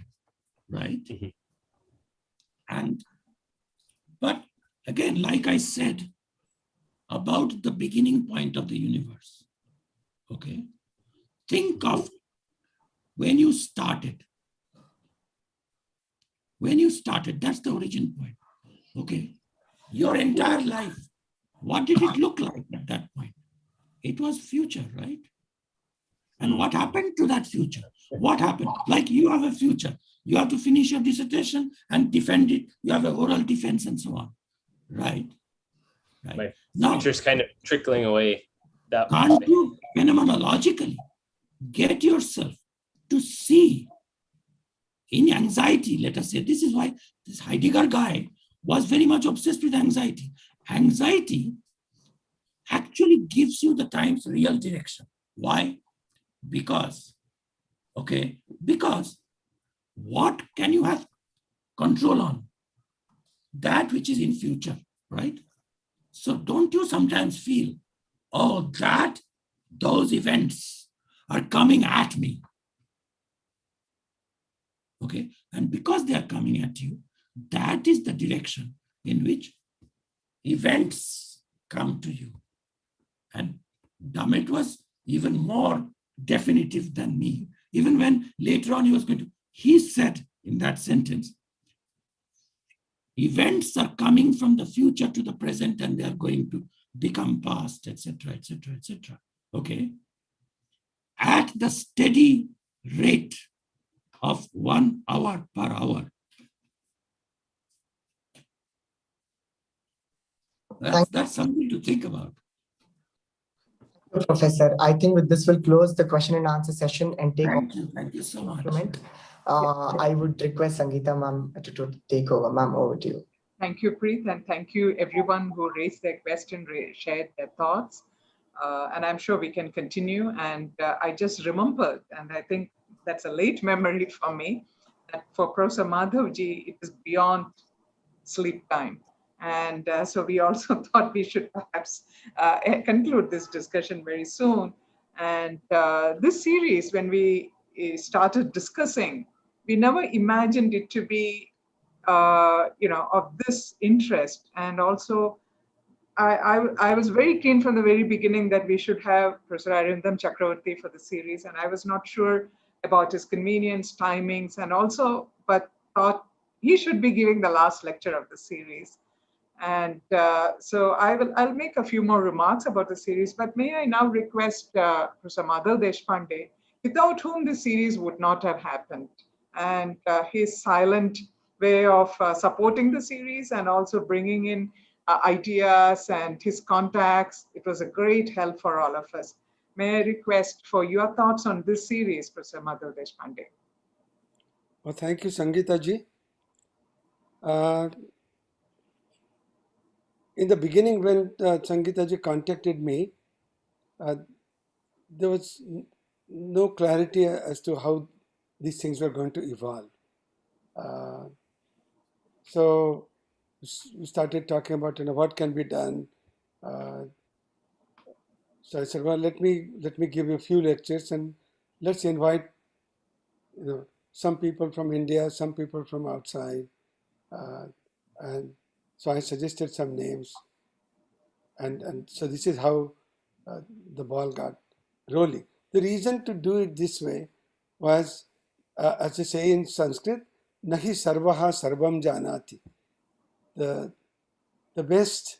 Speaker 1: right? But again, like I said, about the beginning point of the universe, okay? Think of when you started. When you started, that's the origin point, okay? Your entire life, what did it look like at that point? It was future, right? And what happened to that future? What happened? Like you have a future. You have to finish your dissertation and defend it. You have an oral defense and so on, right?
Speaker 13: My future's kind of trickling away that way.
Speaker 1: Can't you phenomenologically get yourself to see in anxiety, let us say, this is why this Heidegger guy was very much obsessed with anxiety. Anxiety actually gives you the time's real direction. Why? Because what can you have control on? That which is in future, right? So don't you sometimes feel, oh, those events are coming at me? Okay, and because they are coming at you, that is the direction in which events come to you. And Damit was even more definitive than me. Even when later on he said in that sentence, events are coming from the future to the present and they are going to become past, etc., etc., etc. Okay. At the steady rate of 1 hour per hour. That's something to think about.
Speaker 2: Professor, I think with this will close the question and answer session and take
Speaker 1: Thank you so much.
Speaker 2: I would request Sangeeta ma'am to take over. Ma'am, over to you.
Speaker 4: Thank you, Preet, and thank you everyone who raised their question, shared their thoughts. And I'm sure we can continue. And I just remembered, and I think that's a late memory for me, that for Professor Madhavji, it is beyond sleep time. And so we also thought we should perhaps conclude this discussion very soon. And this series, when we started discussing, we never imagined it to be of this interest. And also, I was very keen from the very beginning that we should have Professor Arindam Chakrabarti for the series, and I was not sure about his convenience, timings, and also, but thought he should be giving the last lecture of the series. And so I'll make a few more remarks about the series, but may I now request Professor Madhav Deshpande, without whom the series would not have happened, and his silent way of supporting the series and also bringing in ideas and his contacts. It was a great help for all of us. May I request for your thoughts on this series, Professor Madhav Deshpande?
Speaker 5: Well, thank you, Sangeeta ji. In the beginning, when Sangeeta ji contacted me, there was no clarity as to how these things were going to evolve. So we started talking about what can be done. So I said, well, let me give you a few lectures and let's invite some people from India, some people from outside, and so I suggested some names, and so this is how the ball got rolling. The reason to do it this way was, as they say in Sanskrit, nahi sarvaha sarvam janati. The best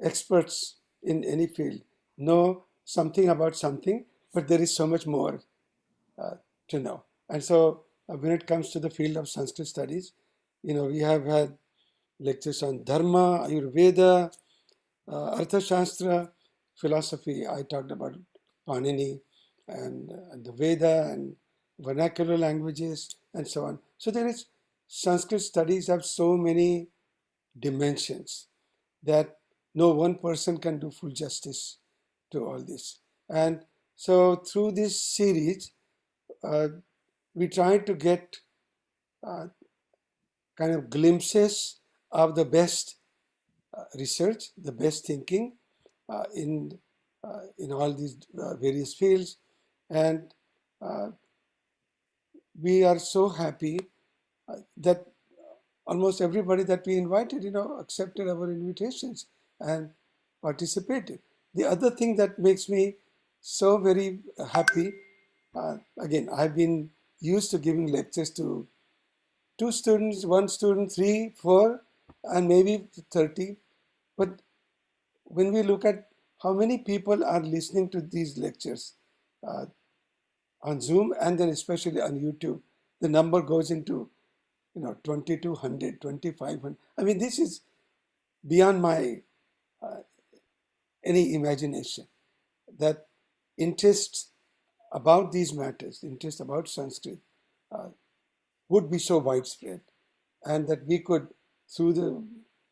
Speaker 5: experts in any field know something about something, but there is so much more to know. And so when it comes to the field of Sanskrit studies, we have had lectures on Dharma, Ayurveda, Arthashastra, philosophy. I talked about Panini and the Veda and vernacular languages and so on. So Sanskrit studies have so many dimensions that no one person can do full justice to all this. And so through this series, we try to get kind of glimpses of the best research, the best thinking in all these various fields. And we are so happy that almost everybody that we invited, accepted our invitations and participated. The other thing that makes me so very happy, again, I've been used to giving lectures to 2 students, 1 student, 3, 4, and maybe 30. But when we look at how many people are listening to these lectures on Zoom and then especially on YouTube, the number goes into 2,200, 2,500. I mean, this is beyond my any imagination, that interest about these matters, interest about Sanskrit would be so widespread, and that we could, through the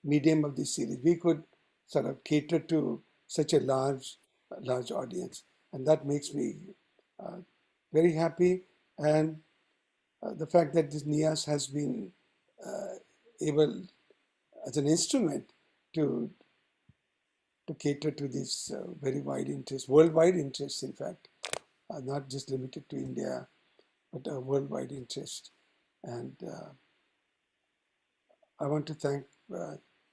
Speaker 5: medium of this series, we could sort of cater to such a large audience. And that makes me very happy. And the fact that this NIAS has been able, as an instrument, to cater to this very wide interest, worldwide interest, in fact, not just limited to India, but a worldwide interest. And I want to thank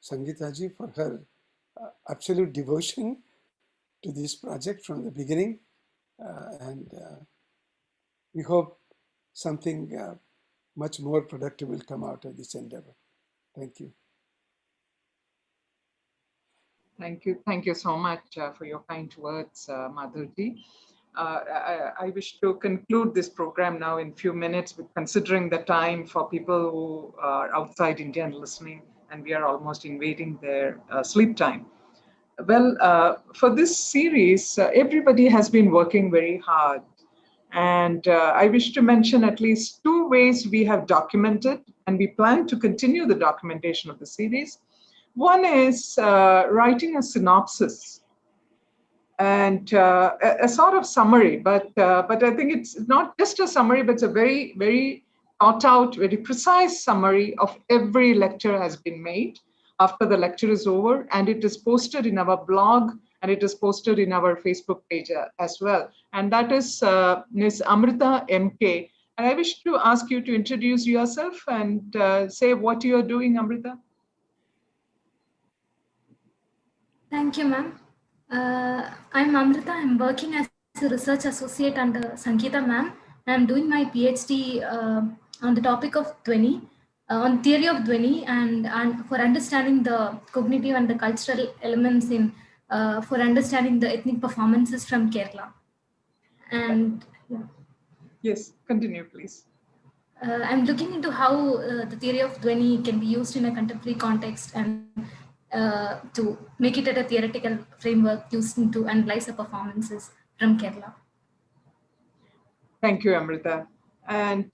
Speaker 5: Sangeeta ji for her absolute devotion to this project from the beginning. And we hope something much more productive will come out of this endeavor. Thank you.
Speaker 4: Thank you. Thank you so much for your kind words, Madhurji. I wish to conclude this program now in a few minutes, with considering the time for people who are outside India and listening, and we are almost invading their sleep time. Well, for this series, everybody has been working very hard. And I wish to mention at least two ways we have documented, and we plan to continue the documentation of the series. One is writing a synopsis and a sort of summary, but I think it's not just a summary, but it's a very, very thought out, very precise summary of every lecture has been made after the lecture is over, and it is posted in our blog and it is posted in our Facebook page as well. And that is Ms. Amrita MK. And I wish to ask you to introduce yourself and say what you are doing, Amrita.
Speaker 14: Thank you, ma'am. I'm Amrita. I'm working as a research associate under Sangeeta ma'am. I'm doing my PhD on the topic of Dhwani, on theory of Dhwani, and for understanding the cognitive and the cultural elements in, for understanding the ethnic performances from Kerala. And yeah.
Speaker 4: Yes, continue, please.
Speaker 14: I'm looking into how the theory of Dhwani can be used in a contemporary context and to make it at a theoretical framework used to analyze the performances from Kerala.
Speaker 4: Thank you, Amrita. And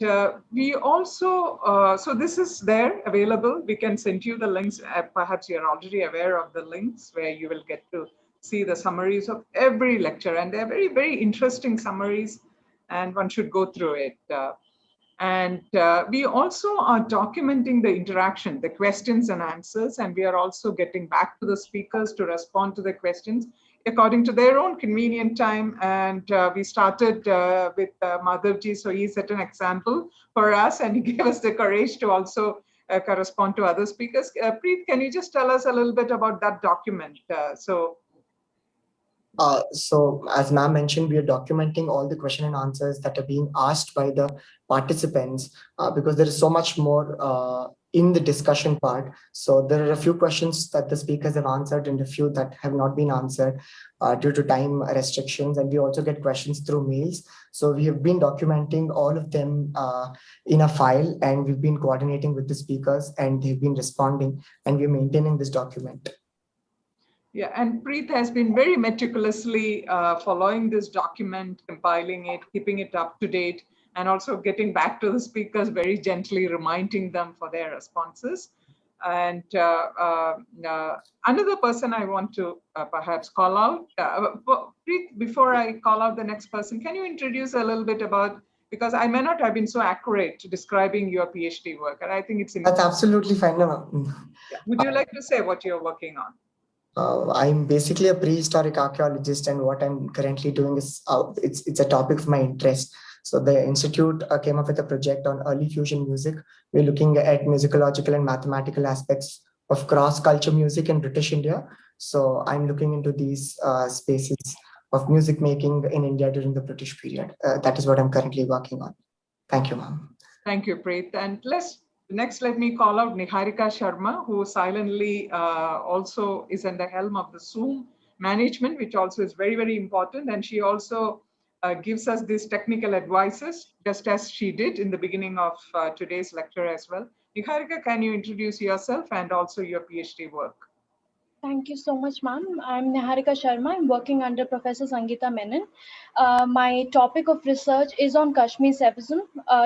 Speaker 4: we also, so this is there available. We can send you the links. Perhaps you're already aware of the links where you will get to see the summaries of every lecture. And they're very, very interesting summaries, and one should go through it. And we also are documenting the interaction, the questions and answers, and we are also getting back to the speakers to respond to the questions according to their own convenient time. And we started with Madhavji, so he set an example for us, and he gave us the courage to also correspond to other speakers. Preet, can you just tell us a little bit about that document?
Speaker 2: So as ma'am mentioned, we are documenting all the question and answers that are being asked by the participants because there is so much more in the discussion part. So there are a few questions that the speakers have answered and a few that have not been answered due to time restrictions. And we also get questions through mails. So we have been documenting all of them in a file, and we've been coordinating with the speakers, and they've been responding, and we're maintaining this document.
Speaker 4: Yeah, and Preet has been very meticulously following this document, compiling it, keeping it up to date, and also getting back to the speakers very gently, reminding them for their responses. And another person I want to perhaps call out, Preet, before I call out the next person, can you introduce a little bit about, because I may not have been so accurate describing your PhD work, and I think it's important.
Speaker 2: That's absolutely fine.
Speaker 4: Yeah. Would you like to say what you're working on?
Speaker 2: I'm basically a prehistoric archaeologist, and what I'm currently doing is it's a topic of my interest. So the institute came up with a project on early fusion music. We're looking at musicological and mathematical aspects of cross-culture music in British India. So I'm looking into these spaces of music making in India during the British period. That is what I'm currently working on. Thank you, ma'am.
Speaker 4: Thank you, Preet. And next, let me call out Niharika Sharma, who silently also is at the helm of the Zoom management, which also is very, very important. And she also gives us these technical advices, just as she did in the beginning of today's lecture as well. Niharika, can you introduce yourself and also your PhD work?
Speaker 3: Thank you so much, ma'am. I'm Niharika Sharma. I'm working under Professor Sangeeta Menon. My topic of research is on Kashmir Sufism,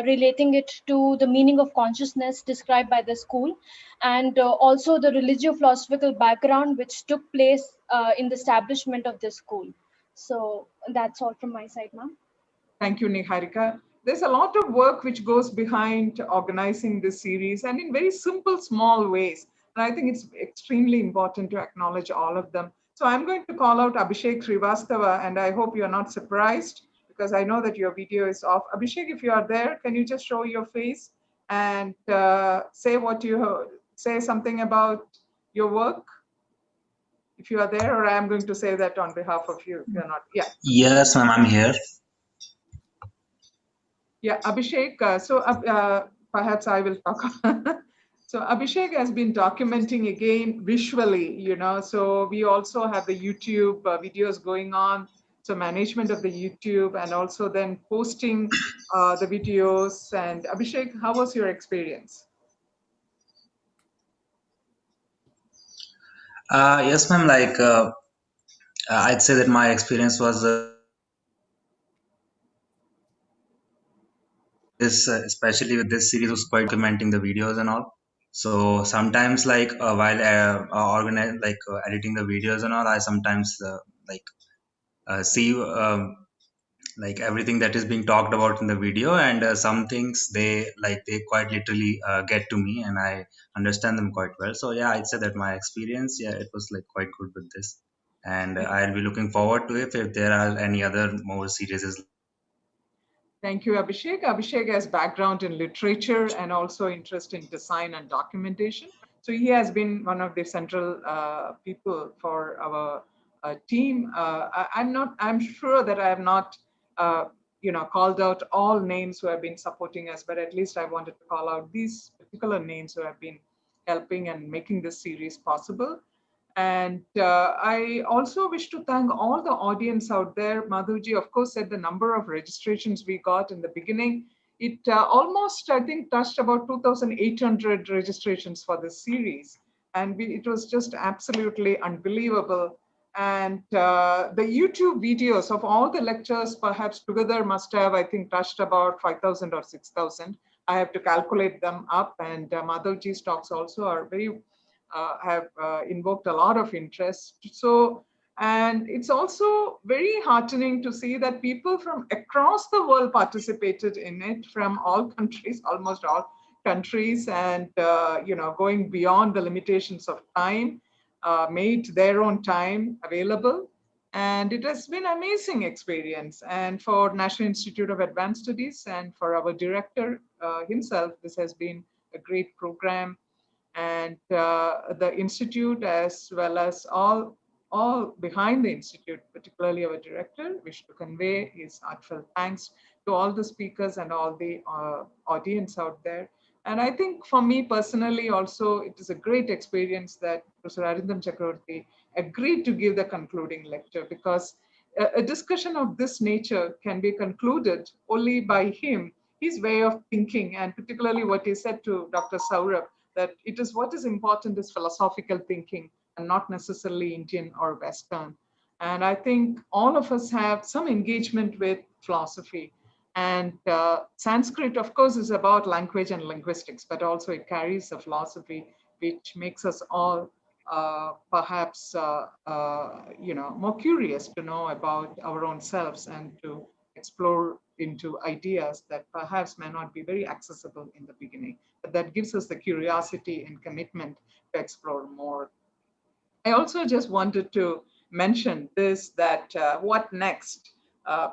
Speaker 3: relating it to the meaning of consciousness described by the school, and also the religio-philosophical background which took place in the establishment of this school. So that's all from my side, ma'am.
Speaker 4: Thank you, Niharika. There's a lot of work which goes behind organizing this series, and in very simple, small ways. And I think it's extremely important to acknowledge all of them. So I'm going to call out Abhishek Srivastava, and I hope you're not surprised because I know that your video is off. Abhishek, if you are there, can you just show your face and say something about your work, if you are there, or I am going to say that on behalf of you if you're not. Yeah.
Speaker 15: Yes, ma'am, I'm here.
Speaker 4: Yeah, Abhishek. Perhaps I will talk. So Abhishek has been documenting again visually, so we also have the YouTube videos going on. So management of the YouTube and also then posting the videos. And Abhishek, how was your experience?
Speaker 15: Yes, ma'am, I'd say that my experience was especially with this series was quite documenting the videos and all. So sometimes while editing the videos and all, I sometimes see everything that is being talked about in the video, and some things they quite literally get to me and I understand them quite well. So yeah, I'd say that my experience, yeah, it was quite good with this, and I'll be looking forward to it if there are any other more series.
Speaker 4: Thank you, Abhishek. Abhishek has background in literature and also interest in design and documentation. So he has been one of the central people for our team. I'm sure that I have not, called out all names who have been supporting us, but at least I wanted to call out these particular names who have been helping and making this series possible. And I also wish to thank all the audience out there. Madhuji, of course, said the number of registrations we got in the beginning. It almost, I think, touched about 2,800 registrations for this series. And it was just absolutely unbelievable. And the YouTube videos of all the lectures perhaps together must have, I think, touched about 5,000 or 6,000. I have to calculate them up. And Madhavji's talks also are very have invoked a lot of interest. So, and it's also very heartening to see that people from across the world participated in it, from all countries, almost all countries, and going beyond the limitations of time, made their own time available. And it has been an amazing experience. And for National Institute of Advanced Studies and for our director himself, this has been a great program. And the institute, as well as all behind the institute, particularly our director, wish to convey his heartfelt thanks to all the speakers and all the audience out there. And I think for me personally also, it is a great experience that Professor Arindam Chakrabarti agreed to give the concluding lecture, because a discussion of this nature can be concluded only by him, his way of thinking, and particularly what he said to Dr. Saurabh, that it is what is important is philosophical thinking and not necessarily Indian or Western. And I think all of us have some engagement with philosophy. And Sanskrit, of course, is about language and linguistics, but also it carries a philosophy which makes us all perhaps more curious to know about our own selves and to explore into ideas that perhaps may not be very accessible in the beginning, but that gives us the curiosity and commitment to explore more. I also just wanted to mention this, that what next?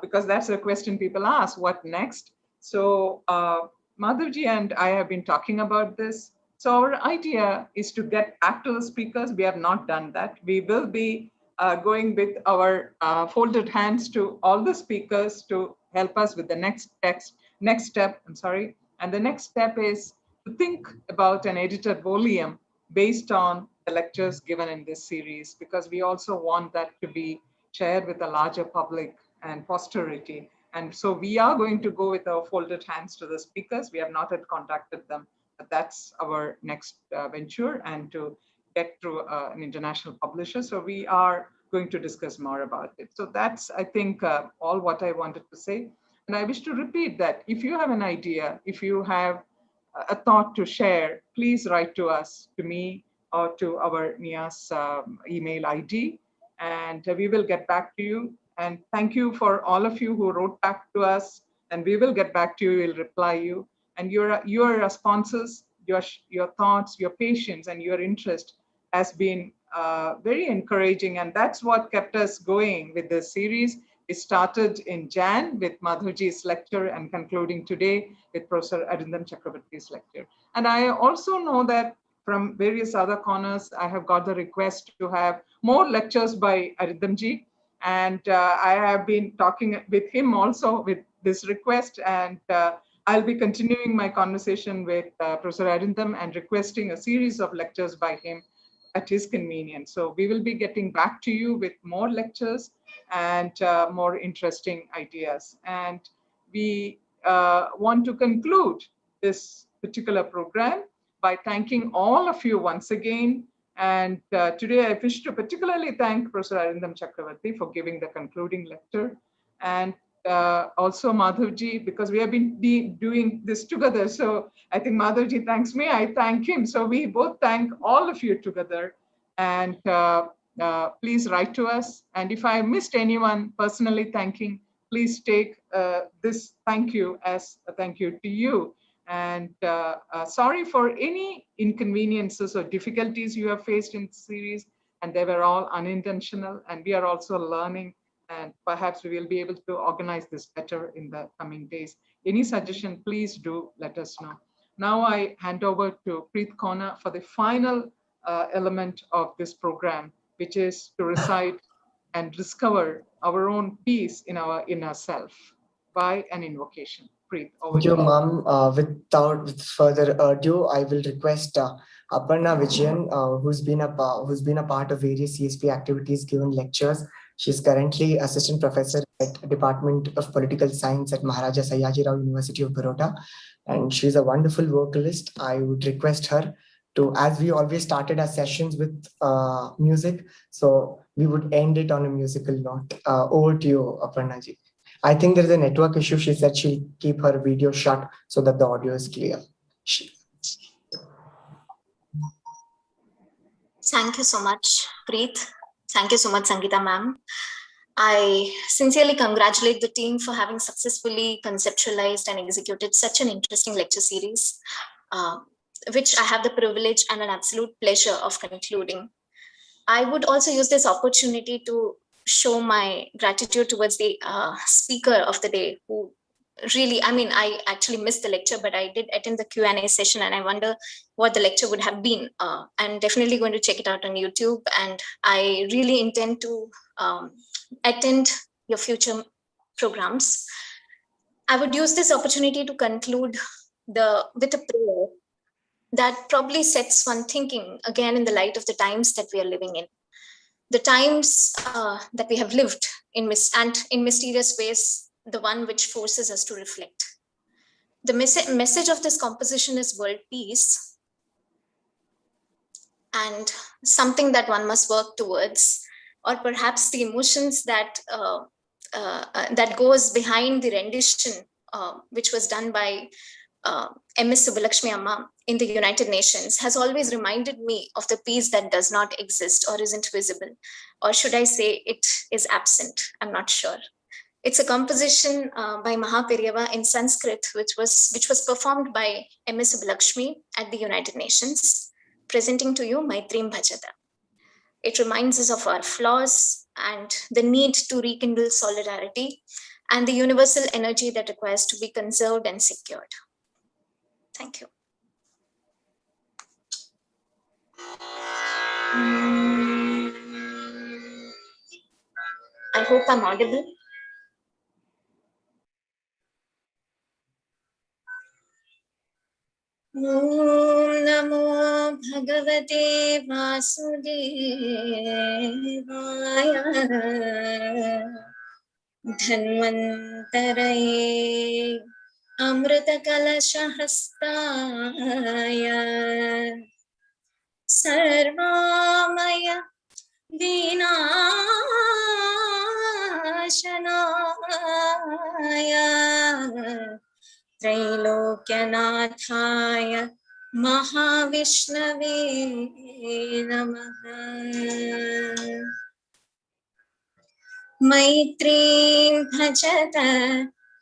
Speaker 4: Because that's a question people ask, what next? So Madhavji and I have been talking about this. So our idea is to get back to the speakers. We have not done that. We will be going with our folded hands to all the speakers to help us with the next step. And the next step is to think about an edited volume based on the lectures given in this series, because we also want that to be shared with the larger public and posterity. And so we are going to go with our folded hands to the speakers. We have not yet contacted them, but that's our next venture, and to get through an international publisher. So we are going to discuss more about it. So that's, I think, all what I wanted to say. And I wish to repeat that if you have an idea, if you have a thought to share, please write to us, to me, or to our NIAS email ID, and we will get back to you. And thank you for all of you who wrote back to us, and we will get back to you, we'll reply you. And your responses, your thoughts, your patience, and your interest has been very encouraging, and that's what kept us going with this series. We started in Jan with Madhurji's lecture and concluding today with Professor Arindam Chakrabarti's lecture. And I also know that from various other corners, I have got the request to have more lectures by Arindamji. And I have been talking with him also with this request. And I'll be continuing my conversation with Professor Arindam and requesting a series of lectures by him at his convenience. So we will be getting back to you with more lectures and more interesting ideas. And we want to conclude this particular program by thanking all of you once again. And today I wish to particularly thank Professor Arindam Chakrabarti for giving the concluding lecture. And also Madhurji, because we have been doing this together. So I think Madhurji thanks me, I thank him. So we both thank all of you together. And please write to us. And if I missed anyone personally thanking, please take this thank you as a thank you to you. And sorry for any inconveniences or difficulties you have faced in the series. And they were all unintentional. And we are also learning. And perhaps we will be able to organize this better in the coming days. Any suggestion, please do let us know. Now I hand over to Preet Kona for the final element of this program, which is to recite and discover our own peace in our inner self by an invocation. Preet, over
Speaker 2: Thank
Speaker 4: to
Speaker 2: you,
Speaker 4: you.
Speaker 2: ma'am. With further ado, I will request Aparna Vijayan, who's been a part of various CSP activities, given lectures. She's currently assistant professor at Department of Political Science at Maharaja Sayaji Rao University of Baroda, and she's a wonderful vocalist. I would request her to, as we always started our sessions with music, so we would end it on a musical note. Over to you, Aparna ji. I think there is a network issue. She said she'll keep her video shut so that the audio is clear.
Speaker 16: Thank you so much, Preet. Thank you so much, Sangeeta ma'am. I sincerely congratulate the team for having successfully conceptualized and executed such an interesting lecture series, which I have the privilege and an absolute pleasure of concluding. I would also use this opportunity to show my gratitude towards the speaker of the day, who really, I mean, I actually missed the lecture, but I did attend the Q&A session, and I wonder what the lecture would have been. I'm definitely going to check it out on YouTube, and I really intend to attend your future programs. I would use this opportunity to conclude with a prayer that probably sets one thinking again in the light of the times that we are living in. The times that we have lived in mysterious ways, the one which forces us to reflect. The message of this composition is world peace, and something that one must work towards, or perhaps the emotions that that goes behind the rendition which was done by MS Subbalakshmi Amma in the United Nations, has always reminded me of the peace that does not exist or isn't visible, or should I say it is absent. I'm not sure. It's a composition by Mahaperiyava in Sanskrit, which was performed by MS Subbalakshmi at the United Nations, presenting to you Maitrim Bhajata. It reminds us of our flaws and the need to rekindle solidarity and the universal energy that requires to be conserved and secured. Thank you. I hope I'm audible. Om Namo Bhagavate Vasudevaya Dhanvantaraye Amrita Kalashahastaya Sarvamaya Vinashanaya Trailokyanataya Mahavishnave Namaha. Maitrim Bhajata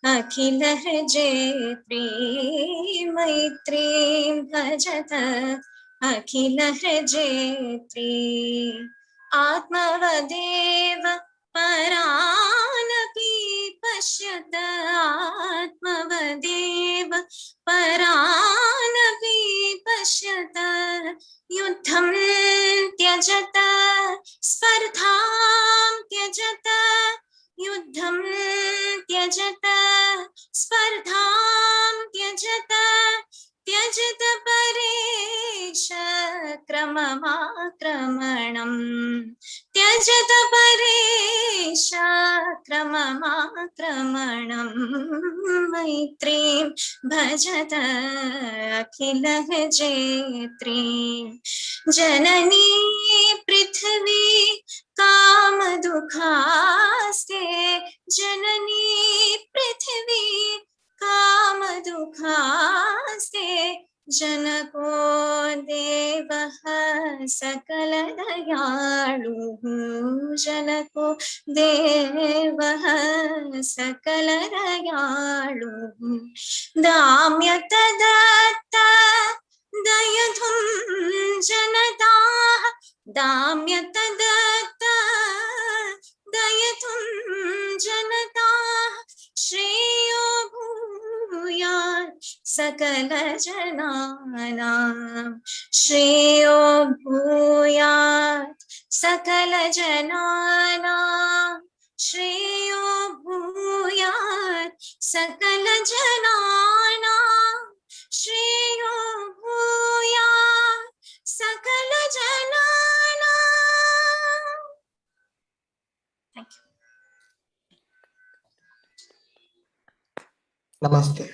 Speaker 16: Akhila Hrijetri, Maitrim Bhajata Akhila Hrijetri, Atmavadeva परानपि पश्यत आत्मवदेव परानपि पश्यत युद्धं त्यजत स्पर्धां त्यजत युद्धं त्यजत स्पर्धां त्यजत त्यजत परेश क्रममाक्रमणम् त्यजत परेश क्रममाक्रमणम् मैत्रीं भजत अखिलः जेत्रीं जननी पृथ्वी कामदुःखास्ते जननी पृथ्वी कामदुःखास्ते जनको देवः सकलदयालुः जनको देवः सकलदयालुः दाम्यतदत्त दयधुं जनताः दाम्यतदत्त दयधुं जनताः श्रेयो भूयात् सकलजनानां श्रेयो भूयात् सकलजनानां श्रेयो भूयात् सकलजनानां श्रेयो भूयात् सकलजनानां. Thank you.
Speaker 2: Namaste.